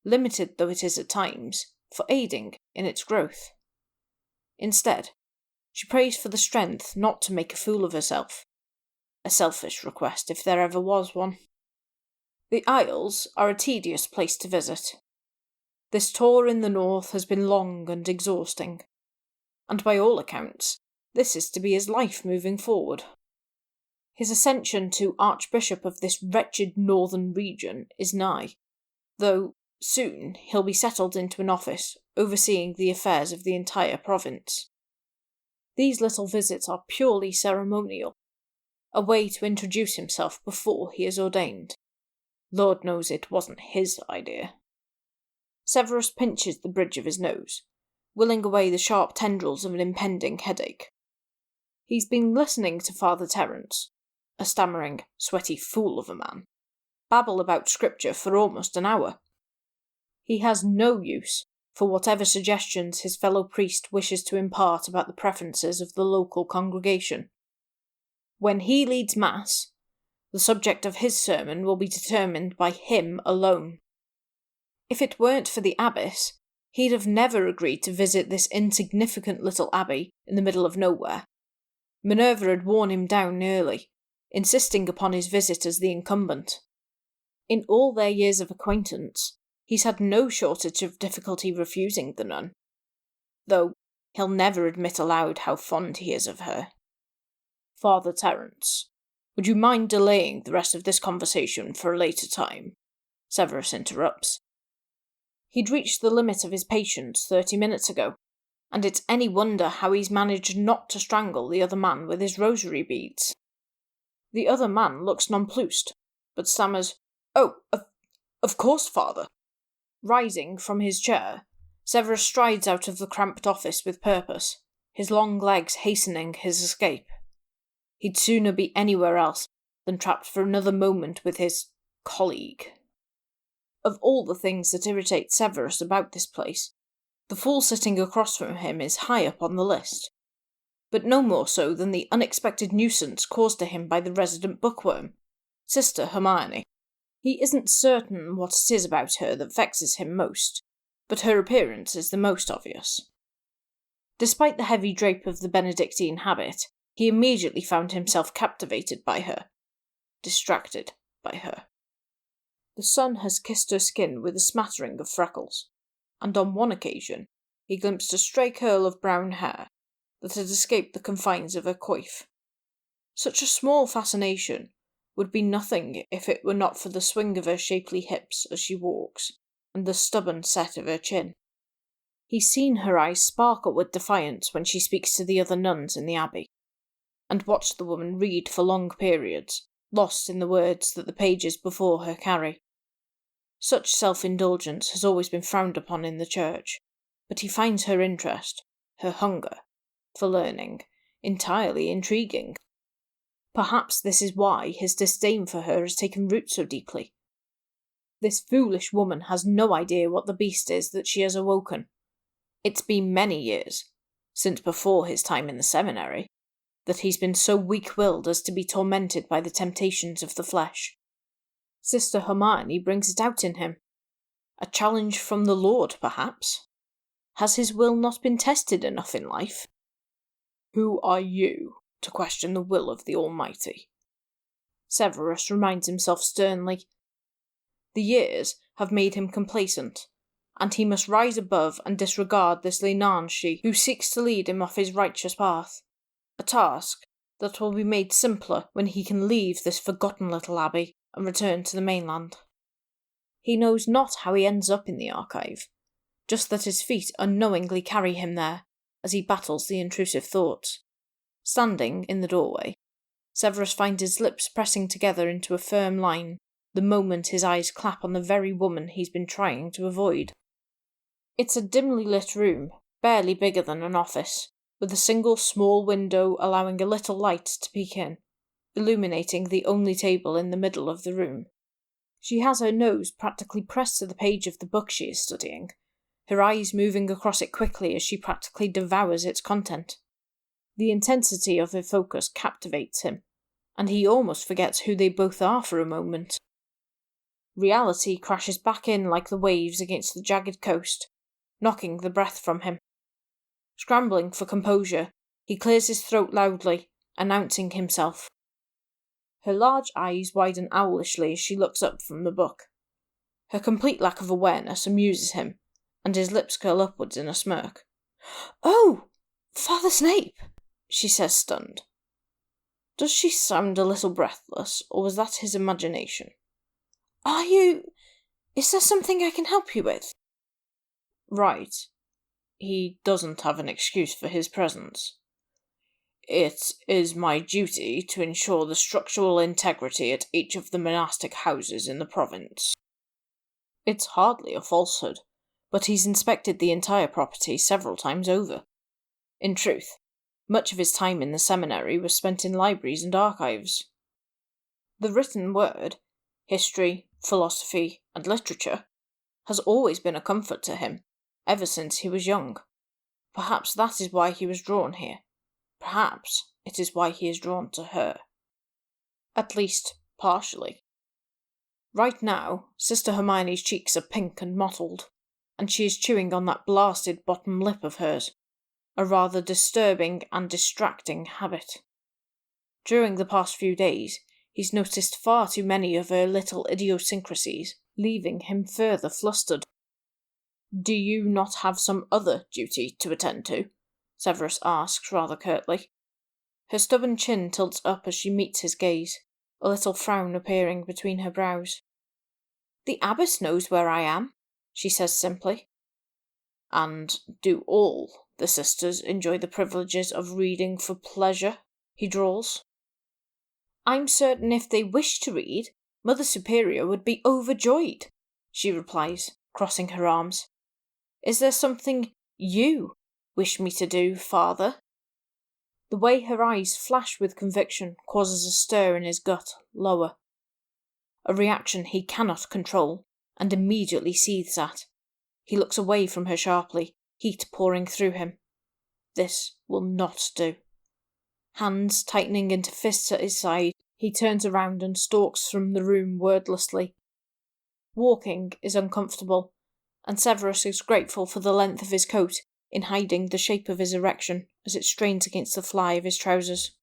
limited though it is at times, for aiding in its growth. Instead, she prays for the strength not to make a fool of herself. A selfish request if there ever was one. The Isles are a tedious place to visit. This tour in the north has been long and exhausting, and by all accounts, this is to be his life moving forward. His ascension to Archbishop of this wretched northern region is nigh, though soon he'll be settled into an office overseeing the affairs of the entire province. These little visits are purely ceremonial, a way to introduce himself before he is ordained. Lord knows it wasn't his idea. Severus pinches the bridge of his nose, willing away the sharp tendrils of an impending headache. He's been listening to Father Terence, a stammering, sweaty fool of a man, babble about scripture for almost an hour. He has no use for whatever suggestions his fellow priest wishes to impart about the preferences of the local congregation. When he leads Mass, the subject of his sermon will be determined by him alone. If it weren't for the abbess, he'd have never agreed to visit this insignificant little abbey in the middle of nowhere. Minerva had worn him down early, insisting upon his visit as the incumbent. In all their years of acquaintance, he's had no shortage of difficulty refusing the nun, though he'll never admit aloud how fond he is of her. Father Terence, would you mind delaying the rest of this conversation for a later time? Severus interrupts. He'd reached the limit of his patience 30 minutes ago, and it's any wonder how he's managed not to strangle the other man with his rosary beads. The other man looks nonplussed, but stammers, "Oh, of course, Father." Rising from his chair, Severus strides out of the cramped office with purpose, his long legs hastening his escape. He'd sooner be anywhere else than trapped for another moment with his colleague. Of all the things that irritate Severus about this place, the fool sitting across from him is high up on the list, but no more so than the unexpected nuisance caused to him by the resident bookworm, Sister Hermione. He isn't certain what it is about her that vexes him most, but her appearance is the most obvious. Despite the heavy drape of the Benedictine habit, he immediately found himself captivated by her, distracted by her. The sun has kissed her skin with a smattering of freckles, and on one occasion he glimpsed a stray curl of brown hair that had escaped the confines of her coif. Such a small fascination would be nothing if it were not for the swing of her shapely hips as she walks, and the stubborn set of her chin. He's seen her eyes sparkle with defiance when she speaks to the other nuns in the abbey, and watched the woman read for long periods, lost in the words that the pages before her carry. Such self-indulgence has always been frowned upon in the church, but he finds her interest, her hunger, for learning, entirely intriguing. Perhaps this is why his disdain for her has taken root so deeply. This foolish woman has no idea what the beast is that she has awoken. It's been many years, since before his time in the seminary, that he's been so weak-willed as to be tormented by the temptations of the flesh. Sister Hermione brings it out in him. A challenge from the Lord, perhaps? Has his will not been tested enough in life? Who are you to question the will of the Almighty? Severus reminds himself sternly. The years have made him complacent, and he must rise above and disregard this Leinanshi who seeks to lead him off his righteous path, a task that will be made simpler when he can leave this forgotten little abbey and return to the mainland. He knows not how he ends up in the archive, just that his feet unknowingly carry him there as he battles the intrusive thoughts. Standing in the doorway, Severus finds his lips pressing together into a firm line the moment his eyes clap on the very woman he's been trying to avoid. It's a dimly lit room, barely bigger than an office, with a single small window allowing a little light to peek in, illuminating the only table in the middle of the room. She has her nose practically pressed to the page of the book she is studying, her eyes moving across it quickly as she practically devours its content. The intensity of her focus captivates him, and he almost forgets who they both are for a moment. Reality crashes back in like the waves against the jagged coast, knocking the breath from him. Scrambling for composure, he clears his throat loudly, announcing himself. Her large eyes widen owlishly as she looks up from the book. Her complete lack of awareness amuses him, and his lips curl upwards in a smirk. "Oh, Father Snape!" she says, stunned. Does she sound a little breathless, or was that his imagination? Is there something I can help you with? Right. He doesn't have an excuse for his presence. It is my duty to ensure the structural integrity at each of the monastic houses in the province. It's hardly a falsehood, but he's inspected the entire property several times over. In truth, much of his time in the seminary was spent in libraries and archives. The written word, history, philosophy, and literature, has always been a comfort to him, ever since he was young. Perhaps that is why he was drawn here. Perhaps it is why he is drawn to her. At least, partially. Right now, Sister Hermione's cheeks are pink and mottled, and she is chewing on that blasted bottom lip of hers, a rather disturbing and distracting habit. During the past few days, he's noticed far too many of her little idiosyncrasies, leaving him further flustered. Do you not have some other duty to attend to? Severus asks rather curtly. Her stubborn chin tilts up as she meets his gaze, a little frown appearing between her brows. The abbess knows where I am, she says simply. And do all the sisters enjoy the privileges of reading for pleasure? He drawls. I'm certain if they wish to read, Mother Superior would be overjoyed, she replies, crossing her arms. Is there something you wish me to do, Father? The way her eyes flash with conviction causes a stir in his gut, lower. A reaction he cannot control, and immediately seethes at. He looks away from her sharply, heat pouring through him. This will not do. Hands tightening into fists at his side, he turns around and stalks from the room wordlessly. Walking is uncomfortable, and Severus is grateful for the length of his coat in hiding the shape of his erection as it strains against the fly of his trousers.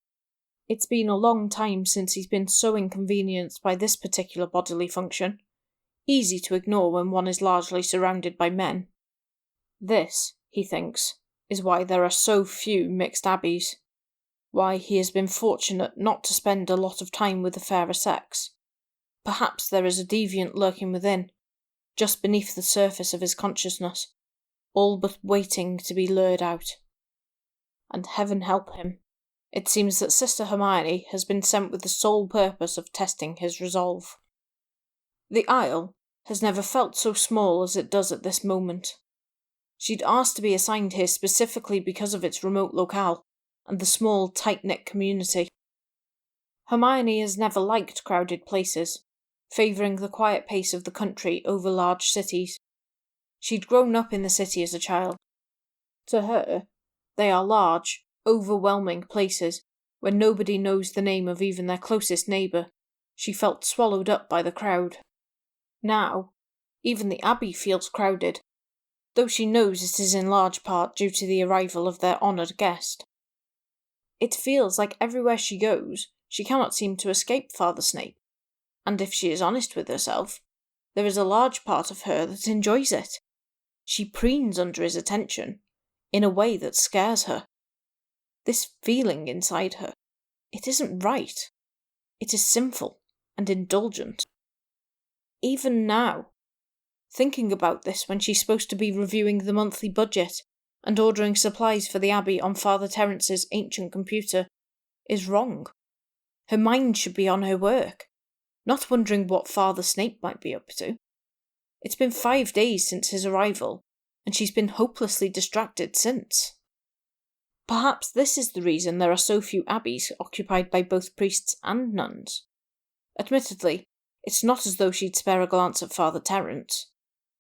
It's been a long time since he's been so inconvenienced by this particular bodily function, easy to ignore when one is largely surrounded by men. This, he thinks, is why there are so few mixed abbeys, why he has been fortunate not to spend a lot of time with the fairer sex. Perhaps there is a deviant lurking within, just beneath the surface of his consciousness, all but waiting to be lured out. And heaven help him, it seems that Sister Hermione has been sent with the sole purpose of testing his resolve. The Isle has never felt so small as it does at this moment. She'd asked to be assigned here specifically because of its remote locale and the small, tight-knit community. Hermione has never liked crowded places, favouring the quiet pace of the country over large cities. She'd grown up in the city as a child. To her, they are large, overwhelming places where nobody knows the name of even their closest neighbour. She felt swallowed up by the crowd. Now, even the Abbey feels crowded, though she knows it is in large part due to the arrival of their honoured guest. It feels like everywhere she goes, she cannot seem to escape Father Snape, and if she is honest with herself, there is a large part of her that enjoys it. She preens under his attention, in a way that scares her. This feeling inside her, it isn't right. It is sinful and indulgent. Even now, thinking about this when she's supposed to be reviewing the monthly budget and ordering supplies for the Abbey on Father Terence's ancient computer, is wrong. Her mind should be on her work, not wondering what Father Snape might be up to. It's been 5 days since his arrival, and she's been hopelessly distracted since. Perhaps this is the reason there are so few abbeys occupied by both priests and nuns. Admittedly, it's not as though she'd spare a glance at Father Terence.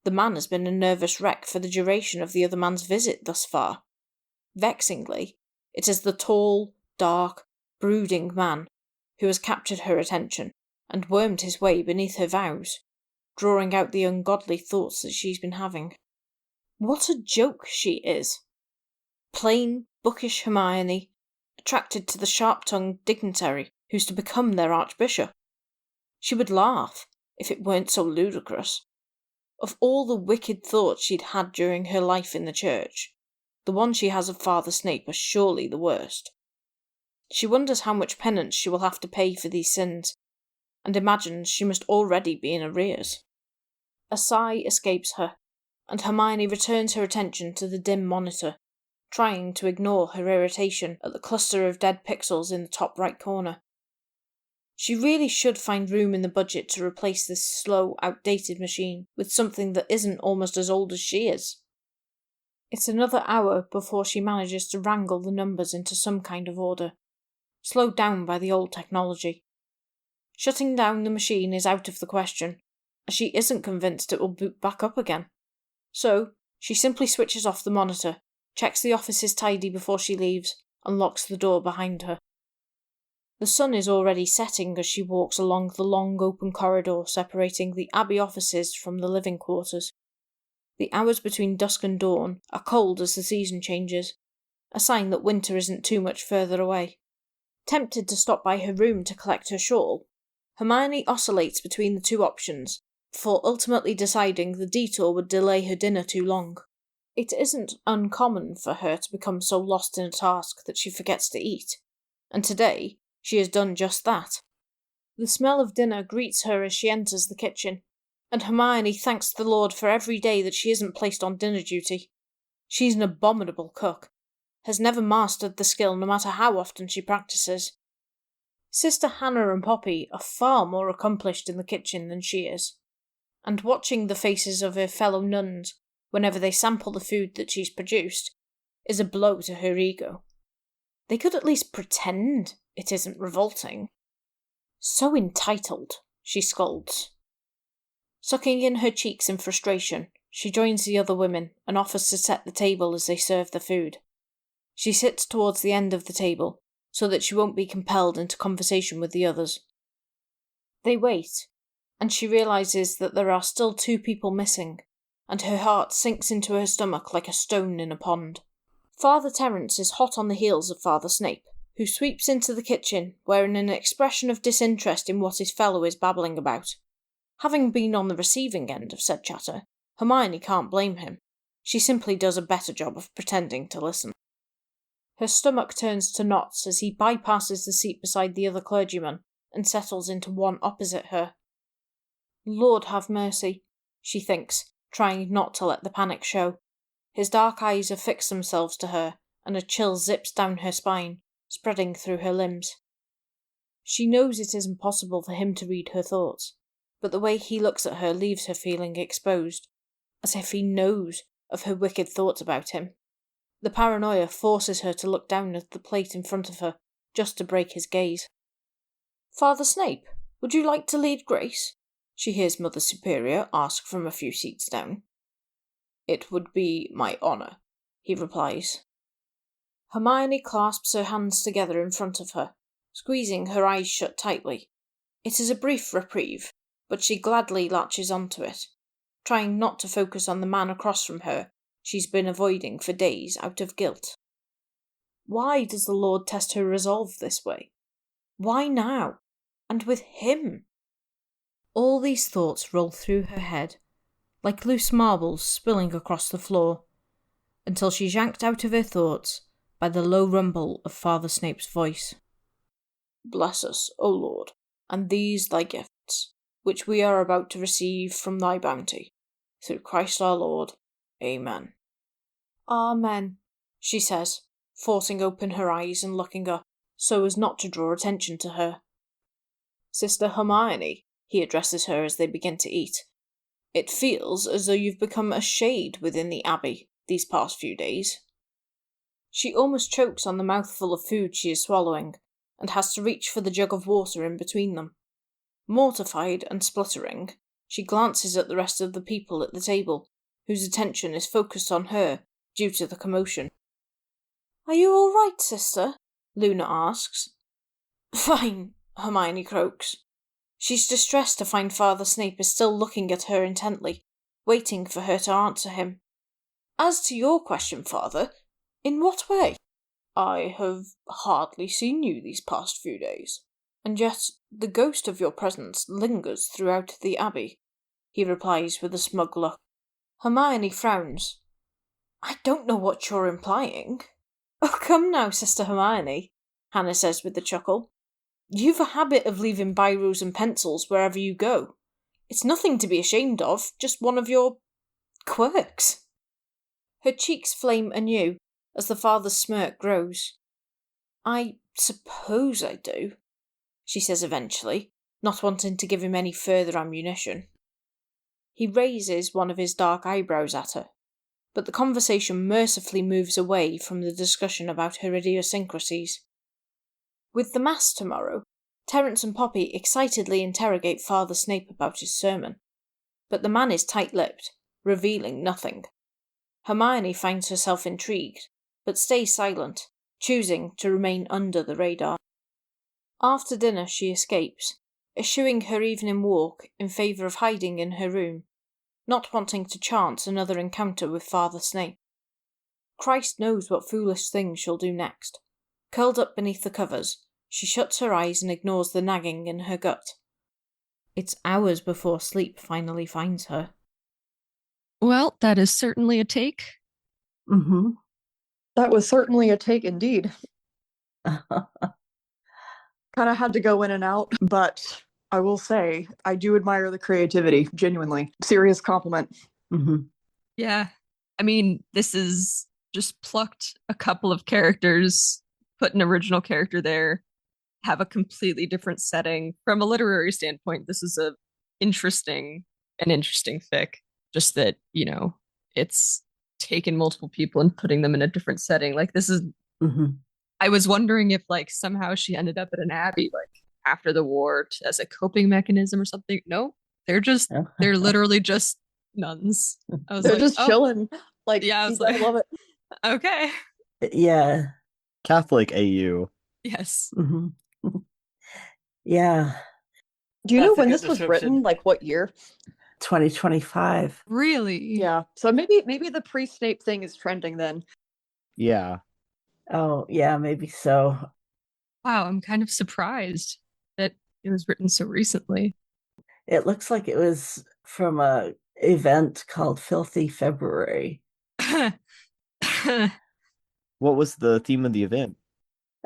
The man has been a nervous wreck for the duration of the other man's visit thus far. Vexingly, it is the tall, dark, brooding man who has captured her attention and wormed his way beneath her vows, drawing out the ungodly thoughts that she's been having. What a joke she is! Plain, bookish Hermione, attracted to the sharp-tongued dignitary who's to become their archbishop. She would laugh if it weren't so ludicrous. Of all the wicked thoughts she'd had during her life in the church, the one she has of Father Snape are surely the worst. She wonders how much penance she will have to pay for these sins, and imagines she must already be in arrears. A sigh escapes her, and Hermione returns her attention to the dim monitor, trying to ignore her irritation at the cluster of dead pixels in the top right corner. She really should find room in the budget to replace this slow, outdated machine with something that isn't almost as old as she is. It's another hour before she manages to wrangle the numbers into some kind of order, slowed down by the old technology. Shutting down the machine is out of the question, as she isn't convinced it will boot back up again. So, she simply switches off the monitor, checks the office is tidy before she leaves, and locks the door behind her. The sun is already setting as she walks along the long open corridor separating the Abbey offices from the living quarters. The hours between dusk and dawn are cold as the season changes, a sign that winter isn't too much further away. Tempted to stop by her room to collect her shawl, Hermione oscillates between the two options, before ultimately deciding the detour would delay her dinner too long. It isn't uncommon for her to become so lost in a task that she forgets to eat, and today she has done just that. The smell of dinner greets her as she enters the kitchen, and Hermione thanks the Lord for every day that she isn't placed on dinner duty. She's an abominable cook, has never mastered the skill no matter how often she practices. Sister Hannah and Poppy are far more accomplished in the kitchen than she is, and watching the faces of her fellow nuns whenever they sample the food that she's produced is a blow to her ego. They could at least pretend it isn't revolting. So entitled, she scolds. Sucking in her cheeks in frustration, she joins the other women and offers to set the table as they serve the food. She sits towards the end of the table so that she won't be compelled into conversation with the others. They wait, and she realises that there are still 2 people missing, and her heart sinks into her stomach like a stone in a pond. Father Terence is hot on the heels of Father Snape, who sweeps into the kitchen wearing an expression of disinterest in what his fellow is babbling about. Having been on the receiving end of said chatter, Hermione can't blame him. She simply does a better job of pretending to listen. Her stomach turns to knots as he bypasses the seat beside the other clergyman and settles into one opposite her. Lord have mercy, she thinks, trying not to let the panic show. His dark eyes affix themselves to her, and a chill zips down her spine, spreading through her limbs. She knows it is impossible for him to read her thoughts, but the way he looks at her leaves her feeling exposed, as if he knows of her wicked thoughts about him. The paranoia forces her to look down at the plate in front of her, just to break his gaze. "Father Snape, would you like to lead grace?" she hears Mother Superior ask from a few seats down. "It would be my honour," he replies. Hermione clasps her hands together in front of her, squeezing her eyes shut tightly. It is a brief reprieve, but she gladly latches onto it, trying not to focus on the man across from her she's been avoiding for days out of guilt. Why does the Lord test her resolve this way? Why now? And with him? All these thoughts roll through her head, like loose marbles spilling across the floor, until she's yanked out of her thoughts by the low rumble of Father Snape's voice. "Bless us, O Lord, and these thy gifts, which we are about to receive from thy bounty, through Christ our Lord. Amen." "Amen," she says, forcing open her eyes and looking up, so as not to draw attention to her. "Sister Hermione," he addresses her as they begin to eat, "it feels as though you've become a shade within the Abbey these past few days." She almost chokes on the mouthful of food she is swallowing, and has to reach for the jug of water in between them. Mortified and spluttering, she glances at the rest of the people at the table, whose attention is focused on her due to the commotion. "Are you all right, sister?" Luna asks. "Fine," Hermione croaks. She's distressed to find Father Snape is still looking at her intently, waiting for her to answer him. "As to your question, Father, in what way?" "I have hardly seen you these past few days, and yet the ghost of your presence lingers throughout the Abbey," he replies with a smug look. Hermione frowns. "I don't know what you're implying." "Oh, come now, Sister Hermione," Hannah says with a chuckle. "You've a habit of leaving biros and pencils wherever you go. It's nothing to be ashamed of, just one of your quirks." Her cheeks flame anew as the father's smirk grows. "I suppose I do," she says eventually, not wanting to give him any further ammunition. He raises one of his dark eyebrows at her, but the conversation mercifully moves away from the discussion about her idiosyncrasies. With the Mass tomorrow, Terence and Poppy excitedly interrogate Father Snape about his sermon, but the man is tight-lipped, revealing nothing. Hermione finds herself intrigued, but stays silent, choosing to remain under the radar. After dinner she escapes, eschewing her evening walk in favour of hiding in her room, not wanting to chance another encounter with Father Snape. Christ knows what foolish thing she'll do next. Curled up beneath the covers, she shuts her eyes and ignores the nagging in her gut. It's hours before sleep finally finds her. Well, that is certainly a take. Mm-hmm. That was certainly a take indeed. Kind of had to go in and out, but I will say I do admire the creativity, genuinely. Serious compliment. Mm-hmm. Yeah. I mean, this is just plucked a couple of characters, put an original character there, have a completely different setting. From a literary standpoint, this is an interesting fic. Just that, it's taken multiple people and putting them in a different setting. Like this is Hmm. I was wondering if like somehow she ended up at an abbey like after the war as a coping mechanism or something. No, they're literally just nuns. I was They're like, just oh chilling. Like, yeah, I was I like, love it. okay. Yeah. Catholic AU. Yes. Hmm. Yeah. Do you know That's a when good this was description. written? Like what year? 2025. Really? Yeah. So maybe the pre-Snape thing is trending then. Yeah. Oh, yeah, maybe so. Wow, I'm kind of surprised that it was written so recently. It looks like it was from a event called Filthy February. What was the theme of the event?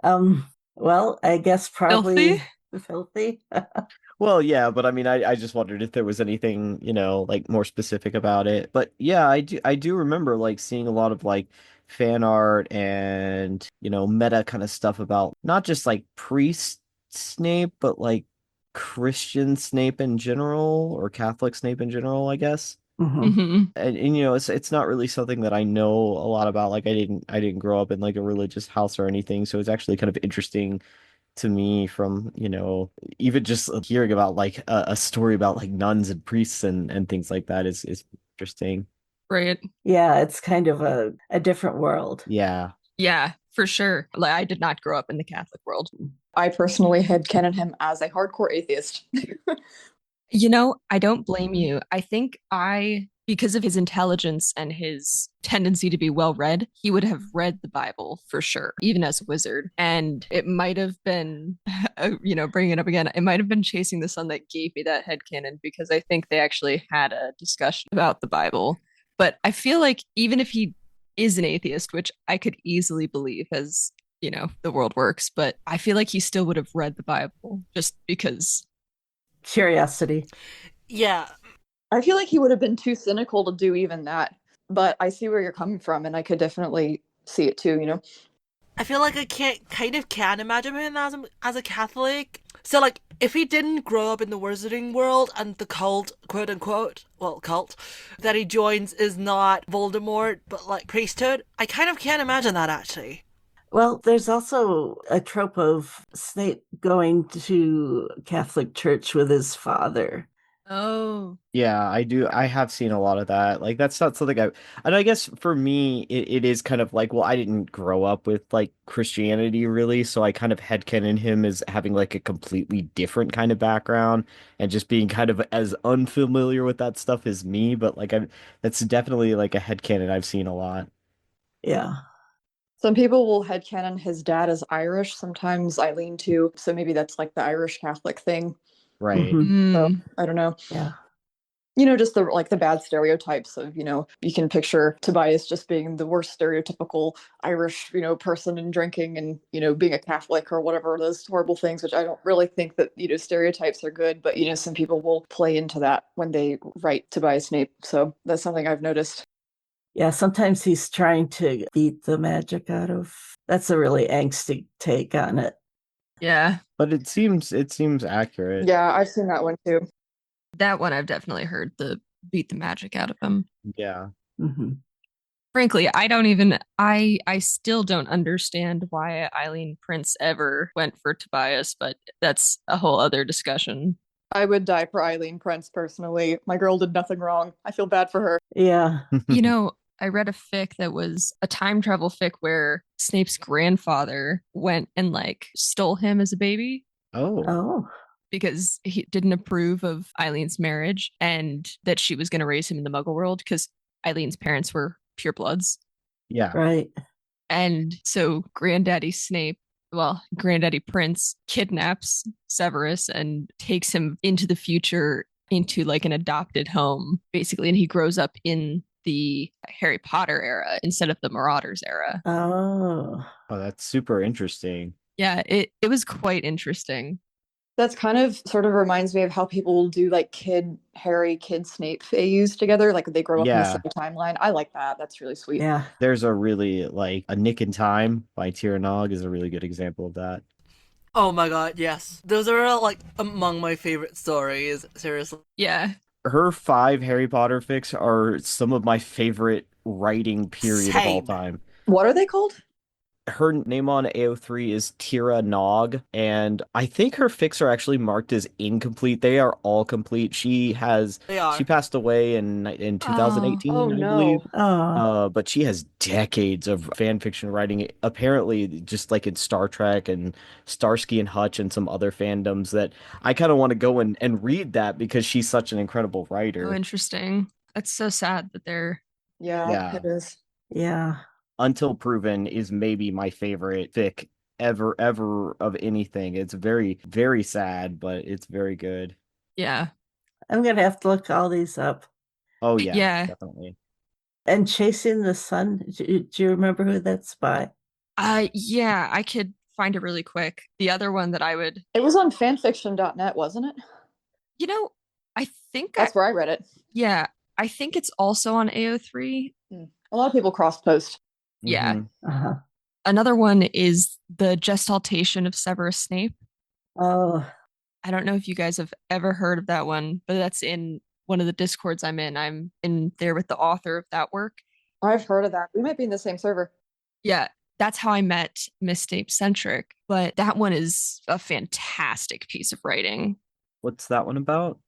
Well, I guess probably Filthy? filthy. Well, yeah, but I mean, I just wondered if there was anything, like more specific about it. But yeah, I do remember like seeing a lot of like fan art and, meta kind of stuff about not just like priest Snape, but like Christian Snape in general or Catholic Snape in general, I guess. Mhm. Hmm. And it's not really something that I know a lot about. Like I didn't grow up in like a religious house or anything, so it's actually kind of interesting to me from, even just hearing about like a story about like nuns and priests and things like that is interesting. Right. Yeah, it's kind of a different world. Yeah. Yeah, for sure. Like I did not grow up in the Catholic world. I personally headcanon him as a hardcore atheist. I don't blame you. I think because of his intelligence and his tendency to be well read, he would have read the Bible for sure, even as a wizard. And it might have been, bringing it up again, it might have been Chasing the Sun that gave me that headcanon because I think they actually had a discussion about the Bible. But I feel like even if he is an atheist, which I could easily believe as, the world works, but I feel like he still would have read the Bible just because. Curiosity. Yeah. I feel like he would have been too cynical to do even that. But I see where you're coming from, and I could definitely see it too. I feel like I can imagine him as a Catholic. So like if he didn't grow up in the wizarding world and the cult, quote unquote, cult that he joins is not Voldemort but like priesthood, I kind of can't imagine that actually. Well, there's also a trope of Snape going to Catholic church with his father. Oh. Yeah, I have seen a lot of that. Like that's not something and I guess for me it is kind of like, well, I didn't grow up with like Christianity really, so I kind of headcanon him as having like a completely different kind of background and just being kind of as unfamiliar with that stuff as me, but like that's definitely like a headcanon I've seen a lot. Yeah. Some people will headcanon his dad as Irish. Sometimes I lean too. So maybe that's like the Irish Catholic thing. Right. Mhm. So I don't know. Yeah. Just the bad stereotypes of, you can picture Tobias just being the worst stereotypical Irish, person and drinking and, being a Catholic or whatever, those horrible things, which I don't really think that, stereotypes are good, but, some people will play into that when they write Tobias Snape. So that's something I've noticed. Yeah, sometimes he's trying to beat the magic out of. That's a really angsty take on it. Yeah. But it seems accurate. Yeah, I've seen that one too. That one I've definitely heard the beat the magic out of him. Yeah. Mm-hmm. Frankly, I still don't understand why Eileen Prince ever went for Tobias, but that's a whole other discussion. I would die for Eileen Prince personally. My girl did nothing wrong. I feel bad for her. Yeah. I read a fic that was a time travel fic where Snape's grandfather went and like stole him as a baby. Oh. Because he didn't approve of Eileen's marriage and that she was going to raise him in the Muggle world because Eileen's parents were purebloods. Yeah. Right. And so Granddaddy Prince kidnaps Severus and takes him into the future into like an adopted home, basically. And he grows up in the Harry Potter era instead of the Marauders era. Oh, that's super interesting. Yeah, it was quite interesting. That's kind of sort of reminds me of how people will do like kid Snape AUs together. Like they grow up in the same timeline. I like that. That's really sweet. Yeah. There's a really like A Nick in Time by Tira Nog is a really good example of that. Oh my god, yes. Those are like among my favorite stories, seriously. Yeah. Her 5 Harry Potter fics are some of my favorite writing period of all Same. time. What are they called? Her name on AO3 is Tira Nog, and I think her fics are actually marked as incomplete. They are all complete. They She are. passed away in Oh 2018, I believe. no. But she has decades of fan fiction writing, apparently just like in Star Trek and Starsky and Hutch and some other fandoms that I kind of want to go and read that because she's such an incredible Oh, writer. interesting. That's so sad that they're. Yeah, Yeah. it is. Yeah. Until Proven is maybe my favorite fic ever of anything. It's very, very sad, but it's very good. Yeah. I'm gonna have to look all these up. Oh yeah, Yeah. definitely. And Chasing the Sun, do you remember who that's by? Yeah, I could find it really quick. The other one that I would, It was on fanfiction.net, wasn't it? you know, I think That's where I read it. yeah, I think it's also on AO3. A lot of people cross post. Yeah. Mhm. Uh-huh. Another one is the Gestaltation of Severus Snape. Oh, I don't know if you guys have ever heard of that one, but that's in one of the discords I'm in. I'm in there with the author of that work. I've heard of that. We might be in the same server. Yeah, that's how I met Miss Snape Centric. But that one is a fantastic piece of writing. What's that one about?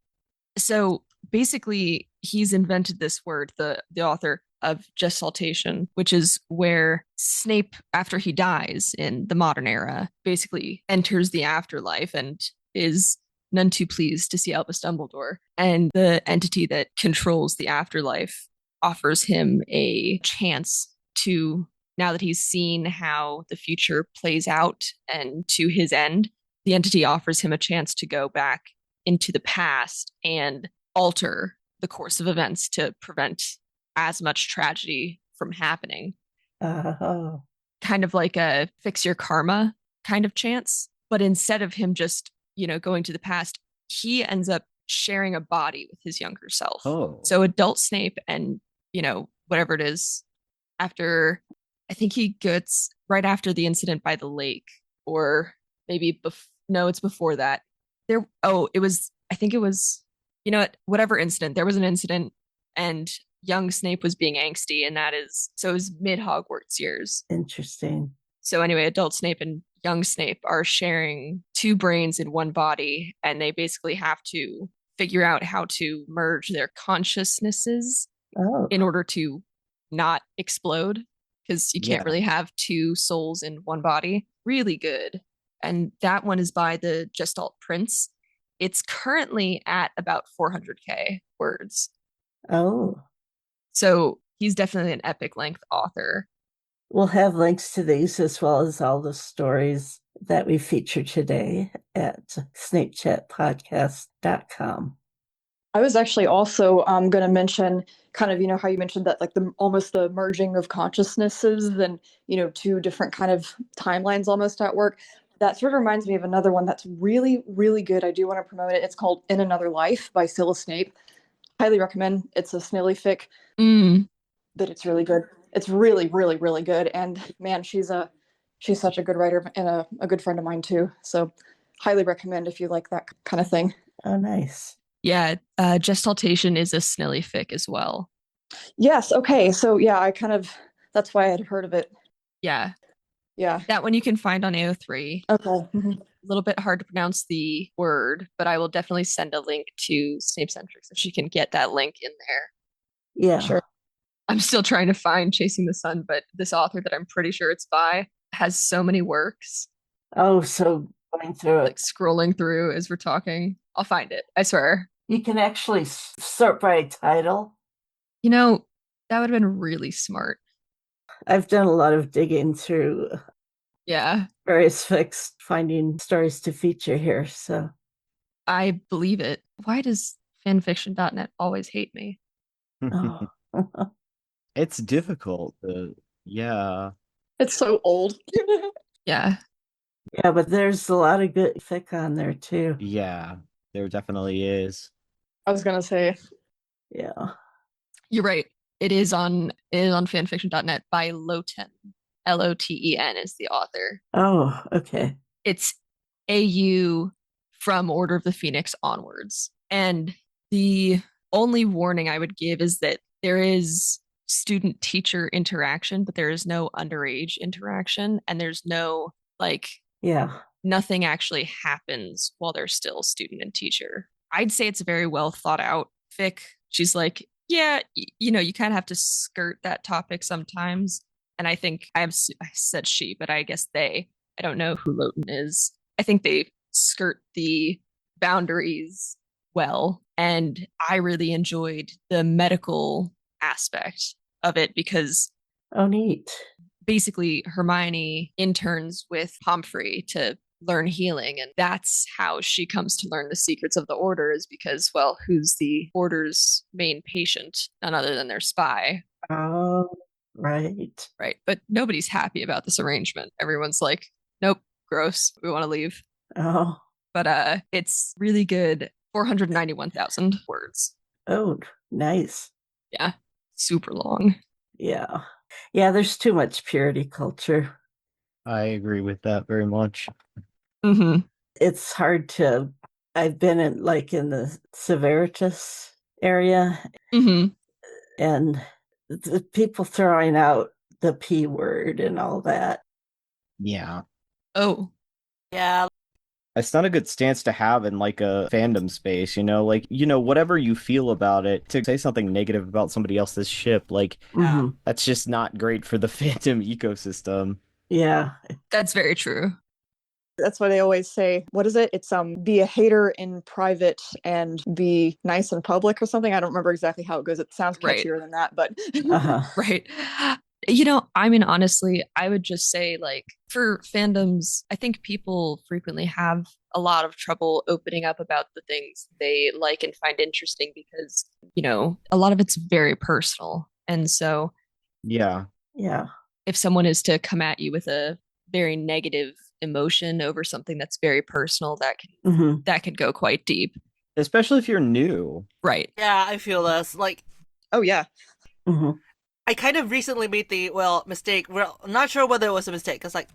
So basically, he's invented this word, the author of gestaltation, which is where Snape, after he dies in the modern era, basically enters the afterlife and is none too pleased to see Albus Dumbledore. And the entity that controls the afterlife offers him a chance to, now that he's seen how the future plays out and to his end, the entity offers him a chance to go back into the past and alter the course of events to prevent as much tragedy from happening. oh, Kind of like a fix your karma kind of chance. But instead of him just, going to the past, he ends up sharing a body with his younger self. Oh. So adult Snape and, whatever it is, after, I think he gets right after the incident by the lake, or maybe, no, it's before that. I think it was, whatever incident, there was an incident and young Snape was being angsty, and so it was mid Hogwarts years. interesting. So anyway, adult Snape and young Snape are sharing 2 brains in one body, and they basically have to figure out how to merge their consciousnesses Oh, in order to not explode, because you can't Yeah. really have 2 souls in one body. Really good. And that one is by the Gestalt Prince. It's currently at about 400k words. oh. So he's definitely an epic length author. We'll have links to these as well as all the stories that we feature today at snapechatpodcast.com. I was actually also going to mention kind of, how you mentioned that like almost the merging of consciousnesses and, 2 different kind of timelines almost at work. That sort of reminds me of another one that's really, really good. I do want to promote it. It's called In Another Life by Silas Snape. Highly recommend. It's a Snilly fic, but it's really good. It's really, really, really good. And man, she's such a good writer and a good friend of mine too. So highly recommend if you like that kind of thing. Oh, nice. Yeah, Gestaltation is a Snilly fic as well. Yes. Okay. So yeah, that's why I had heard of it. Yeah. Yeah. That one you can find on AO3. Okay. A little bit hard to pronounce the word, but I will definitely send a link to Snape Centric so she can get that link in there. Yeah. Sure. I'm still trying to find Chasing the Sun, but this author that I'm pretty sure it's by has so many works. Oh, so going through it. Like scrolling through as we're talking. I'll find it. I swear. You can actually sort by title. That would have been really smart. I've done a lot of digging through Yeah. various fics, finding stories to feature here. So I believe it. Why does fanfiction.net always hate me? oh. It's difficult. Yeah. It's so old. Yeah. Yeah, but there's a lot of good fic on there too. Yeah, there definitely is. I was gonna say. Yeah. You're right. It is on fanfiction.net by Loten. Loten is the author. Oh, okay. It's AU from Order of the Phoenix onwards. And the only warning I would give is that there is student teacher interaction, but there is no underage interaction, and there's no like Yeah. nothing actually happens while they're still student and teacher. I'd say it's a very well thought out fic. She's like, yeah, you know, you kind of have to skirt that topic sometimes. And I think I said she, but I guess they, I don't know who Lotan is. I think they skirt the boundaries well. And I really enjoyed the medical aspect of it because Oh, neat. basically Hermione interns with Pomfrey to learn healing, and that's how she comes to learn the secrets of the order, is because, well, who's the order's main patient? None other than their spy. Oh, right. Right. But nobody's happy about this arrangement. Everyone's like, nope, gross, we want to leave. Oh, But it's really good. 491,000 words. oh, nice. Yeah, super long. Yeah. Yeah, there's too much purity culture. I agree with that very much. Mm-hmm. It's hard to, I've been in the Severitas area, Mm-hmm. and the people throwing out the P word and all that. Yeah. Oh, Yeah. It's not a good stance to have in like a fandom space, you know, like, you know, whatever you feel about it, to say something negative about somebody else's ship, like, Mhm. that's just not great for the fandom ecosystem. Yeah. that's very true. That's why they always say, what is it? It's be a hater in private and be nice in public or something. I don't remember exactly how it goes. It sounds Right. catchier than that, but Uh-huh. Right. You know, I mean, honestly, I would just say, like, for fandoms, I think people frequently have a lot of trouble opening up about the things they like and find interesting because, you know, a lot of it's very personal. And so Yeah. Yeah. if someone is to come at you with a very negative emotion over something that's very personal, Mhm. that could go quite deep. Especially if you're new. Right. Yeah, I feel this. Like, oh yeah. Mhm. I kind of recently made the, mistake. Well, I'm not sure whether it was a mistake, because, like,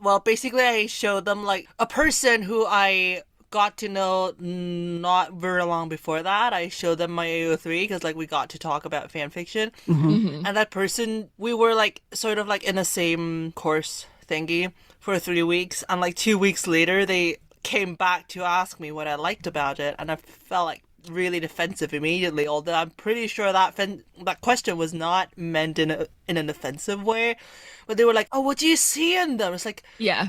well, basically I showed them, like, a person who I got to know not very long before that. I showed them my AO3, because, like, we got to talk about fan fiction. Mhm. Mhm. And that person, we were, like, sort of, like, in the same course thingy for 3 weeks. And, like, 2 weeks later, they came back to ask me what I liked about it. And I felt, like, really defensive immediately, although I'm pretty sure that that question was not meant in an offensive way. But they were like, oh, what do you see in them? It's like, Yeah.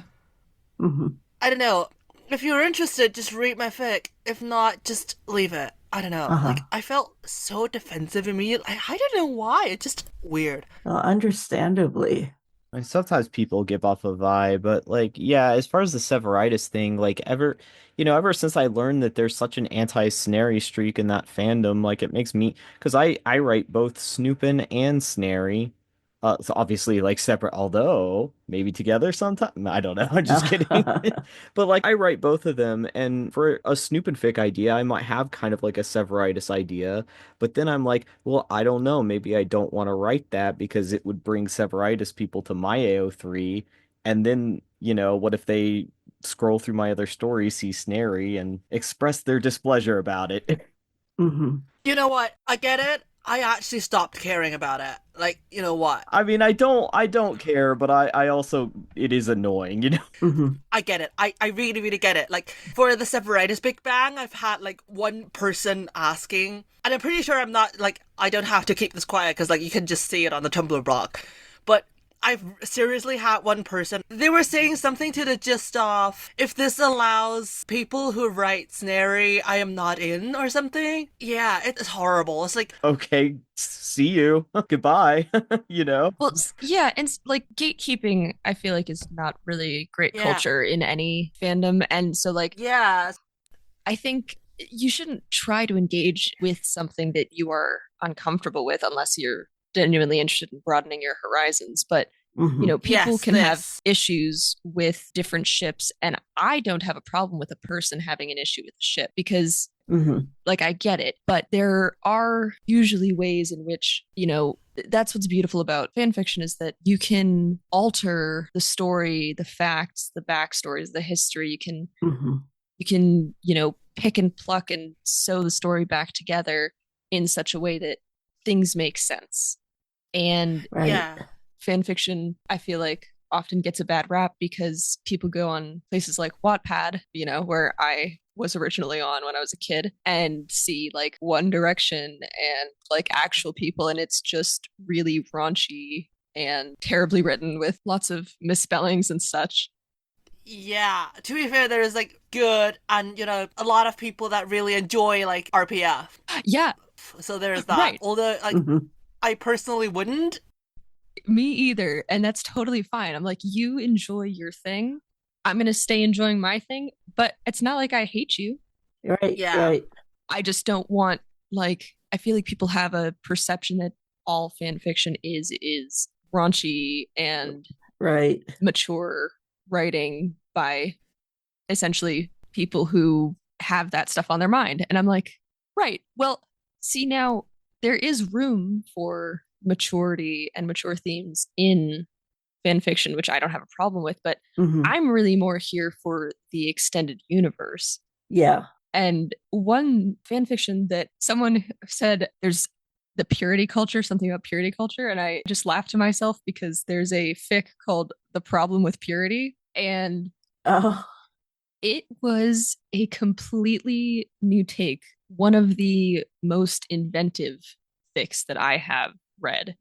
Mhm. I don't know. If you're interested, just read my fic. If not, just leave it. I don't know. Uh-huh. Like, I felt so defensive immediately. I don't know why. It's just weird. Well, understandably. I mean, sometimes people give off a vibe, but like, yeah, as far as the Severitis thing, like ever since I learned that there's such an anti-Snarry streak in that fandom, like it makes me, because I write both Snoopin and Snarry, so obviously like separate, although maybe together sometime. I don't know, I'm just kidding. But like I write both of them, and for a Snoopin fic idea, I might have kind of like a Severitis idea, but then I'm like, well, I don't know, maybe I don't want to write that because it would bring Severitis people to my AO3, and then, you know, what if they scroll through my other stories, see Snarry, and express their displeasure about it? Mhm. You know what? I get it. I actually stopped caring about it. Like, you know what? I mean, I don't care, but I also, it is annoying, you know? Mhm. I get it. I really, really get it. Like, for the Severitis Big Bang, I've had, like, one person asking, and I'm pretty sure I'm not, like, I don't have to keep this quiet, because, like, you can just see it on the Tumblr blog. But I've seriously had one person, they were saying something to the gist of, if this allows people who write Snarry, I am not in, or something. Yeah, it's horrible. It's like, Okay, see you. Goodbye. You know? Well, yeah, and like gatekeeping, I feel like is not really great Yeah. culture in any fandom, and so like yeah, I think you shouldn't try to engage with something that you are uncomfortable with unless you're genuinely interested in broadening your horizons. But Mhm. you know, people Yes, can have this. issues with different ships, and I don't have a problem with a person having an issue with a ship because Mhm. like I get it, but there are usually ways in which, you know, that's what's beautiful about fan fiction is that you can alter the story, the facts, the backstories, the history. Mhm. You can, you know, pick and pluck and sew the story back together in such a way that things make sense. And Right. Yeah. fan fiction, I feel like, often gets a bad rap because people go on places like Wattpad, where I was originally on when I was a kid, and see like One Direction and like actual people, and it's just really raunchy and terribly written with lots of misspellings and such. Yeah, to be fair, there is like good and a lot of people that really enjoy like RPF. Yeah, So there's that. right. Although like Mhm. I personally wouldn't. Me either. And that's totally fine. I'm like, you enjoy your thing. I'm going to stay enjoying my thing, but it's not like I hate you. Right. Yeah. Right. I just don't want, like, I feel like people have a perception that all fan fiction is raunchy and Right. mature writing by essentially people who have that stuff on their mind. And I'm like, right. Well, see, now there is room for maturity and mature themes in fan fiction, which I don't have a problem with, but Mhm. I'm really more here for the extended universe. Yeah. And one fan fiction that someone said, there's the purity culture, something about purity culture. And I just laughed to myself because there's a fic called The Problem with Purity. And Oh. it was a completely new take. One of the most inventive fics that I have read.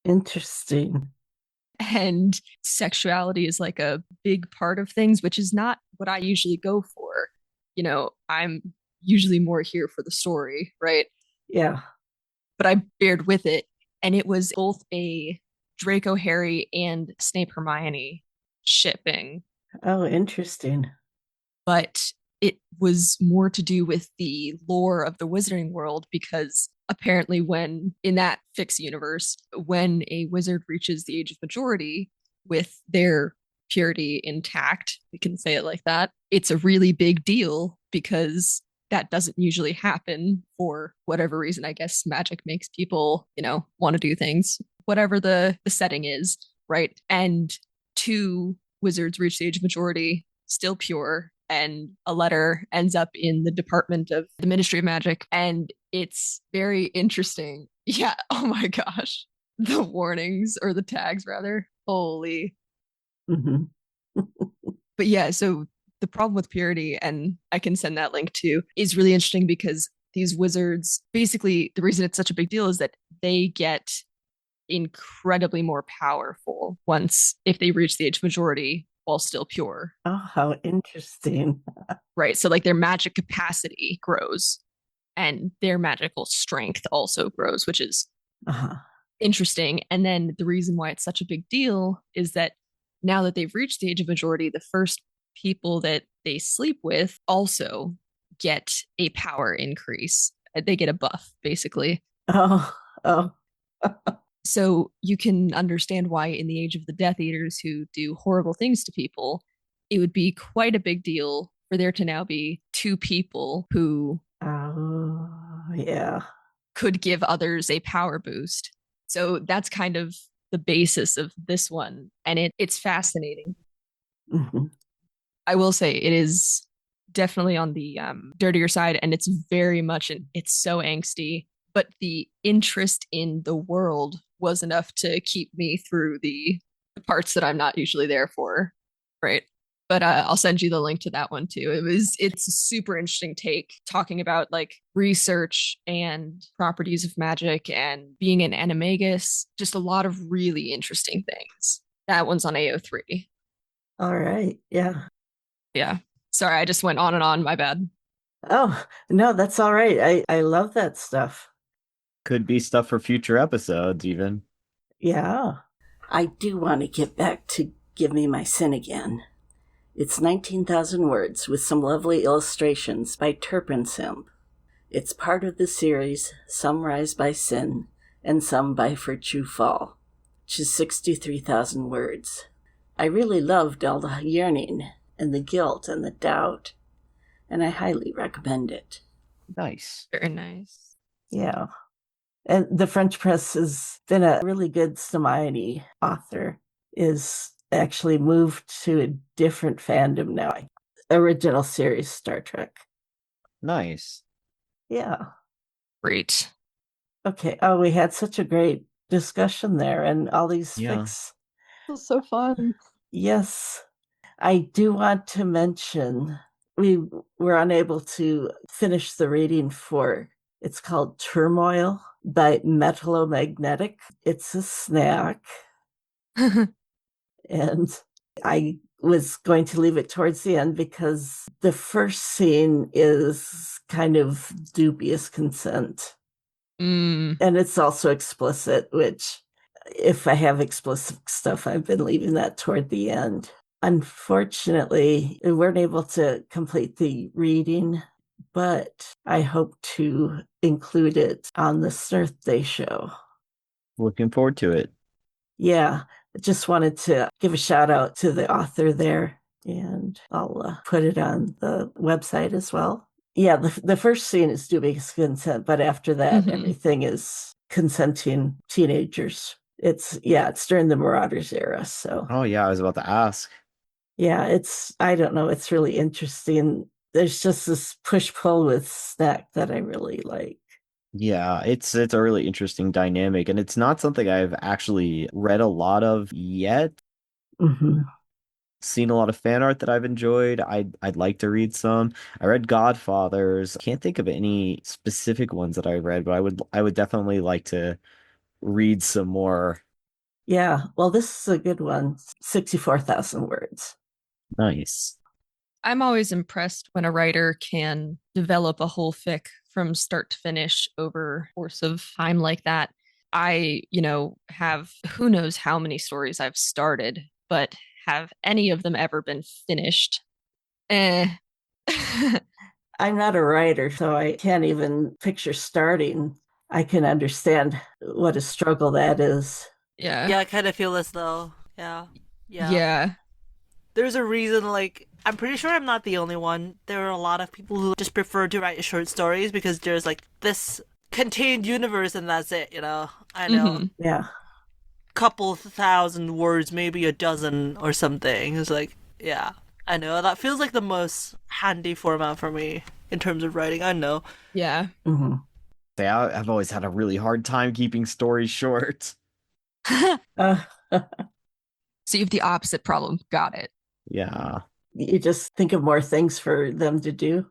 Interesting. And sexuality is like a big part of things, which is not what I usually go for. I'm usually more here for the story, right? Yeah. But I bared with it, and it was both a Draco Harry and Snape Hermione shipping, Oh, interesting. but it was more to do with the lore of the wizarding world, because apparently in that fix universe, when a wizard reaches the age of majority with their purity intact, we can say it like that, it's a really big deal because that doesn't usually happen for whatever reason. I guess magic makes people, want to do things, whatever the setting is, right? And two wizards reach the age of majority, still pure, and a letter ends up in the department of the Ministry of Magic. And it's very interesting. Yeah. Oh my gosh. The warnings, or the tags rather. Holy. Hmm. But yeah, so The Problem with Purity, and I can send that link too, is really interesting because these wizards, basically, the reason it's such a big deal is that they get incredibly more powerful if they reach the age of majority while still pure. Oh, how interesting. Right. So like their magic capacity grows and their magical strength also grows, which is Uh-huh. interesting. And then the reason why it's such a big deal is that now that they've reached the age of majority, the first people that they sleep with also get a power increase. They get a buff, basically. Oh. So you can understand why in the age of the Death Eaters, who do horrible things to people, it would be quite a big deal for there to now be two people who Yeah. could give others a power boost. So that's kind of the basis of this one. And it's fascinating. Hmm. I will say it is definitely on the dirtier side, and it's very much, it's so angsty, but the interest in the world was enough to keep me through the parts that I'm not usually there for, right? But I'll send you the link to that one too. It's a super interesting take, talking about like research and properties of magic and being an animagus, just a lot of really interesting things. That one's on AO3. All right. Yeah. Yeah. Sorry, I just went on and on. My bad. Oh, no, that's all right. I love that stuff. Could be stuff for future episodes, even. Yeah. I do want to get back to Give Me My Sin Again. It's 19,000 words with some lovely illustrations by Turpinsimp. It's part of the series Some Rise by Sin and Some by Virtue Fall, which is 63,000 words. I really loved all the yearning and the guilt and the doubt, and I highly recommend it. Nice. Very nice. Yeah. And the French press has been a really good Hermione author, is actually moved to a different fandom now. Original series Star Trek. Nice. Yeah. Great. Okay. Oh, we had such a great discussion there and all these Yeah. fics. It was so fun. Yes. I do want to mention we were unable to finish the reading for it's called Turmoil by Metalomagnetic. It's a snack. And I was going to leave it towards the end because the first scene is kind of dubious consent. Mm. And it's also explicit, which if I have explicit stuff, I've been leaving that toward the end. Unfortunately, we weren't able to complete the reading, but I hope to include it on the Snurth Day show. Looking forward to it. Yeah, I just wanted to give a shout out to the author there, and I'll put it on the website as well. Yeah, the first scene is dubious consent, but after that, everything is consenting teenagers. It's during the Marauders era. So, Oh, yeah, I was about to ask. yeah, I don't know, it's really interesting. There's just this push pull with Snack that I really like. Yeah, it's a really interesting dynamic, and it's not something I've actually read a lot of yet. Mm-hmm. Seen a lot of fan art that I've enjoyed. I'd like to read some. I read Godfathers. Can't think of any specific ones that I read, but I would definitely like to read some more. Yeah, well, this is a good one. 64,000 words. Nice. I'm always impressed when a writer can develop a whole fic from start to finish over a course of time like that. I, have who knows how many stories I've started, but have any of them ever been finished? Eh. I'm not a writer, so I can't even picture starting. I can understand what a struggle that is. Yeah. Yeah, I kind of feel as though, yeah. Yeah. There's a reason, like, I'm pretty sure I'm not the only one. There are a lot of people who just prefer to write short stories because there's, like, this contained universe and that's it, I know. Yeah. Couple thousand words, maybe a dozen or something. It's like, yeah, I know. That feels like the most handy format for me in terms of writing. I know. Yeah. Mm-hmm. Yeah, I've always had a really hard time keeping stories short. So you have the opposite problem. Got it. Yeah. You just think of more things for them to do.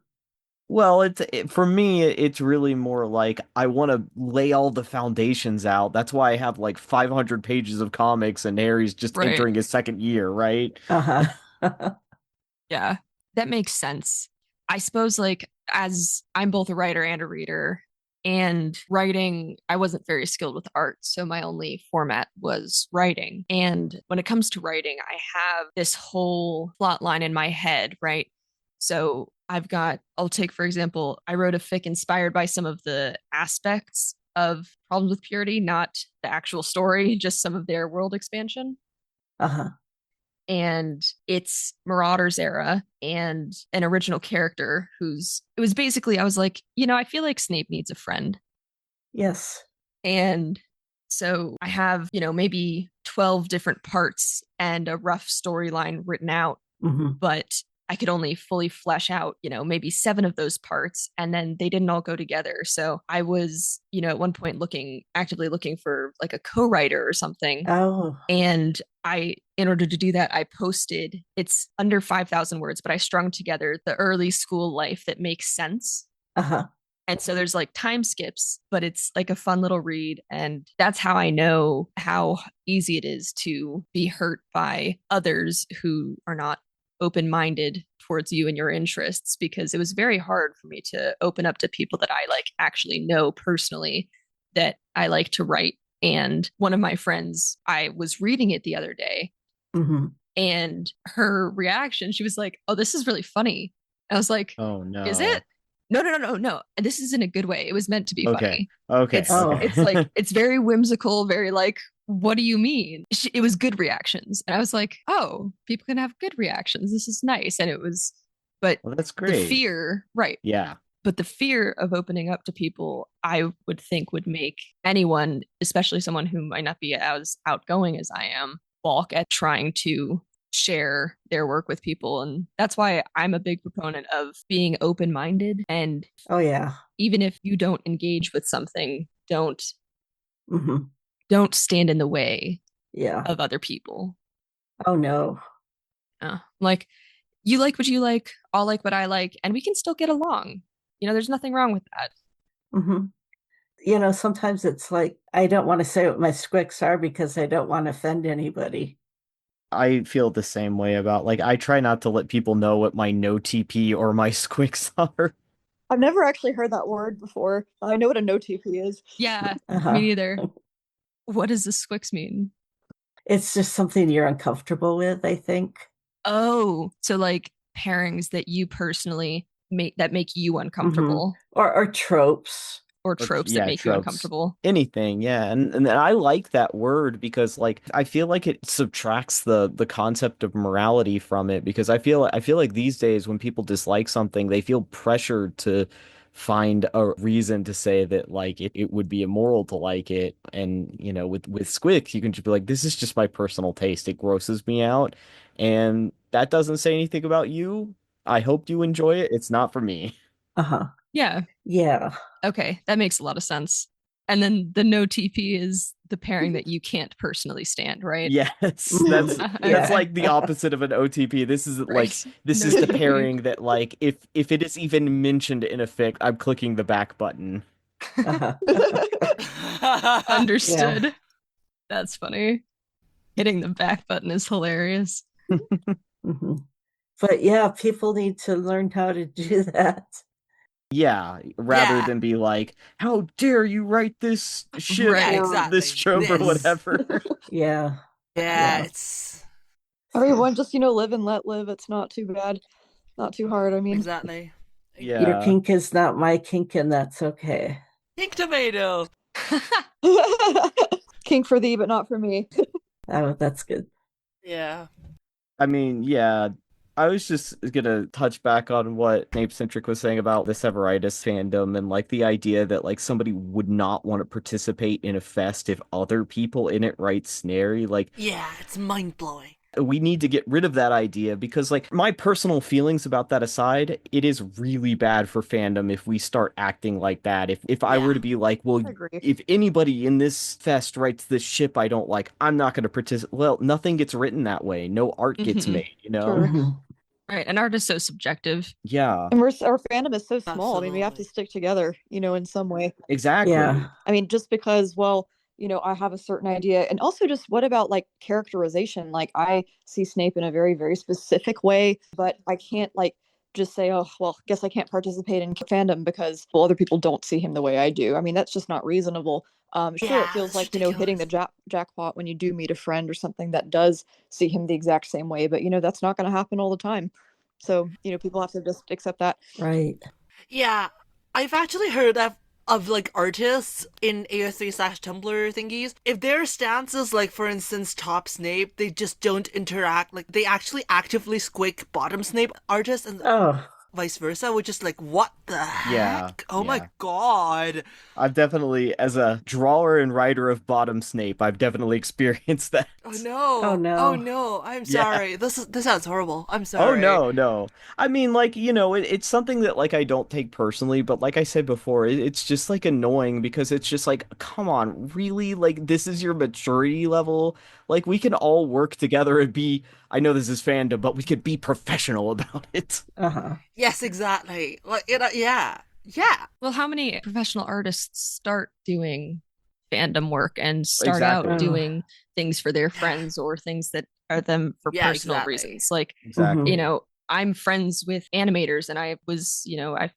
Well, for me, it's really more like I want to lay all the foundations out. That's why I have like 500 pages of comics and Harry's just entering his second year, right? Uh-huh. Yeah, that makes sense. I suppose, like, as I'm both a writer and a reader, and writing, I wasn't very skilled with art, so my only format was writing. And when it comes to writing, I have this whole plot line in my head, right? So I'll take, for example, I wrote a fic inspired by some of the aspects of Problems with Purity, not the actual story, just some of their world expansion. Uh-huh. And it's Marauders era and an original character it was basically, I was like, I feel like Snape needs a friend. Yes. And so I have, maybe 12 different parts and a rough storyline written out, but I could only fully flesh out, maybe 7 of those parts, and then they didn't all go together. So I was, at one point actively looking for like a co-writer or something. Oh. And in order to do that, I posted, it's under 5,000 words, but I strung together the early school life that makes sense. Uh-huh. And so there's like time skips, but it's like a fun little read. And that's how I know how easy it is to be hurt by others who are not open-minded towards you and your interests, because it was very hard for me to open up to people that I like actually know personally that I like to write. And one of my friends, I was reading it the other day, and her reaction, she was like, "Oh, this is really funny." I was like, "Oh no, is it?" No. This is in a good way. It was meant to be funny. Okay. It's like, it's very whimsical, very like, what do you mean? It was good reactions. And I was like, oh, people can have good reactions. This is nice. And it was, but that's great. The fear, right. Yeah. But the fear of opening up to people, I would think would make anyone, especially someone who might not be as outgoing as I am, balk at trying to share their work with people. And that's why I'm a big proponent of being open-minded. And oh yeah, even if you don't engage with something, don't Hmm. don't stand in the way Yeah. of other people. Oh no. Like, you like what you like, I'll like what I like, and we can still get along. There's nothing wrong with that. Hmm. Sometimes it's like I don't want to say what my squicks are because I don't want to offend anybody. I feel the same way about like I try not to let people know what my no TP or my squicks are. I've never actually heard that word before. I know what a no TP is. Yeah, Uh-huh. me neither. What does the squicks mean? It's just something you're uncomfortable with, I think. Oh, so like pairings that you personally make you uncomfortable, Or tropes. or tropes that make you Tropes. uncomfortable. Anything, yeah. And I like that word because like I feel like it subtracts the concept of morality from it because I feel like these days when people dislike something, they feel pressured to find a reason to say that like it would be immoral to like it. And with squicks, you can just be like, this is just my personal taste. It grosses me out. And that doesn't say anything about you. I hope you enjoy it. It's not for me. Uh-huh. Yeah. Yeah. Okay, that makes a lot of sense. And then the no TP is the pairing that you can't personally stand, right? Yes, that's Yeah. like the opposite of an OTP. This is like Right. this No is the TP. pairing that like if it is even mentioned in a fic, I'm clicking the back button. Uh-huh. Understood. That's funny. Hitting the back button is hilarious. Mhm. But yeah, people need to learn how to do that. Yeah, rather Yeah. than be like, how dare you write this shit Right. Yeah, or exactly. this trope or Yes. whatever. Yeah. Yeah, Yeah. it's Everyone just, live and let live. It's not too bad. Not too hard. I mean, exactly. Your Yeah. kink is not my kink, and that's okay. Pink tomato. kink for thee, but not for me. Oh, that's good. Yeah. I mean, yeah, I was just gonna touch back on what Snape Centric was saying about the Severitis fandom and like the idea that like somebody would not want to participate in a fest if other people in it write snary. Like Yeah, it's mind blowing. we need to get rid of that idea because like my personal feelings about that aside, it is really bad for fandom if we start acting like that. If I were Yeah. to be like, well, I agree. if anybody in this fest writes this ship I don't like, I'm not going to participate. Well, nothing gets written that way. No art gets Mhm. made, Sure. Mhm. Right. And art is so subjective. Yeah, And our fandom is so small. I mean, we have to Absolutely. stick together, in some way. exactly. Yeah. I mean, just because, well, I have a certain idea. And also just what about like characterization? Like I see Snape in a very, very specific way, but I can't like just say, oh, well, guess I can't participate in fandom because well, other people don't see him the way I do. I mean, that's just not reasonable. Sure, it Yeah, feels that's like, hitting the ridiculous. jackpot when you do meet a friend or something that does see him the exact same way, but that's not going to happen all the time. So, people have to just accept that. Right. Yeah, I've actually heard of like artists in AO3/Tumblr thingies. If their stance is like, for instance, top Snape, they just don't interact. Like they actually actively squick bottom Snape artists and Oh, vice versa, which is like, what the Yeah, heck? Oh yeah. my god. I've definitely, as a drawer and writer of Bottom Snape, I've definitely experienced that. Oh no. Oh, no. Oh no. I'm Yeah. sorry. This sounds horrible. I'm Oh sorry. no. I mean, like, it's something that like I don't take personally, but like I said before, it's just like annoying because it's just like, come on, really? Like this is your maturity level? Like we can all work together and be, I know this is fandom, but we could be professional about it. uh-huh. Yes, exactly. Like yeah. Yeah. Well, how many professional artists start doing fandom work and start Exactly. out doing things for their friends or things that are them for Yeah, personal exactly. reasons? Like, Exactly. I'm friends with animators, and I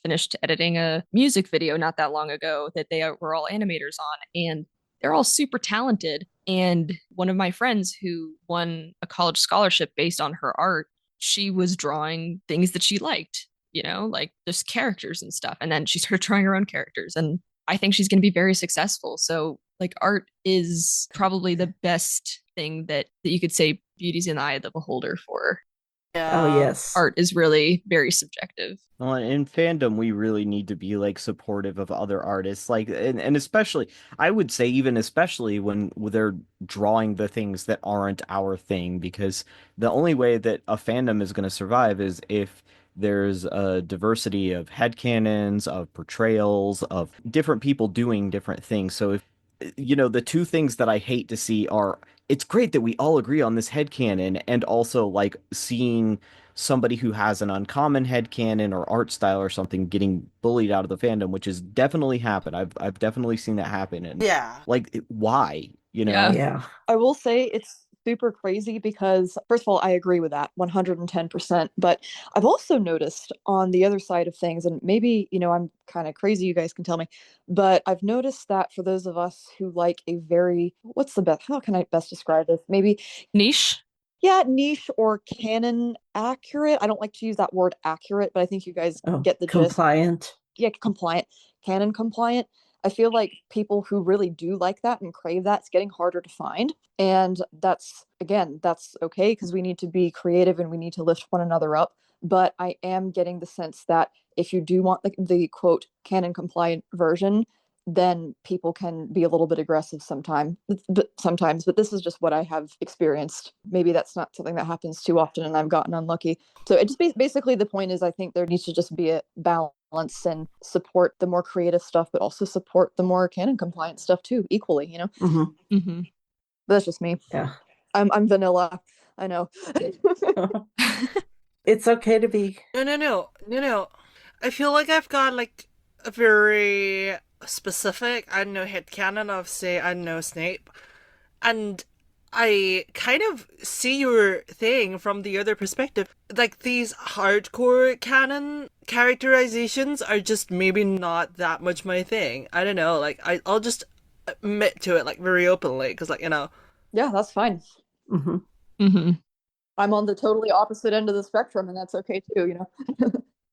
finished editing a music video not that long ago that they were all animators on, and they're all super talented. And one of my friends who won a college scholarship based on her art, she was drawing things that she liked, like just characters and stuff. And then she started drawing her own characters. And I think she's going to be very successful. So, like, art is probably the best thing that you could say beauty's in the eye of the beholder for. Yeah. Oh, yes. Art is really very subjective. Well, in fandom, we really need to be like supportive of other artists, like, and especially, I would say, even especially when they're drawing the things that aren't our thing, because the only way that a fandom is going to survive is if there's a diversity of headcanons, of portrayals, of different people doing different things. So if the two things that I hate to see are it's great that we all agree on this headcanon and also like seeing somebody who has an uncommon headcanon or art style or something getting bullied out of the fandom, which has definitely happened. I've definitely seen that happen. And Yeah. like why? Yeah. Yeah. I will say it's super crazy because, first of all, I agree with that 110%. But I've also noticed on the other side of things, and maybe, I'm kind of crazy, you guys can tell me, but I've noticed that for those of us who like a very, how can I best describe this? Maybe Niche. yeah, niche or canon accurate. I don't like to use that word accurate, but I think you guys get the gist. Compliant. Yeah, compliant, canon compliant. I feel like people who really do like that and crave that, it's getting harder to find. And that's okay because we need to be creative and we need to lift one another up. But I am getting the sense that if you do want the quote canon compliant version, then people can be a little bit aggressive sometimes. But this is just what I have experienced. Maybe that's not something that happens too often and I've gotten unlucky. So it just basically the point is I think there needs to just be a balance and support the more creative stuff, but also support the more canon compliant stuff too, equally, Mm-hmm. Mm-hmm. But that's just me. Yeah. I'm vanilla. I know. It's okay to be. No. I feel like I've got like a very specific, headcanon of, say, Snape. And I kind of see your thing from the other perspective. Like, these hardcore canon characterizations are just maybe not that much my thing. I don't know, like, I'll just admit to it, like, very openly, because, like, Yeah, that's fine. Mm-hmm. Mm-hmm. I'm on the totally opposite end of the spectrum, and that's okay too,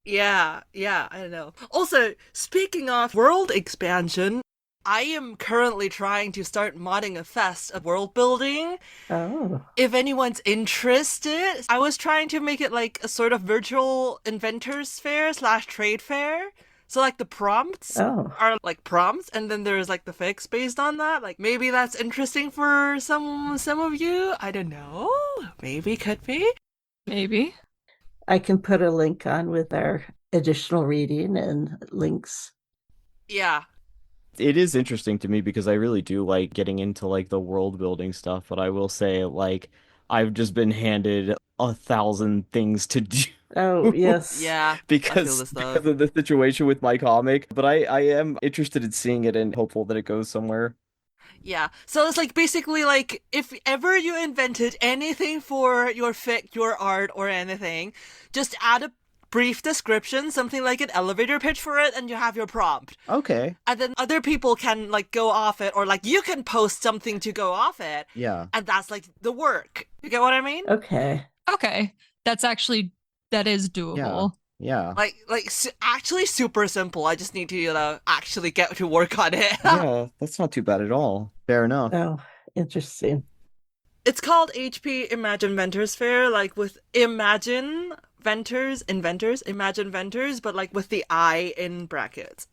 Yeah, I don't know. Also, speaking of world expansion, I am currently trying to start modding a fest of world building. Oh. If anyone's interested, I was trying to make it like a sort of virtual inventors fair / trade fair. So like the prompts are like prompts, and then there's like the fix based on that. Like maybe that's interesting for some of you. I don't know. Maybe, could be. Maybe. I can put a link on with our additional reading and links. Yeah. It is interesting to me because I really do like getting into like the world building stuff, but I will say like I've just been handed 1,000 things to do. Oh, yes. Yeah. because of the situation with my comic, but I am interested in seeing it and hopeful that it goes somewhere. Yeah, so it's like basically like if ever you invented anything for your fic, your art, or anything, just add a brief description, something like an elevator pitch for it, and you have your prompt. Okay. And then other people can like go off it, or like you can post something to go off it. Yeah. And that's like the work. You get what I mean? Okay. That is doable. Yeah. Like actually super simple. I just need to, actually get to work on it. Yeah, that's not too bad at all. Fair enough. Oh, interesting. It's called HP Imagine Ventures Fair, like with Imagine Ventures, but like with the I in brackets.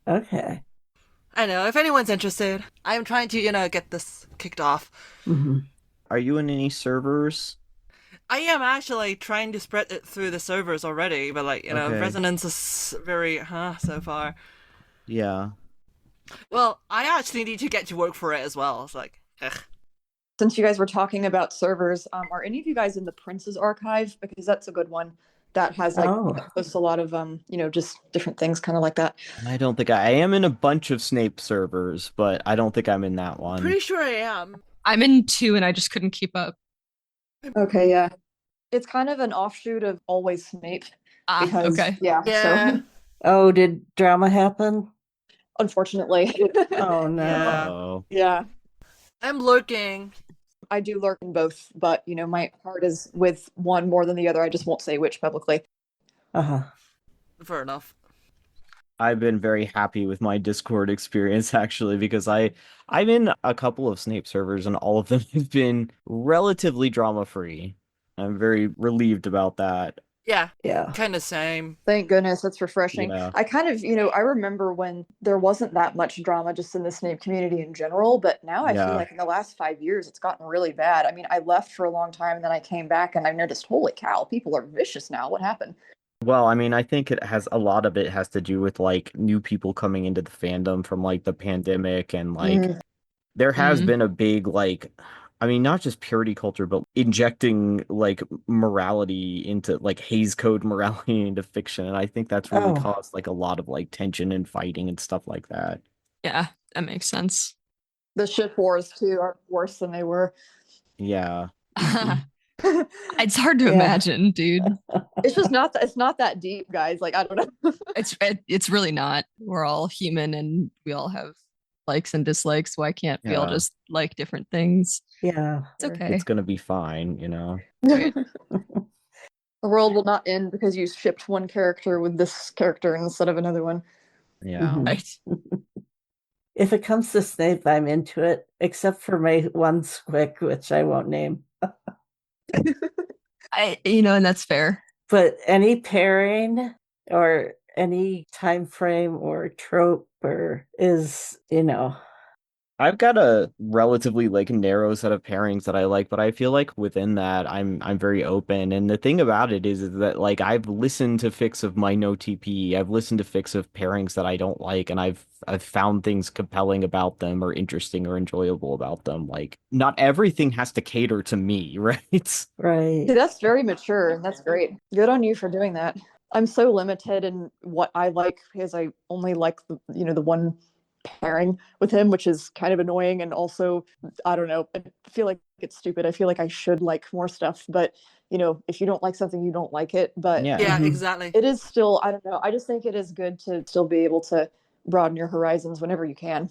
Okay. I know, if anyone's interested, I'm trying to, get this kicked off. Mm-hmm. Are you in any servers? I am actually trying to spread it through the servers already, but like, Okay. resonance is very, so far. Yeah. Well, I actually need to get to work for it as well. It's like, ugh. Since you guys were talking about servers, are any of you guys in the Prince's Archive? Because that's a good one that has posts a lot of just different things kind of like that. I don't think I am in a bunch of Snape servers, but I don't think I'm in that one. Pretty sure I am. I'm in 2 and I just couldn't keep up. Okay, yeah. It's kind of an offshoot of Always Snape. Okay. Yeah. So, Oh, did drama happen? unfortunately. Oh, no. Yeah. Oh. Yeah. I'm lurking. I do lurk in both, but my heart is with one more than the other. I just won't say which publicly. Uh-huh. Fair enough. I've been very happy with my Discord experience actually because I'm in a couple of Snape servers and all of them have been relatively drama free. I'm very relieved about that. Yeah. Yeah. Kind of same. Thank goodness, that's refreshing. Yeah. I kind of, I remember when there wasn't that much drama just in the Snape community in general, but now I Yeah. feel like in the last 5 years it's gotten really bad. I mean, I left for a long time and then I came back and I noticed, holy cow, people are vicious now. What happened? Well, I mean, I think a lot of it has to do with like new people coming into the fandom from like the pandemic and like Mm. there has Mhm. been a big like I mean not just purity culture but injecting like morality into like Hays Code morality into fiction, and I think that's really Oh. caused like a lot of like tension and fighting and stuff like that. Yeah, that makes sense. The ship wars too are worse than they were. Yeah. It's hard to Yeah. imagine, dude. It's just not. It's not that deep, guys. Like I don't know. It's really not. We're all human and we all have likes and dislikes. Why can't we all Yeah. just like different things? Yeah. It's okay. It's gonna be fine, you know. Right. The world will not end because you shipped one character with this character instead of another one. Yeah. Mhm. Right. If it comes to Snape, I'm into it, except for my one squick, which I won't name. And that's fair. But any pairing or any time frame or trope or is, I've got a relatively like narrow set of pairings that I like, but I feel like within that I'm very open. And the thing about it is that like I've listened to fics of my no TP, I've listened to fics of pairings that I don't like, and I've found things compelling about them or interesting or enjoyable about them. Like not everything has to cater to me, right? right. See, that's very mature and that's great. Good on you for doing that. I'm so limited in what I like because I only like the one pairing with him, which is kind of annoying. And also, I don't know, I feel like it's stupid. I feel like I should like more stuff, but if you don't like something, you don't like it. But Yeah. Yeah, Mhm. exactly. it is still, I don't know. I just think it is good to still be able to broaden your horizons whenever you can.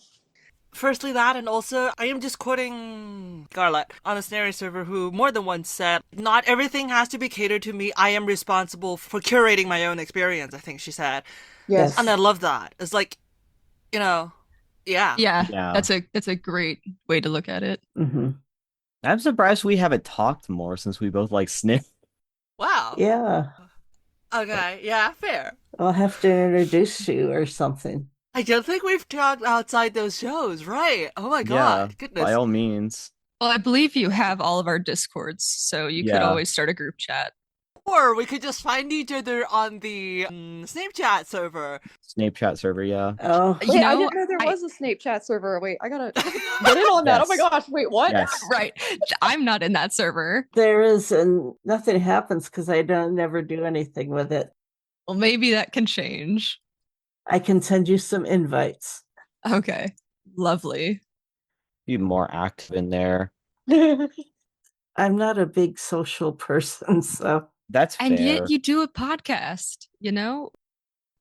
Firstly, that, and also, I am just quoting Scarlett on a Snary server who more than once said, "Not everything has to be catered to me. I am responsible for curating my own experience," I think she said. Yes. And I love that. It's like, yeah. Yeah. Yeah. That's a great way to look at it. Hmm. I'm surprised we haven't talked more since we both like Sniff. Wow. Yeah. Okay, yeah, fair. I'll have to introduce you or something. I don't think we've talked outside those shows, right? Oh my Yeah, god, goodness. by all means. Well, I believe you have all of our discords, so you could Yeah. always start a group chat. Or we could just find each other on the Snape chat server. Snape chat server, yeah. Oh, You Wait, I know, didn't know there I- was a Snape chat server. Wait, I gotta get in on that. Oh my Yes. gosh, wait, what? Yes. Right. I'm not in that server. there is, and nothing happens because I don't never do anything with it. Well, maybe that can change. I can send you some invites. Okay. Lovely. Be more active in there. I'm not a big social person, so That's And fair. yet you do a podcast, you know?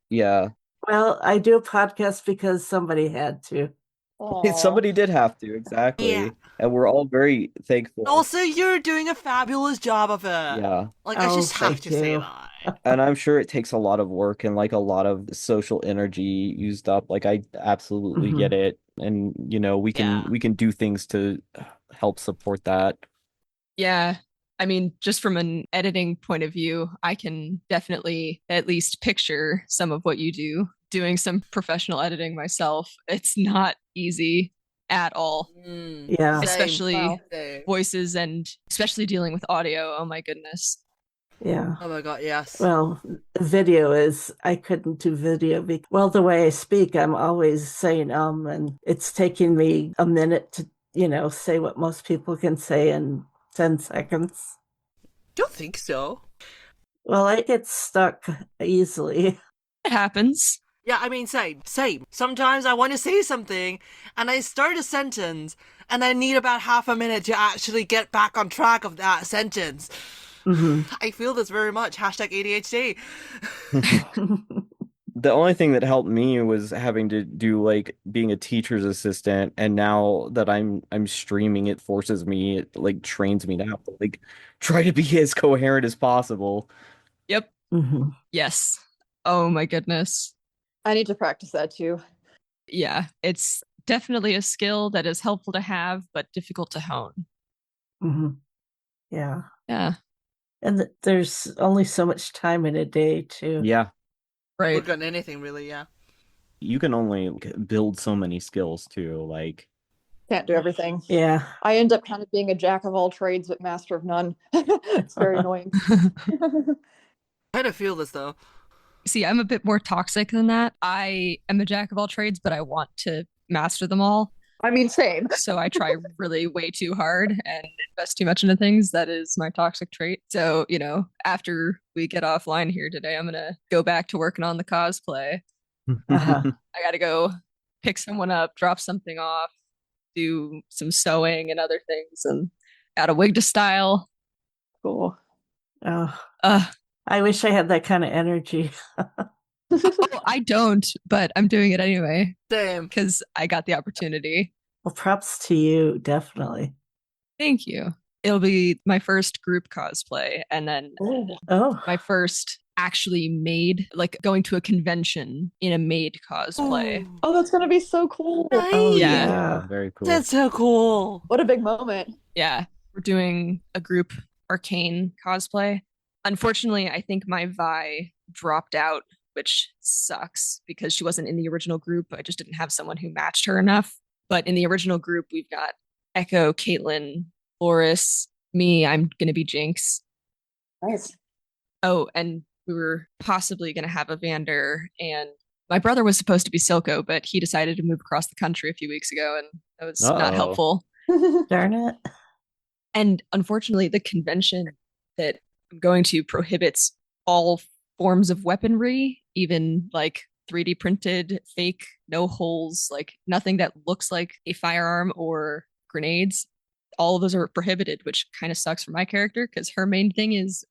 Yeah. well, I do a podcast because somebody had to. Aw. Somebody did have to, exactly. Yeah. And we're all very thankful. Also, you're doing a fabulous job of it. Yeah. Like, I Oh, just have thank to say you. that. And I'm sure it takes a lot of work and like a lot of social energy used up. Like I absolutely Mhm. get it. And we Yeah. can do things to help support that. Yeah. I mean, just from an editing point of view, I can definitely at least picture some of what you do. Doing some professional editing myself, it's not easy at all. Yeah. Same. Especially Wow. Same. voices and especially dealing with audio. Oh my goodness. Yeah. Oh my god, yes. Well, video is, I couldn't do video. Well, the way I speak, I'm always saying, and it's taking me a minute to, say what most people can say in 10 seconds. Don't think so. Well, I get stuck easily. It happens. Yeah, I mean, same. Sometimes I want to say something, and I start a sentence, and I need about half a minute to actually get back on track of that sentence. Hmm. I feel this very much. Hashtag ADHD. The only thing that helped me was having to do like being a teacher's assistant, and now that I'm streaming, it forces me, it like trains me to have to like try to be as coherent as possible. Yep. Hmm. Yes. Oh my goodness. I need to practice that too. Yeah. It's definitely a skill that is helpful to have, but difficult to hone. Hmm. Yeah. Yeah. And there's only so much time in a day, too. Yeah, Right. Work on anything, really, yeah. you can only build so many skills too. Like, Can't do everything. Yeah. I end up kind of being a jack of all trades but master of none. It's very annoying. I kind of feel this though. See, I'm a bit more toxic than that. I am a jack of all trades, but I want to master them all. I mean, same. So I try really way too hard and invest too much into things. That is my toxic trait. So, after we get offline here today, I'm going to go back to working on the cosplay. Uh-huh. I got to go pick someone up, drop something off, do some sewing and other things, and add a wig to style. Cool. Oh, Uh, I wish I had that kind of energy. I don't, but I'm doing it anyway Same. because I got the opportunity. Well, props to you, definitely. Thank you. It'll be my first group cosplay and then Oh, my first actually made, like going to a convention in a maid cosplay. Ooh. Oh, that's gonna be so cool. oh Yeah. yeah. Very cool. That's so cool. What a big moment. Yeah, we're doing a group arcane cosplay. Unfortunately, I think my Vi dropped out, which sucks because she wasn't in the original group. I just didn't have someone who matched her enough. But in the original group, we've got Echo, Caitlin, Loris, me. I'm going to be Jinx. Nice. Oh, and we were possibly going to have Evander, and my brother was supposed to be Silco, but he decided to move across the country a few weeks ago, and that was not Uh-oh. helpful. Darn it. And unfortunately, the convention that I'm going to prohibits all forms of weaponry, even like 3D printed, fake, no holes, like nothing that looks like a firearm or grenades. All of those are prohibited, which kind of sucks for my character because her main thing is,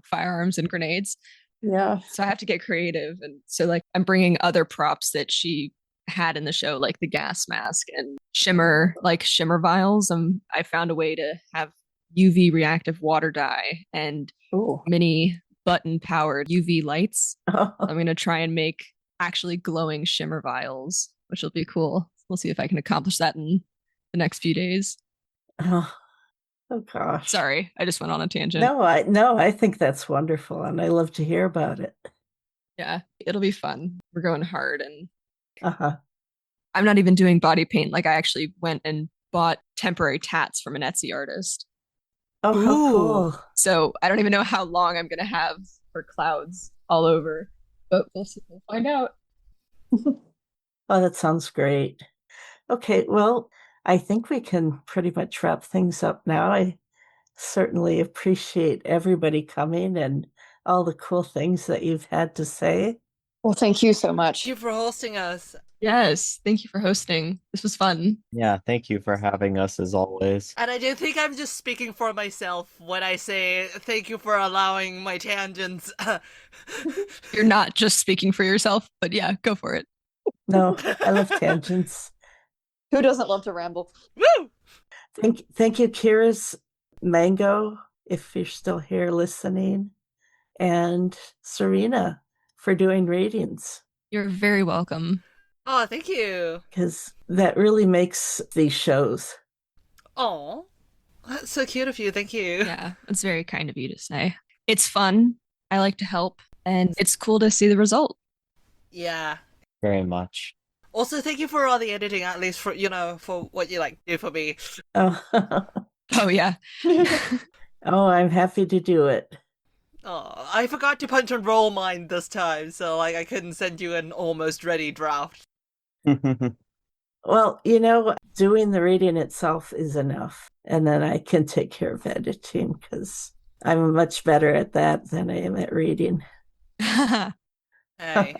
firearms and grenades. Yeah. So I have to get creative. And so, like, I'm bringing other props that she had in the show, like the gas mask and shimmer vials. I found a way to have UV reactive water dye and Ooh. mini button powered UV lights. Oh, I'm going to try and make actually glowing shimmer vials, which will be cool. We'll see if I can accomplish that in the next few days. oh gosh. Sorry, I just went on a tangent. No, I think that's wonderful, and I love to hear about it. Yeah, it'll be fun. We're going hard, and Uh-huh. I'm not even doing body paint. Like, I actually went and bought temporary tats from an Etsy artist. Oh, how Ooh. cool. So I don't even know how long I'm going to have for clouds all over, but we'll find out. Oh, that sounds great. Okay, well, I think we can pretty much wrap things up now. I certainly appreciate everybody coming and all the cool things that you've had to say. Well, thank you so much. Thank you for hosting us. Yes, thank you for hosting. This was fun. Yeah, thank you for having us as always. And I do think I'm just speaking for myself when I say thank you for allowing my tangents. You're not just speaking for yourself, but yeah, go for it. No, I love tangents. Who doesn't love to ramble? Woo! Thank you, Kira's Mango, if you're still here listening, and Serena for doing ratings, You're very welcome. Oh, thank you. because that really makes these shows. Oh, that's so cute of you. Thank you. Yeah, it's very kind of you to say. It's fun. I like to help, and it's cool to see the result. Yeah. Very much. Also, thank you for all the editing, at least for for what you do for me. Oh, Oh, yeah. oh, I'm happy to do it. Oh, I forgot to punch and roll mine this time, so I couldn't send you an almost ready draft. Well, doing the reading itself is enough, and then I can take care of editing because I'm much better at that than I am at reading. Hey.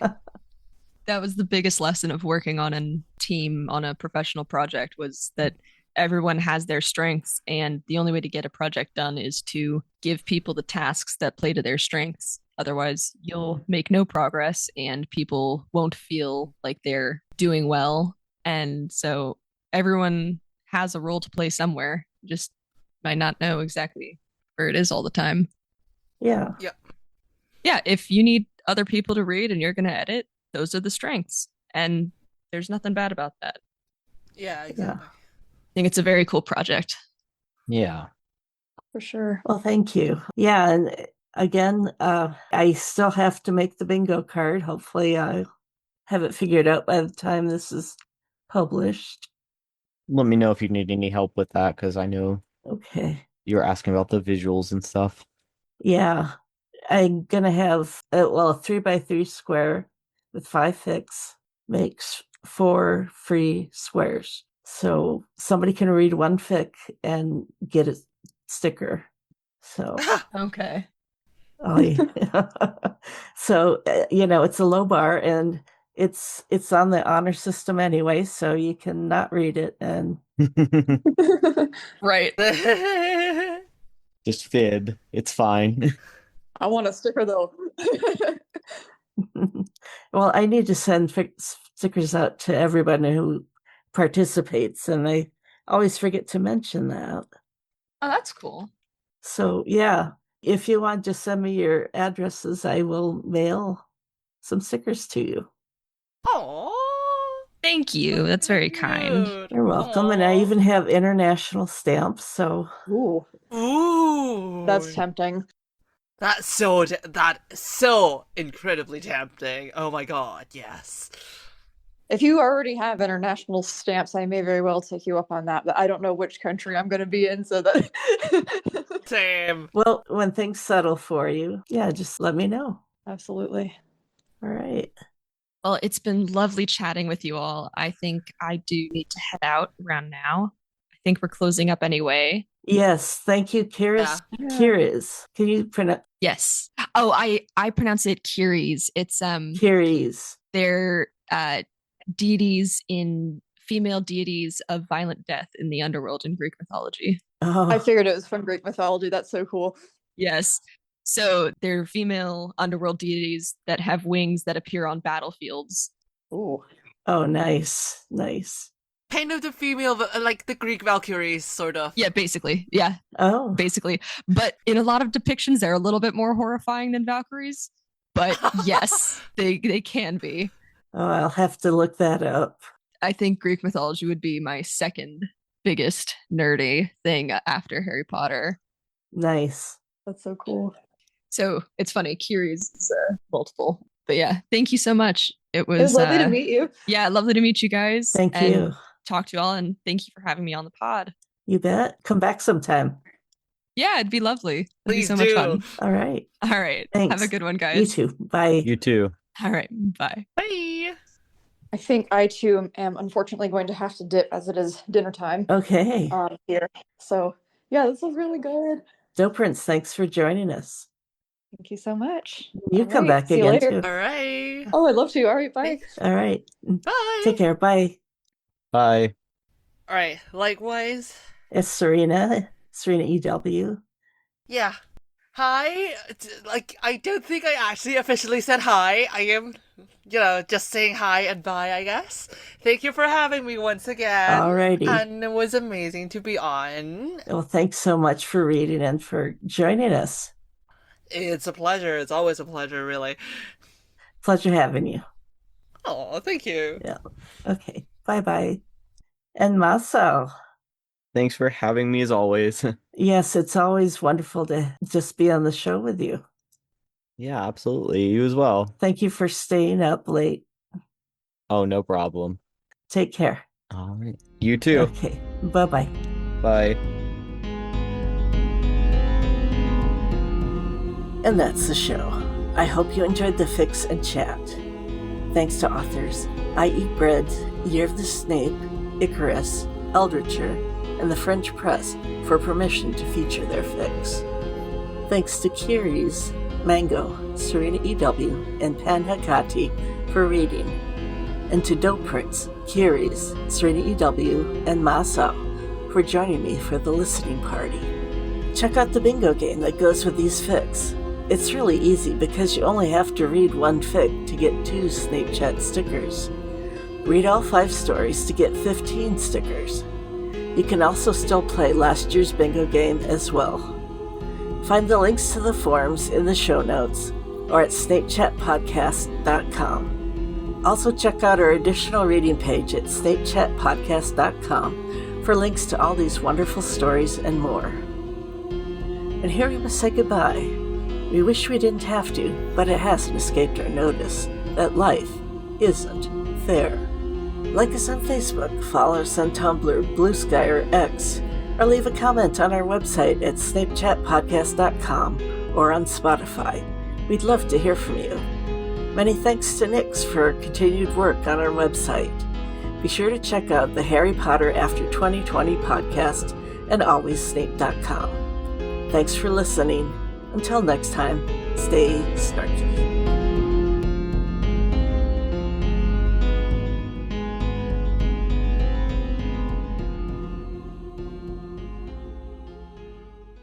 That was the biggest lesson of working on a team on a professional project, was that everyone has their strengths, and the only way to get a project done is to give people the tasks that play to their strengths. Otherwise, you'll make no progress and people won't feel like they're doing well. And so everyone has a role to play somewhere, just might not know exactly where it is all the time. Yeah. Yeah, if you need other people to read and you're going to edit, those are the strengths. And there's nothing bad about that. Yeah, exactly. I think it's a very cool project. Yeah. For sure. Well, thank you. Yeah, and again, I still have to make the bingo card. Hopefully, I'll have it figured out by the time this is published. Let me know if you need any help with that, because I know Okay. you were asking about the visuals and stuff. Yeah. I'm going to have, a 3x3 square with 5 fics makes 4 free squares. So somebody can read one fic and get a sticker. So, Okay. so it's a low bar, and it's on the honor system anyway, so you can not read it and Right. Just fib. It's fine. I want a sticker though. well, I need to send stickers out to everybody who participates, and I always forget to mention that. Oh, that's cool. So yeah, if you want, just send me your addresses. I will mail some stickers to you. Aww. Thank you. That's very kind. You're welcome. And I even have international stamps. So Ooh, that's tempting. That's so incredibly tempting. Oh my god, yes. If you already have international stamps, I may very well take you up on that, but I don't know which country I'm going to be in, so that... Same. Well, when things settle for you, yeah, just let me know. Absolutely. All right. Well, it's been lovely chatting with you all. I think I do need to head out around now. I think we're closing up anyway. Yes, thank you, Kiris. Yeah. Kiris. Can you pronounce? Yes. Oh, I pronounce it Kiris. It's Kiris. They're deities female deities of violent death in the underworld in Greek mythology. Oh. I figured it was from Greek mythology. That's so cool. Yes. So they're female underworld deities that have wings that appear on battlefields. Ooh. Oh, nice. Nice. Kind of the female, like the Greek Valkyries, sort of. Yeah, basically. Yeah. Oh. Basically. But in a lot of depictions, they're a little bit more horrifying than Valkyries. But yes, they can be. Oh, I'll have to look that up. I think Greek mythology would be my second biggest nerdy thing after Harry Potter. Nice. That's so cool. So it's funny, Kiris is multiple. But yeah, thank you so much. It was lovely to meet you. Yeah, lovely to meet you guys. Thank you. Talk to you all, and thank you for having me on the pod. You bet. Come back sometime. Yeah, it'd be lovely. It'd Please be so do. much fun. All right. All right. Thanks. Have a good one, You guys. too. Bye. You too. All right. Bye. Bye. I think I too am unfortunately going to have to dip as it is dinner time Okay. here. So yeah, this was really good. Doe Prince, thanks for joining us. Thank you so much. You All come right, back see you again later. too. All right. Oh, I'd love to. All right, bye. All right. Bye. Take care. Bye. Bye. All right. Likewise. It's Serena EW. Yeah. Hi. I don't think I actually officially said hi. I am, just saying hi and bye, I guess. Thank you for having me once again. Alrighty. And it was amazing to be on. Well, thanks so much for reading and for joining us. It's a pleasure. It's always a pleasure, really. Pleasure having you. Oh, thank you. Yeah. Okay. Bye-bye. And Marcel. Thanks for having me as always. Yes, it's always wonderful to just be on the show with you. Yeah, absolutely. You as well. Thank you for staying up late. Oh, no problem. Take care. All right. You too. Okay. Bye-bye. Bye. And that's the show. I hope you enjoyed the fix and chat. Thanks to authors I Eat Bread, Year of the Snape, Icarus, Eldritcher, and the French Press for permission to feature their fix. Thanks to Kiris, Mango, Serena EW, and Pan Hakati for reading. And to Doe Prince, Kiris, Serena EW, and Masa for joining me for the listening party. Check out the bingo game that goes with these fics. It's really easy because you only have to read one fic to get 2 Snape Chat stickers. Read all 5 stories to get 15 stickers. You can also still play last year's bingo game as well. Find the links to the forums in the show notes or at snapechatpodcast.com. Also check out our additional reading page at snapechatpodcast.com for links to all these wonderful stories and more. And here we must say goodbye. We wish we didn't have to, but it hasn't escaped our notice that life isn't fair. Like us on Facebook, follow us on Tumblr, Blue Sky, or X, or leave a comment on our website at snapechatpodcast.com or on Spotify. We'd love to hear from you. Many thanks to Nix for continued work on our website. Be sure to check out the Harry Potter After 2020 podcast and alwayssnape.com. Thanks for listening. Until next time, stay snarky.